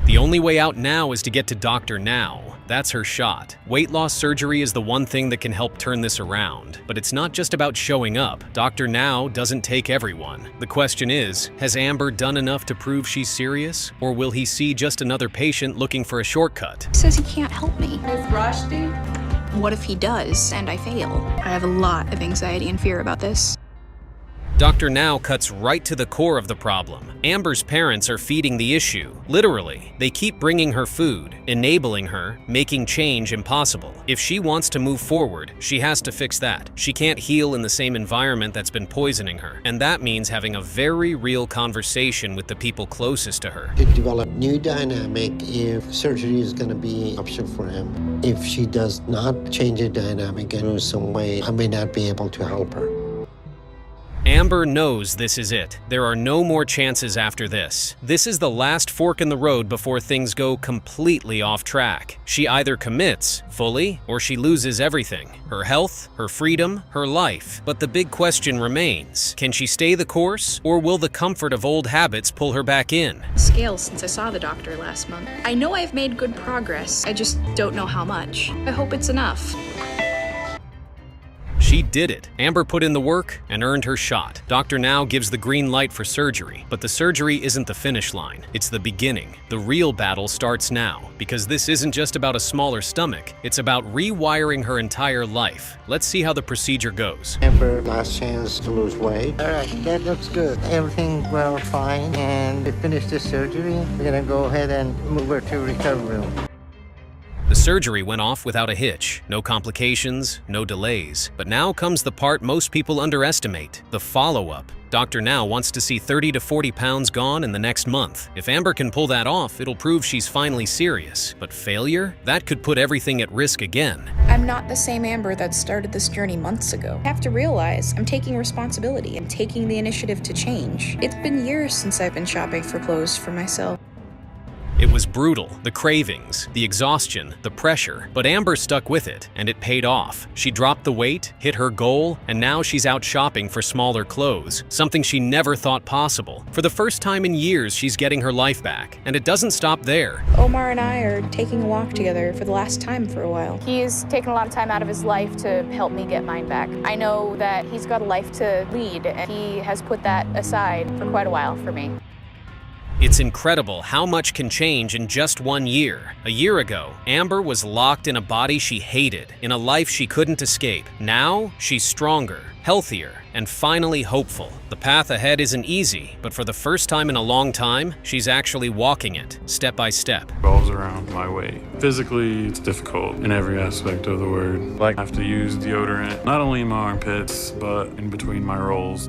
The only way out now is to get to Dr. Now. That's her shot. Weight loss surgery is the one thing that can help turn this around. But it's not just about showing up. Dr. Now doesn't take everyone. The question is, has Amber done enough to prove she's serious? Or will he see just another patient looking for a shortcut? He says he can't help me. Miss Rushdie? What if he does and I fail? I have a lot of anxiety and fear about this. Dr. Now cuts right to the core of the problem. Amber's parents are feeding the issue. Literally, they keep bringing her food, enabling her, making change impossible. If she wants to move forward, she has to fix that. She can't heal in the same environment that's been poisoning her. And that means having a very real conversation with the people closest to her. To develop new dynamic if surgery is going to be an option for him. If she does not change the dynamic in some way, I may not be able to help her. Amber knows this is it. There are no more chances after this. This is the last fork in the road before things go completely off track. She either commits fully or she loses everything. Her health, her freedom, her life. But the big question remains, can she stay the course or will the comfort of old habits pull her back in? Scales since I saw the doctor last month. I know I've made good progress. I just don't know how much. I hope it's enough. She did it. Amber put in the work and earned her shot. Dr. Now gives the green light for surgery, but the surgery isn't the finish line. It's the beginning. The real battle starts now, because this isn't just about a smaller stomach. It's about rewiring her entire life. Let's see how the procedure goes. Amber, last chance to lose weight. All right, that looks good. Everything well fine, and to finish the surgery, we're gonna go ahead and move her to recovery room. The surgery went off without a hitch. No complications, no delays. But now comes the part most people underestimate, the follow-up. Dr. Now wants to see 30 to 40 pounds gone in the next month. If Amber can pull that off, it'll prove she's finally serious. But failure? That could put everything at risk again. I'm not the same Amber that started this journey months ago. I have to realize I'm taking responsibility and taking the initiative to change. It's been years since I've been shopping for clothes for myself. It was brutal, the cravings, the exhaustion, the pressure, but Amber stuck with it, and it paid off. She dropped the weight, hit her goal, and now she's out shopping for smaller clothes, something she never thought possible. For the first time in years, she's getting her life back, and it doesn't stop there. Omar and I are taking a walk together for the last time for a while. He's taken a lot of time out of his life to help me get mine back. I know that he's got a life to lead, and he has put that aside for quite a while for me. It's incredible how much can change in just 1 year. A year ago, Amber was locked in a body she hated, in a life she couldn't escape. Now, she's stronger, healthier, and finally hopeful. The path ahead isn't easy, but for the first time in a long time, she's actually walking it, step by step. Revolves around my weight. Physically, it's difficult in every aspect of the word. Like I have to use deodorant, not only in my armpits, but in between my rolls.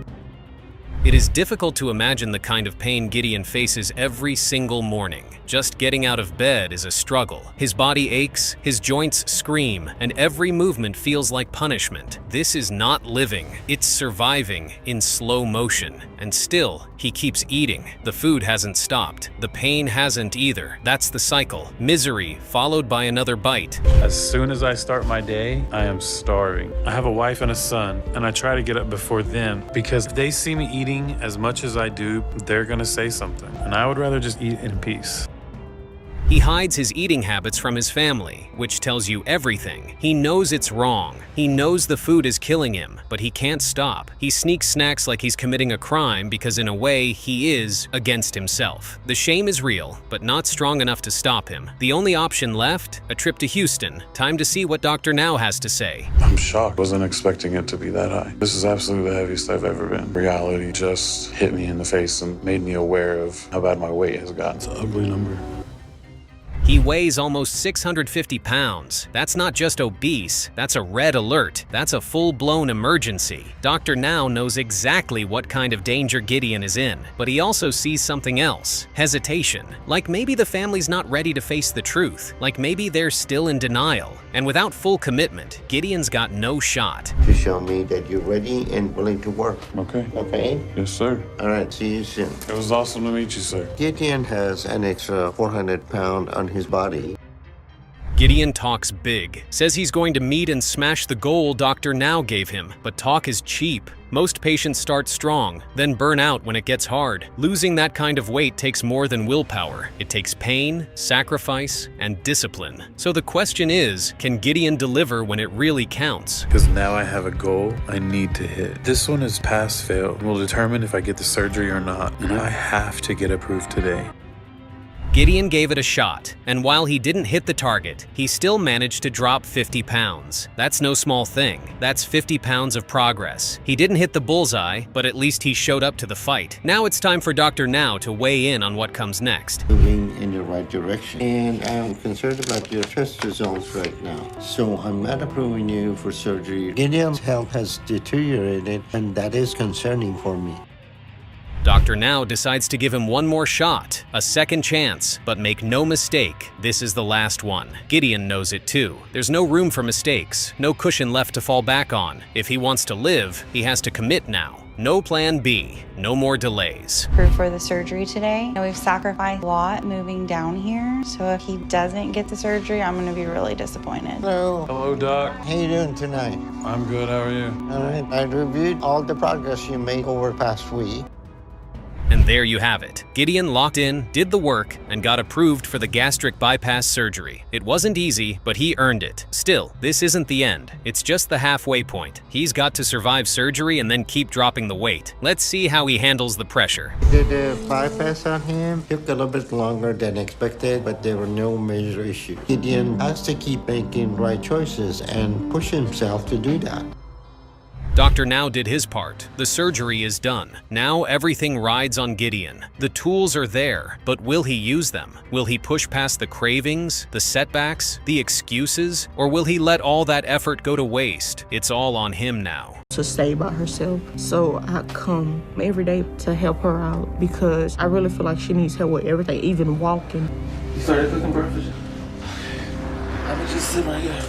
It is difficult to imagine the kind of pain Gideon faces every single morning. Just getting out of bed is a struggle. His body aches, his joints scream, and every movement feels like punishment. This is not living, it's surviving in slow motion. And still, he keeps eating. The food hasn't stopped. The pain hasn't either. That's the cycle. Misery followed by another bite. As soon as I start my day, I am starving. I have a wife and a son, and I try to get up before them because if they see me eating as much as I do, they're gonna say something. And I would rather just eat in peace. He hides his eating habits from his family, which tells you everything. He knows it's wrong. He knows the food is killing him, but he can't stop. He sneaks snacks like he's committing a crime because in a way, he is against himself. The shame is real, but not strong enough to stop him. The only option left? A trip to Houston. Time to see what Dr. Now has to say. I'm shocked. Wasn't expecting it to be that high. This is absolutely the heaviest I've ever been. Reality just hit me in the face and made me aware of how bad my weight has gotten. It's an ugly number. He weighs almost 650 pounds. That's not just obese, that's a red alert. That's a full-blown emergency. Dr. Now knows exactly what kind of danger Gideon is in, but he also sees something else. Hesitation. Like maybe the family's not ready to face the truth. Like maybe they're still in denial. And without full commitment, Gideon's got no shot. To show me that you're ready and willing to work. Okay. Okay? Yes, sir. All right, see you soon. It was awesome to meet you, sir. Gideon has an extra 400 pounds on his body. Gideon talks big, says he's going to meet and smash the goal Dr. Now gave him, but talk is cheap. Most patients start strong, then burn out when it gets hard. Losing that kind of weight takes more than willpower. It takes pain, sacrifice, and discipline. So the question is, can Gideon deliver when it really counts? Because now I have a goal I need to hit. This one is pass-fail. Will determine if I get the surgery or not, and I have to get approved today. Gideon gave it a shot, and while he didn't hit the target, he still managed to drop 50 pounds. That's no small thing. That's 50 pounds of progress. He didn't hit the bullseye, but at least he showed up to the fight. Now it's time for Dr. Now to weigh in on what comes next. Moving in the right direction. And I'm concerned about your test results right now. So I'm not approving you for surgery. Gideon's health has deteriorated, and that is concerning for me. Dr. Now decides to give him one more shot, a second chance, but make no mistake, this is the last one. Gideon knows it too. There's no room for mistakes, no cushion left to fall back on. If he wants to live, he has to commit now. No plan B, no more delays. For the surgery today, we've sacrificed a lot moving down here, so if he doesn't get the surgery, I'm gonna be really disappointed. Hello. Hello, Doc. How you doing tonight? I'm good, how are you? All right. I reviewed all the progress you made over the past week. And there you have it. Gideon locked in, did the work, and got approved for the gastric bypass surgery. It wasn't easy, but he earned it. Still, this isn't the end. It's just the halfway point. He's got to survive surgery and then keep dropping the weight. Let's see how he handles the pressure. Did the bypass on him. Took a little bit longer than expected, but there were no major issues. Gideon has to keep making right choices and push himself to do that. Dr. Now did his part. The surgery is done. Now everything rides on Gideon. The tools are there, but will he use them? Will he push past the cravings, the setbacks, the excuses, or will he let all that effort go to waste? It's all on him now. To stay by herself, so I come every day to help her out because I really feel like she needs help with everything, even walking. You started cooking breakfast? I'm gonna just sit right here.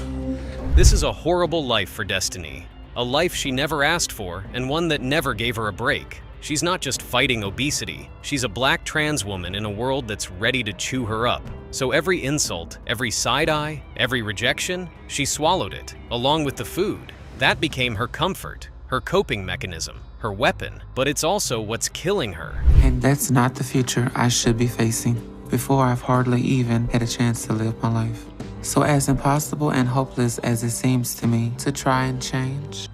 This is a horrible life for Destiny. A life she never asked for, and one that never gave her a break. She's not just fighting obesity, she's a black trans woman in a world that's ready to chew her up. So every insult, every side eye, every rejection, she swallowed it, along with the food. That became her comfort, her coping mechanism, her weapon, but it's also what's killing her. And that's not the future I should be facing before I've hardly even had a chance to live my life. So as impossible and hopeless as it seems to me to try and change.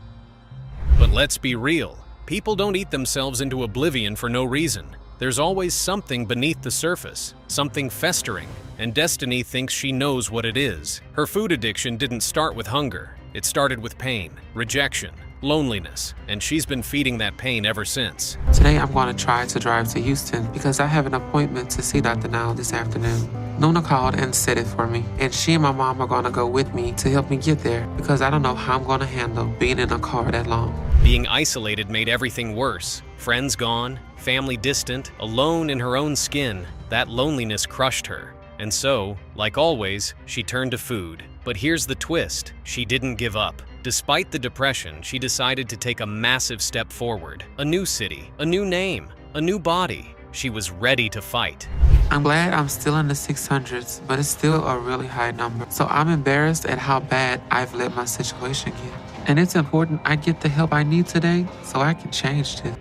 But let's be real. People don't eat themselves into oblivion for no reason. There's always something beneath the surface, something festering, and Destiny thinks she knows what it is. Her food addiction didn't start with hunger. It started with pain, rejection, loneliness, and she's been feeding that pain ever since. Today I'm going to try to drive to Houston because I have an appointment to see Dr. Now this afternoon. Nona called and set it for me, and she and my mom are going to go with me to help me get there because I don't know how I'm going to handle being in a car that long. Being isolated made everything worse. Friends gone, family distant, alone in her own skin. That loneliness crushed her. And so, like always, she turned to food. But here's the twist. She didn't give up. Despite the depression, she decided to take a massive step forward. A new city, a new name, a new body. She was ready to fight. I'm glad I'm still in the 600s, but it's still a really high number. So I'm embarrassed at how bad I've let my situation get. And it's important I get the help I need today so I can change this.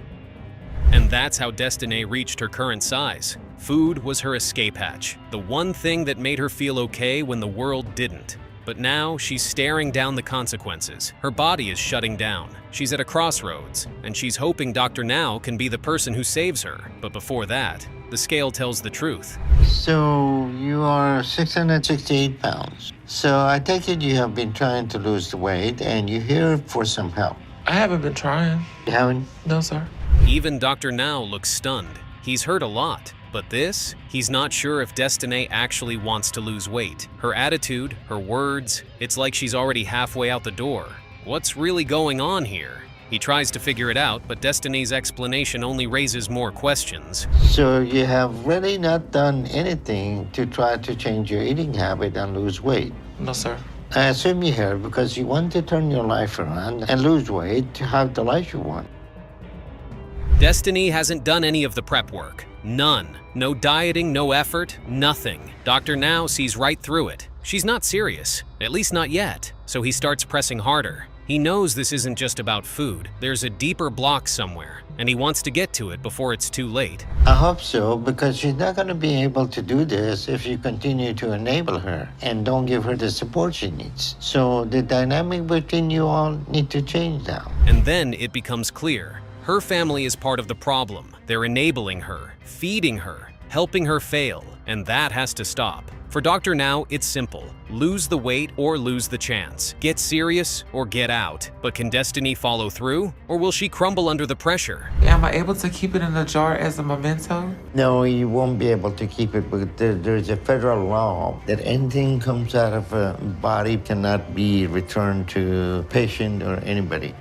And that's how Destiny reached her current size. Food was her escape hatch, the one thing that made her feel okay when the world didn't. But now she's staring down the consequences. Her body is shutting down. She's at a crossroads, and she's hoping Dr. Now can be the person who saves her. But before that, the scale tells the truth. So you are 668 pounds. So I take it you have been trying to lose the weight and you're here for some help. I haven't been trying. You haven't? No, sir. Even Dr. Now looks stunned. He's heard a lot, but this, he's not sure if Destiny actually wants to lose weight. Her attitude, her words, it's like she's already halfway out the door. What's really going on here? He tries to figure it out, but Destiny's explanation only raises more questions. So you have really not done anything to try to change your eating habit and lose weight? No, sir. I assume you're here because you want to turn your life around and lose weight to have the life you want. Destiny hasn't done any of the prep work. None. No dieting, no effort, nothing. Dr. Now sees right through it. She's not serious, at least not yet, so he starts pressing harder. He knows this isn't just about food. There's a deeper block somewhere, and he wants to get to it before it's too late. I hope so, because she's not going to be able to do this if you continue to enable her and don't give her the support she needs. So the dynamic between you all need to change now. And then it becomes clear. Her family is part of the problem. They're enabling her, feeding her, helping her fail, and that has to stop. For Dr. Now, it's simple. Lose the weight or lose the chance. Get serious or get out. But can Destiny follow through, or will she crumble under the pressure? Am I able to keep it in a jar as a memento? No, you won't be able to keep it, but there's a federal law that anything comes out of a body cannot be returned to patient or anybody.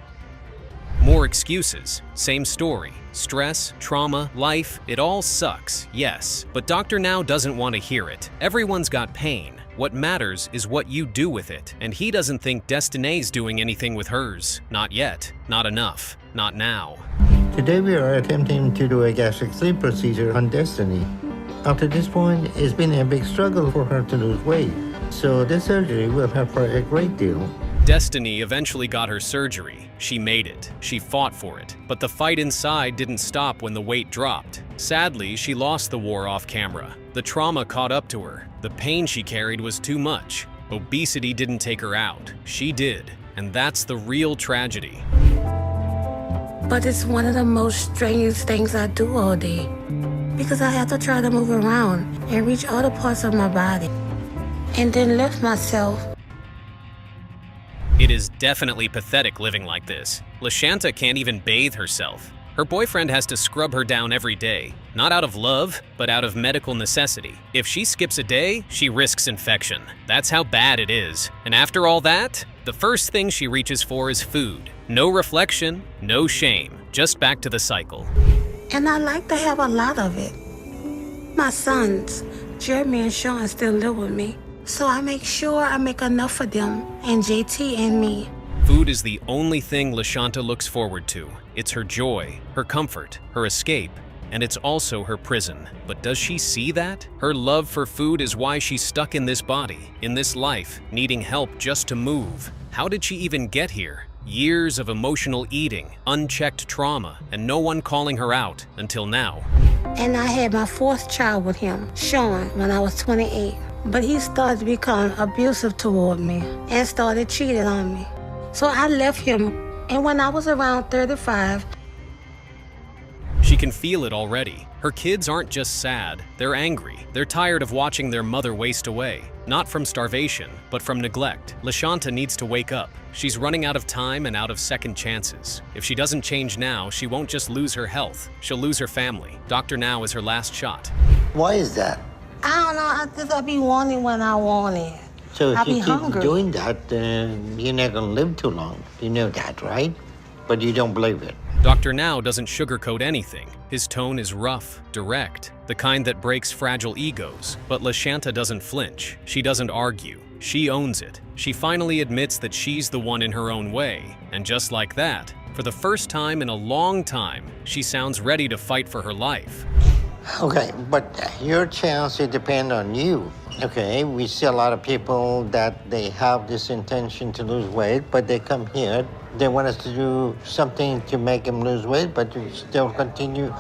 More excuses, same story. Stress, trauma, life, it all sucks, yes. But Dr. Now doesn't want to hear it. Everyone's got pain. What matters is what you do with it. And he doesn't think Destiny's doing anything with hers. Not yet. Not enough. Not now. Today we are attempting to do a gastric sleeve procedure on Destiny. Up to this point, it's been a big struggle for her to lose weight. So this surgery will help her a great deal. Destiny eventually got her surgery. She made it. She fought for it. But the fight inside didn't stop when the weight dropped. Sadly, she lost the war off camera. The trauma caught up to her. The pain she carried was too much. Obesity didn't take her out. She did. And that's the real tragedy. But it's one of the most strenuous things I do all day. Because I have to try to move around and reach other parts of my body. And then lift myself. It is definitely pathetic living like this. LaShanta can't even bathe herself. Her boyfriend has to scrub her down every day, not out of love, but out of medical necessity. If she skips a day, she risks infection. That's how bad it is. And after all that, the first thing she reaches for is food. No reflection, no shame, just back to the cycle. And I like to have a lot of it. My sons, Jeremy and Sean, still live with me. So I make sure I make enough for them and JT and me. Food is the only thing LaShanta looks forward to. It's her joy, her comfort, her escape, and it's also her prison. But does she see that? Her love for food is why she's stuck in this body, in this life, needing help just to move. How did she even get here? Years of emotional eating, unchecked trauma, and no one calling her out until now. And I had my fourth child with him, Sean, when I was 28. But he started to become abusive toward me and started cheating on me. So I left him, and when I was around 35, she can feel it already. Her kids aren't just sad, they're angry. They're tired of watching their mother waste away. Not from starvation, but from neglect. LaShanta needs to wake up. She's running out of time and out of second chances. If she doesn't change now, she won't just lose her health, she'll lose her family. Dr. Now is her last shot. Why is that? I don't know, I be wanting when I want it. So if I you be keep hungry. doing that, you're not going to live too long. You know that, right? But you don't believe it. Dr. Now doesn't sugarcoat anything. His tone is rough, direct, the kind that breaks fragile egos. But LaShanta doesn't flinch. She doesn't argue. She owns it. She finally admits that she's the one in her own way. And just like that, for the first time in a long time, she sounds ready to fight for her life. Okay, but your chance, it depends on you. Okay, we see a lot of people that they have this intention to lose weight, but they come here, they want us to do something to make them lose weight, but you still continue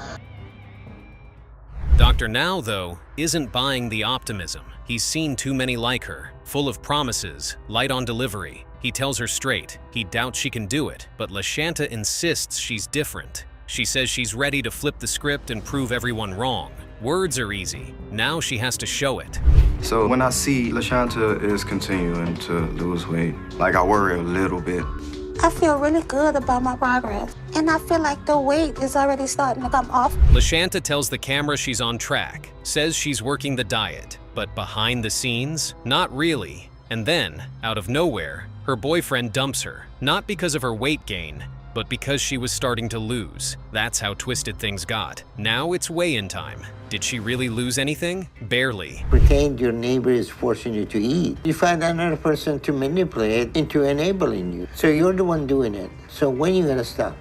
Dr. Now, though, isn't buying the optimism. He's seen too many like her, full of promises, light on delivery. He tells her straight, he doubts she can do it, but LaShanta insists she's different. She says she's ready to flip the script and prove everyone wrong. Words are easy. Now she has to show it. So when I see LaShanta is continuing to lose weight, like I worry a little bit. I feel really good about my progress, and I feel like the weight is already starting to come off. LaShanta tells the camera she's on track, says she's working the diet, but behind the scenes, not really. And then, out of nowhere, her boyfriend dumps her, not because of her weight gain, but because she was starting to lose. That's how twisted things got. Now it's weigh-in time. Did she really lose anything? Barely. Pretend your neighbor is forcing you to eat. You find another person to manipulate into enabling you. So you're the one doing it. So when are you gonna stop?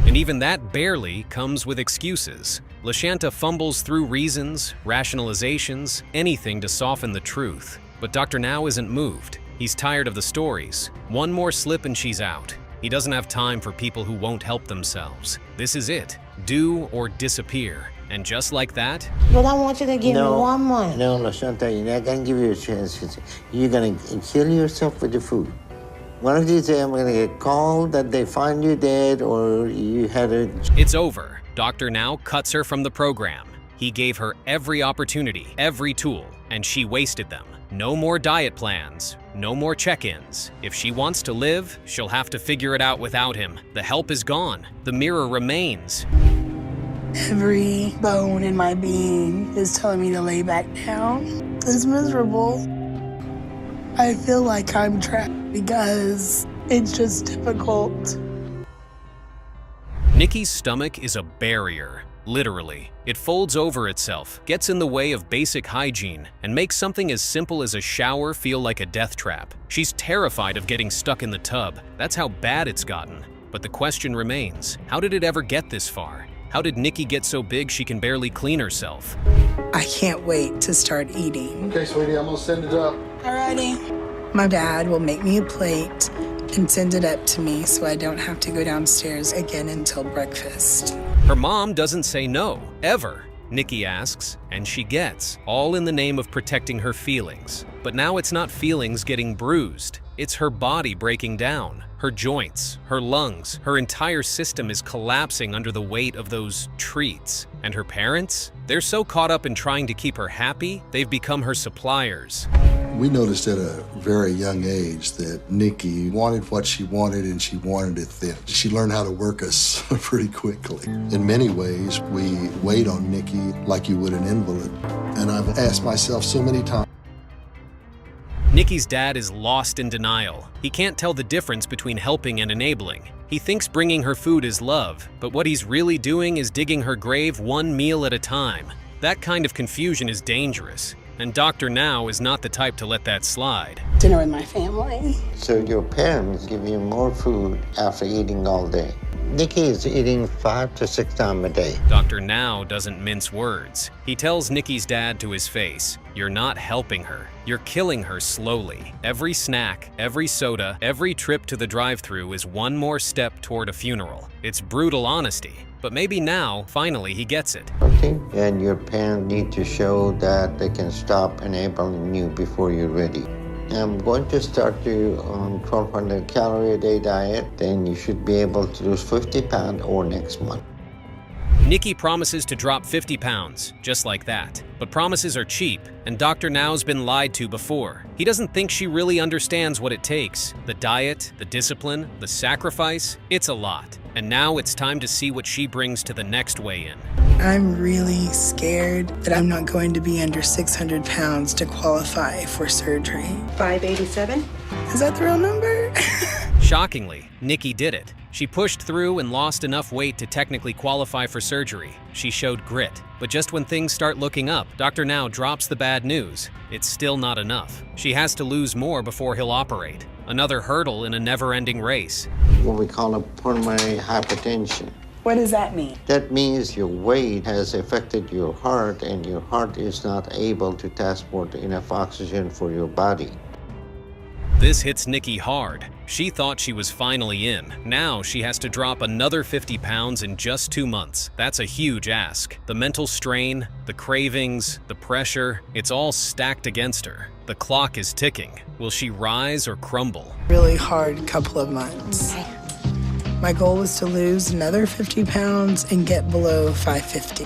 And even that barely comes with excuses. LaShanta fumbles through reasons, rationalizations, anything to soften the truth. But Dr. Now isn't moved. He's tired of the stories. One more slip and she's out. He doesn't have time for people who won't help themselves. This is it. Do or disappear. And just like that... But I want you to give me one more. No, LaShanta, you're not gonna give you a chance. You're gonna kill yourself with the food. One of these days, I'm gonna get called that they find you dead or you had a... It's over. Dr. Now cuts her from the program. He gave her every opportunity, every tool, and she wasted them. No more diet plans, no more check-ins. If she wants to live, she'll have to figure it out without him. The help is gone. The mirror remains. Every bone in my being is telling me to lay back down. It's miserable. I feel like I'm trapped because it's just difficult. Nikki's stomach is a barrier. Literally. It folds over itself, gets in the way of basic hygiene, and makes something as simple as a shower feel like a death trap. She's terrified of getting stuck in the tub. That's how bad it's gotten. But the question remains, how did it ever get this far? How did Nikki get so big she can barely clean herself? I can't wait to start eating. Okay, sweetie, I'm gonna send it up. Alrighty. My dad will make me a plate and send it up to me so I don't have to go downstairs again until breakfast. Her mom doesn't say no, ever. Nikki asks, and she gets, all in the name of protecting her feelings. But now it's not feelings getting bruised, it's her body breaking down. Her joints, her lungs, her entire system is collapsing under the weight of those treats. And her parents? They're so caught up in trying to keep her happy, they've become her suppliers. We noticed at a very young age that Nikki wanted what she wanted and she wanted it then. She learned how to work us pretty quickly. In many ways, we wait on Nikki like you would an invalid. And I've asked myself so many times. Nikki's dad is lost in denial. He can't tell the difference between helping and enabling. He thinks bringing her food is love, but what he's really doing is digging her grave one meal at a time. That kind of confusion is dangerous. And Dr. Now is not the type to let that slide. Dinner with my family. So your parents give you more food after eating all day. Nikki is eating 5 to 6 times a day. Dr. Now doesn't mince words. He tells Nikki's dad to his face, "You're not helping her. You're killing her slowly. Every snack, every soda, every trip to the drive-thru is one more step toward a funeral." It's brutal honesty. But maybe now, finally, he gets it. And your parents need to show that they can stop enabling you before you're ready. I'm going to start you on 1,200 calorie a day diet. Then you should be able to lose 50 pounds or next month. Nikki promises to drop 50 pounds, just like that. But promises are cheap, and Dr. Now's been lied to before. He doesn't think she really understands what it takes. The diet, the discipline, the sacrifice, it's a lot. And now it's time to see what she brings to the next weigh-in. I'm really scared that I'm not going to be under 600 pounds to qualify for surgery. 587? Is that the real number? Shockingly, Nikki did it. She pushed through and lost enough weight to technically qualify for surgery. She showed grit. But just when things start looking up, Dr. Now drops the bad news. It's still not enough. She has to lose more before he'll operate. Another hurdle in a never-ending race. What we call a pulmonary hypertension. What does that mean? That means your weight has affected your heart and your heart is not able to transport enough oxygen for your body. This hits Nikki hard. She thought she was finally in. Now she has to drop another 50 pounds in just 2 months. That's a huge ask. The mental strain, the cravings, the pressure, it's all stacked against her. The clock is ticking. Will she rise or crumble? Really hard couple of months. My goal was to lose another 50 pounds and get below 550.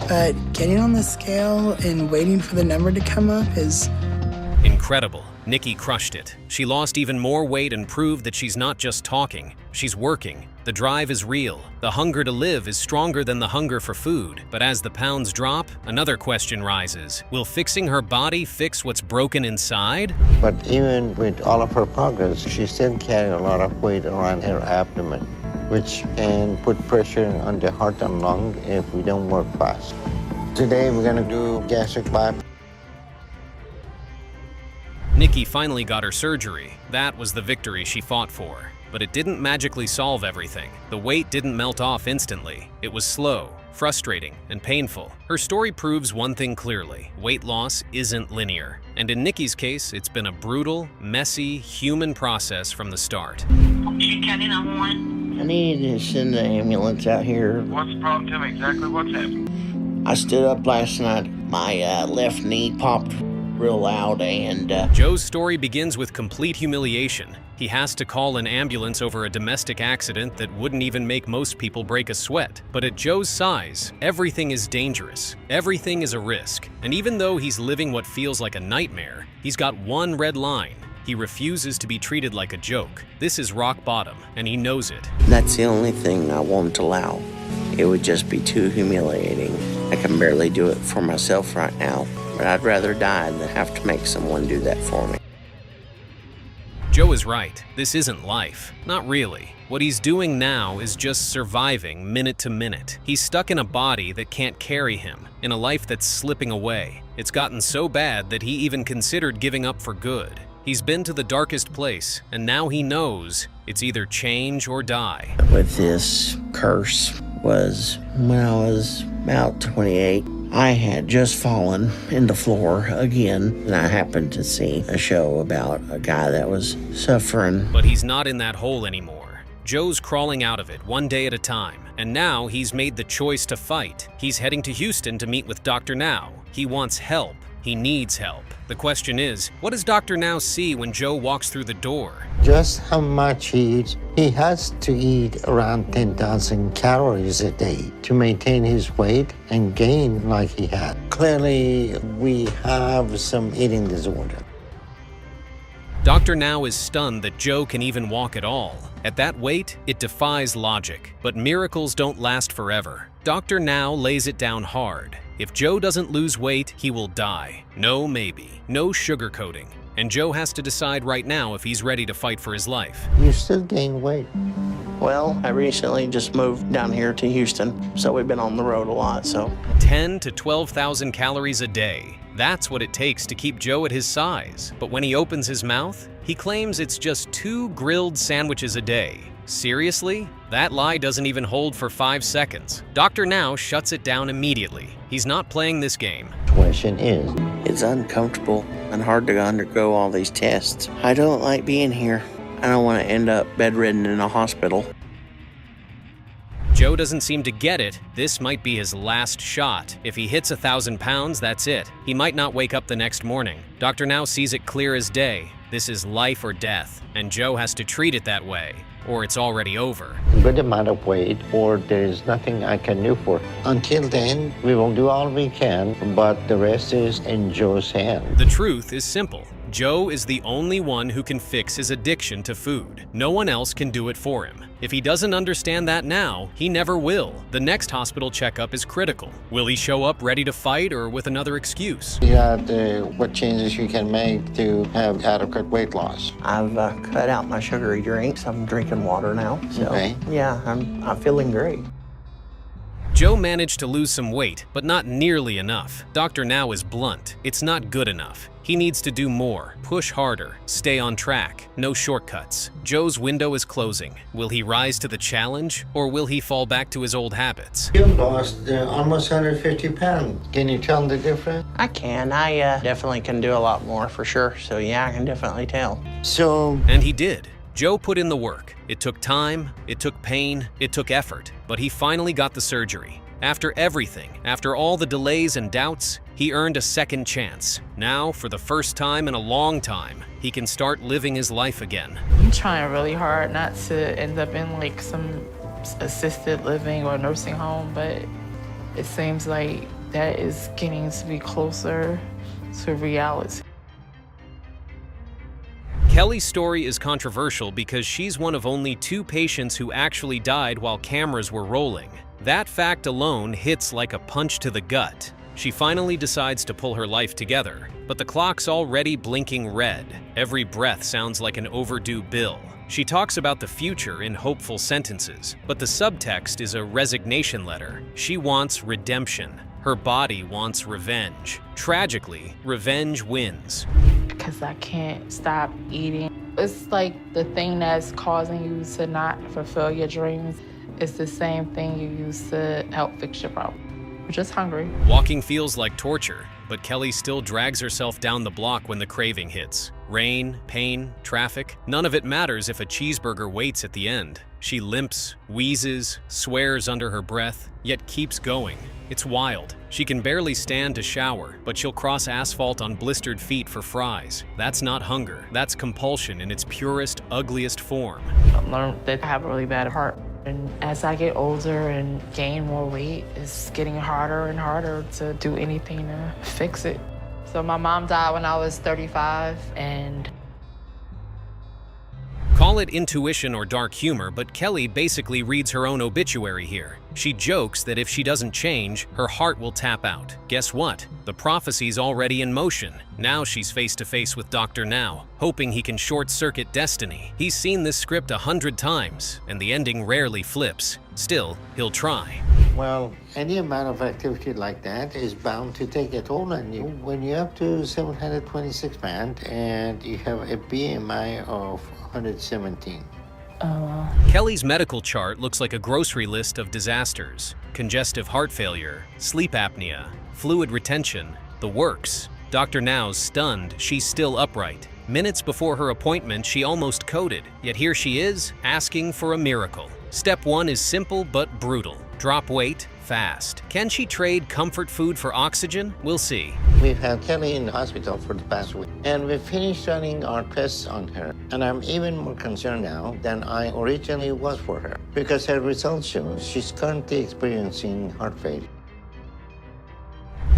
But getting on the scale and waiting for the number to come up is incredible. Nikki crushed it. She lost even more weight and proved that she's not just talking, she's working. The drive is real. The hunger to live is stronger than the hunger for food. But as the pounds drop, another question rises. Will fixing her body fix what's broken inside? But even with all of her progress, she still carries a lot of weight around her abdomen, which can put pressure on the heart and lung if we don't work fast. Today we're gonna do gastric bypass. Nikki finally got her surgery. That was the victory she fought for. But it didn't magically solve everything. The weight didn't melt off instantly. It was slow, frustrating, and painful. Her story proves one thing clearly: weight loss isn't linear. And in Nikki's case, it's been a brutal, messy, human process from the start. I need to send the ambulance out here. What's the problem? Tell me exactly what's happened. I stood up last night. My left knee popped real loud and... Joe's story begins with complete humiliation. He has to call an ambulance over a domestic accident that wouldn't even make most people break a sweat. But at Joe's size, everything is dangerous. Everything is a risk. And even though he's living what feels like a nightmare, he's got one red line. He refuses to be treated like a joke. This is rock bottom, and he knows it. That's the only thing I won't allow. It would just be too humiliating. I can barely do it for myself right now, but I'd rather die than have to make someone do that for me. Joe is right. This isn't life. Not really. What he's doing now is just surviving minute to minute. He's stuck in a body that can't carry him, in a life that's slipping away. It's gotten so bad that he even considered giving up for good. He's been to the darkest place, and now he knows it's either change or die. With this curse was when I was about 28. I had just fallen in the floor again, and I happened to see a show about a guy that was suffering. But he's not in that hole anymore. Joe's crawling out of it one day at a time, and now he's made the choice to fight. He's heading to Houston to meet with Dr. Now. He wants help. He needs help. The question is, what does Dr. Now see when Joe walks through the door? Just how much he eats. He has to eat around 10,000 calories a day to maintain his weight and gain like he had. Clearly, we have some eating disorder. Dr. Now is stunned that Joe can even walk at all. At that weight, it defies logic. But miracles don't last forever. Dr. Now lays it down hard. If Joe doesn't lose weight, he will die. No maybe. No sugarcoating. And Joe has to decide right now if he's ready to fight for his life. You still gain weight. Well, I recently just moved down here to Houston, so we've been on the road a lot, so. 10 to 12,000 calories a day. That's what it takes to keep Joe at his size. But when he opens his mouth, he claims it's just 2 grilled sandwiches a day. Seriously? That lie doesn't even hold for 5 seconds. Dr. Now shuts it down immediately. He's not playing this game. Question is, it's uncomfortable and hard to undergo all these tests. I don't like being here. I don't want to end up bedridden in a hospital. Joe doesn't seem to get it. This might be his last shot. If he hits 1,000 pounds, that's it. He might not wake up the next morning. Dr. Now sees it clear as day. This is life or death, and Joe has to treat it that way, or it's already over. a good amount of weight, or there is nothing I can do for it. Until then, we will do all we can, but the rest is in Joe's hand. The truth is simple. Joe is the only one who can fix his addiction to food. No one else can do it for him. If he doesn't understand that now, he never will. The next hospital checkup is critical. Will he show up ready to fight or with another excuse? Figure out what changes you can make to have adequate weight loss. I've cut out my sugary drinks. I'm drinking water now. So, okay. Yeah, I'm feeling great. Joe managed to lose some weight, but not nearly enough. Dr. Now is blunt. It's not good enough. He needs to do more, push harder, stay on track, no shortcuts. Joe's window is closing. Will he rise to the challenge, or will he fall back to his old habits? You lost almost 150 pounds. Can you tell the difference? I can. I definitely can do a lot more for sure. So yeah, I can definitely tell. And he did. Joe put in the work. It took time, it took pain, it took effort, but he finally got the surgery. After everything, after all the delays and doubts, he earned a second chance. Now, for the first time in a long time, he can start living his life again. I'm trying really hard not to end up in like some assisted living or nursing home, but it seems like that is getting to be closer to reality. Kelly's story is controversial because she's one of only 2 patients who actually died while cameras were rolling. That fact alone hits like a punch to the gut. She finally decides to pull her life together, but the clock's already blinking red. Every breath sounds like an overdue bill. She talks about the future in hopeful sentences, but the subtext is a resignation letter. She wants redemption. Her body wants revenge. Tragically, revenge wins. Because I can't stop eating. It's like the thing that's causing you to not fulfill your dreams is the same thing you use to help fix your problem. You're just hungry. Walking feels like torture, but Kelly still drags herself down the block when the craving hits. Rain, pain, traffic, none of it matters if a cheeseburger waits at the end. She limps, wheezes, swears under her breath, yet keeps going. It's wild. She can barely stand to shower, but she'll cross asphalt on blistered feet for fries. That's not hunger. That's compulsion in its purest, ugliest form. I've learned that I have a really bad heart. And as I get older and gain more weight, it's getting harder and harder to do anything to fix it. So my mom died when I was 35, and call it intuition or dark humor, but Kelly basically reads her own obituary here. She jokes that if she doesn't change, her heart will tap out. Guess what? The prophecy's already in motion. Now she's face to face with Dr. Now, hoping he can short-circuit destiny. He's seen this script 100 times, and the ending rarely flips. Still, he'll try. Well, any amount of activity like that is bound to take a toll on you. When you're up to 726 pounds and you have a BMI of 117. Kelly's medical chart looks like a grocery list of disasters. Congestive heart failure, sleep apnea, fluid retention, the works. Dr. Now's stunned she's still upright. Minutes before her appointment, she almost coded, yet here she is, asking for a miracle. Step 1 is simple but brutal. Drop weight fast. Can she trade comfort food for oxygen? We'll see. We've had Kelly in the hospital for the past week, and we've finished running our tests on her. And I'm even more concerned now than I originally was for her, because her results show she's currently experiencing heart failure.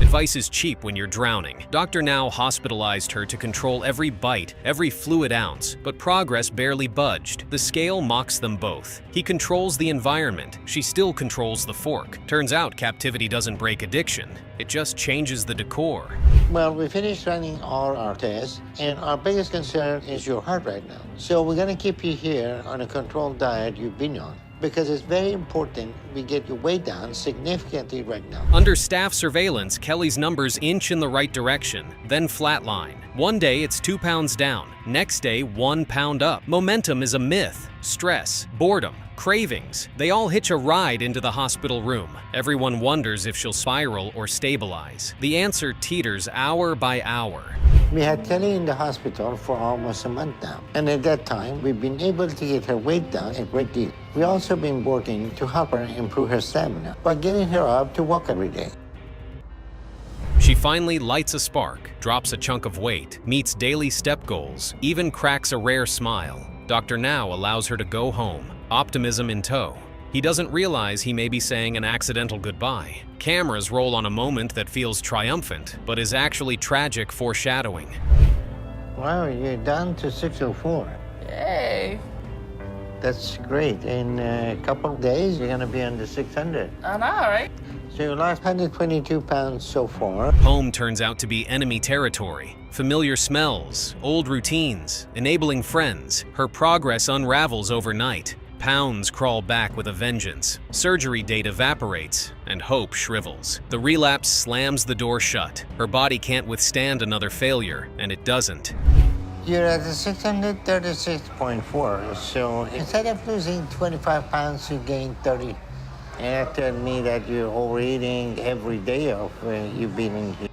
Advice is cheap when you're drowning. Dr. Now hospitalized her to control every bite, every fluid ounce, but progress barely budged. The scale mocks them both. He controls the environment. She still controls the fork. Turns out captivity doesn't break addiction. It just changes the decor. Well, we finished running all our tests, and our biggest concern is your heart right now. So we're gonna keep you here on a controlled diet you've been on, because it's very important we get your weight down significantly right now. Under staff surveillance, Kelly's numbers inch in the right direction, then flatline. One day it's 2 pounds down, next day 1 pound up. Momentum is a myth. Stress, boredom, cravings, they all hitch a ride into the hospital room. Everyone wonders if she'll spiral or stabilize. The answer teeters hour by hour. We had Kelly in the hospital for almost a month now, and at that time, we've been able to get her weight down a great deal. We've also been working to help her improve her stamina by getting her up to walk every day. She finally lights a spark, drops a chunk of weight, meets daily step goals, even cracks a rare smile. Dr. Now allows her to go home, optimism in tow. He doesn't realize he may be saying an accidental goodbye. Cameras roll on a moment that feels triumphant, but is actually tragic foreshadowing. Wow, you're down to 604. Yay. That's great. In a couple of days, you're gonna be under 600. I know, right? So you lost 122 pounds so far. Home turns out to be enemy territory. Familiar smells, old routines, enabling friends. Her progress unravels overnight. Pounds crawl back with a vengeance. Surgery date evaporates, and hope shrivels. The relapse slams the door shut. Her body can't withstand another failure, and it doesn't. You're at the 636.4, so instead of losing 25 pounds, you gained 30. And that tells me that you're overeating every day of you've been in here.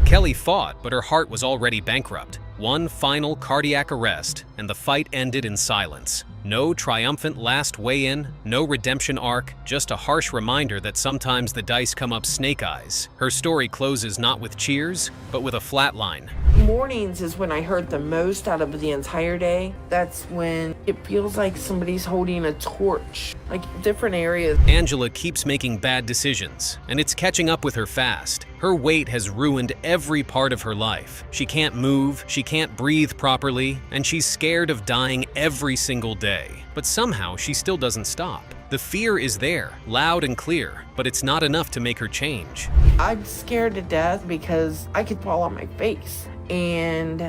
Kelly fought, but her heart was already bankrupt. One final cardiac arrest, and the fight ended in silence. No triumphant last weigh-in, no redemption arc, just a harsh reminder that sometimes the dice come up snake eyes. Her story closes not with cheers, but with a flat line. Mornings is when I hurt the most out of the entire day. That's when it feels like somebody's holding a torch, like different areas. Angela keeps making bad decisions, and it's catching up with her fast. Her weight has ruined every part of her life. She can't move, she can't breathe properly, and she's scared of dying every single day. But somehow she still doesn't stop. The fear is there, loud and clear, but it's not enough to make her change. I'm scared to death because I could fall on my face. And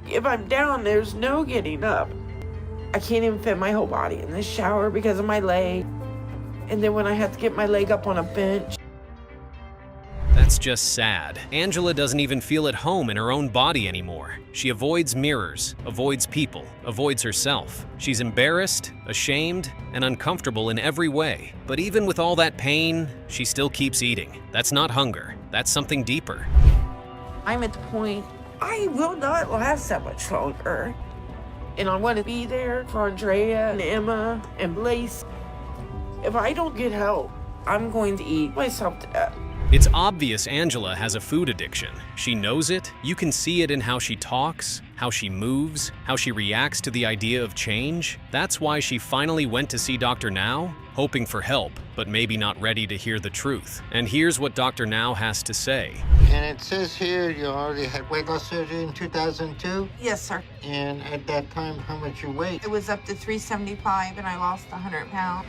if I'm down, there's no getting up. I can't even fit my whole body in the shower because of my leg. And then when I have to get my leg up on a bench. That's just sad. Angela doesn't even feel at home in her own body anymore. She avoids mirrors, avoids people, avoids herself. She's embarrassed, ashamed, and uncomfortable in every way. But even with all that pain, she still keeps eating. That's not hunger. That's something deeper. I'm at the point, I will not last that much longer. And I want to be there for Andrea and Emma and Blaze. If I don't get help, I'm going to eat myself to death. It's obvious Angela has a food addiction. She knows it. You can see it in how she talks, how she moves, how she reacts to the idea of change. That's why she finally went to see Dr. Now, hoping for help, but maybe not ready to hear the truth. And here's what Dr. Now has to say. And it says here you already had weight loss surgery in 2002? Yes, sir. And at that time, how much you weighed? It was up to 375 and I lost 100 pounds.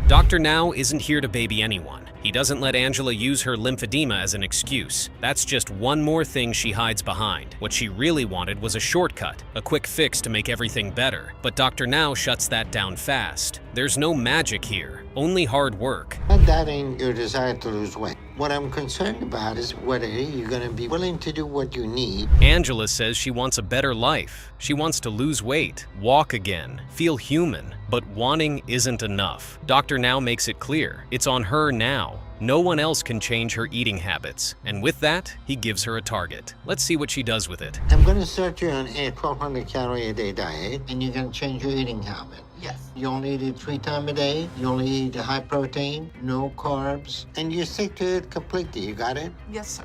Dr. Now isn't here to baby anyone. He doesn't let Angela use her lymphedema as an excuse. That's just one more thing she hides behind. What she really wanted was a shortcut, a quick fix to make everything better. But Dr. Now shuts that down fast. There's no magic here, only hard work. Not doubting your desire to lose weight. What I'm concerned about is whether you're going to be willing to do what you need. Angela says she wants a better life. She wants to lose weight, walk again, feel human. But wanting isn't enough. Dr. Now makes it clear. It's on her now. No one else can change her eating habits. And with that, he gives her a target. Let's see what she does with it. I'm going to start you on a 1,200 calorie a day diet, and you're going to change your eating habit. Yes. You only eat it 3 times a day. You only eat high protein, no carbs, and you stick to it completely. You got it? Yes, sir.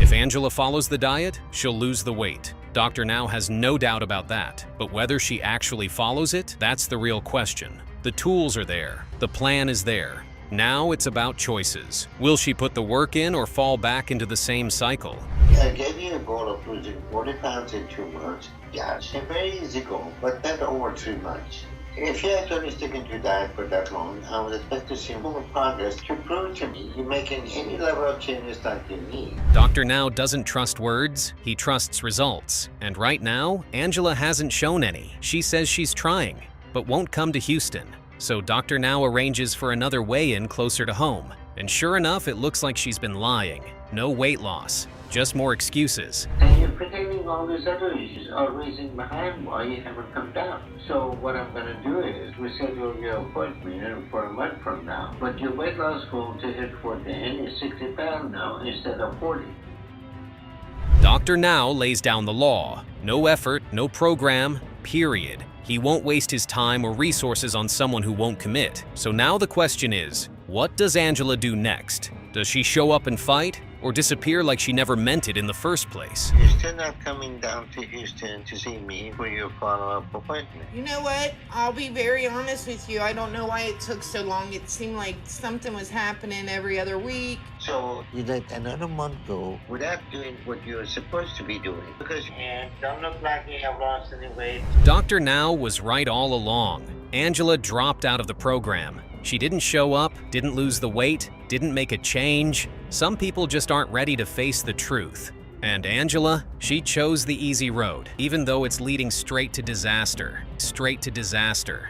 If Angela follows the diet, she'll lose the weight. Dr. Now has no doubt about that. But whether she actually follows it, that's the real question. The tools are there. The plan is there. Now it's about choices. Will she put the work in or fall back into the same cycle? I gave you a goal of losing 40 pounds in 2 months. Yeah, it's a very easy goal, but not over 3 months. If you actually stick into diet for that long, I would expect to see more progress to prove to me you're making any level of changes that you need. Dr. Now doesn't trust words, he trusts results. And right now, Angela hasn't shown any. She says she's trying, but won't come to Houston. So Dr. Now arranges for another weigh-in closer to home. And sure enough, it looks like she's been lying. No weight loss, just more excuses. And you're pretending all these other issues are reason behind why you haven't come down. So what I'm going to do is reschedule your appointment for a month from now. But your weight loss goal to hit for the end is 60 pounds now instead of 40. Dr. Now lays down the law. No effort, no program, period. He won't waste his time or resources on someone who won't commit. So now the question is, what does Angela do next? Does she show up and fight, or disappear like she never meant it in the first place? You're still not coming down to Houston to see me for your follow-up appointment. You know what? I'll be very honest with you. I don't know why it took so long. It seemed like something was happening every other week. So you let another month go without doing what you're supposed to be doing because you don't look like you have lost any weight. Dr. Now was right all along. Angela dropped out of the program. She didn't show up, didn't lose the weight, didn't make a change. Some people just aren't ready to face the truth. And Angela, she chose the easy road, even though it's leading straight to disaster. Straight to disaster.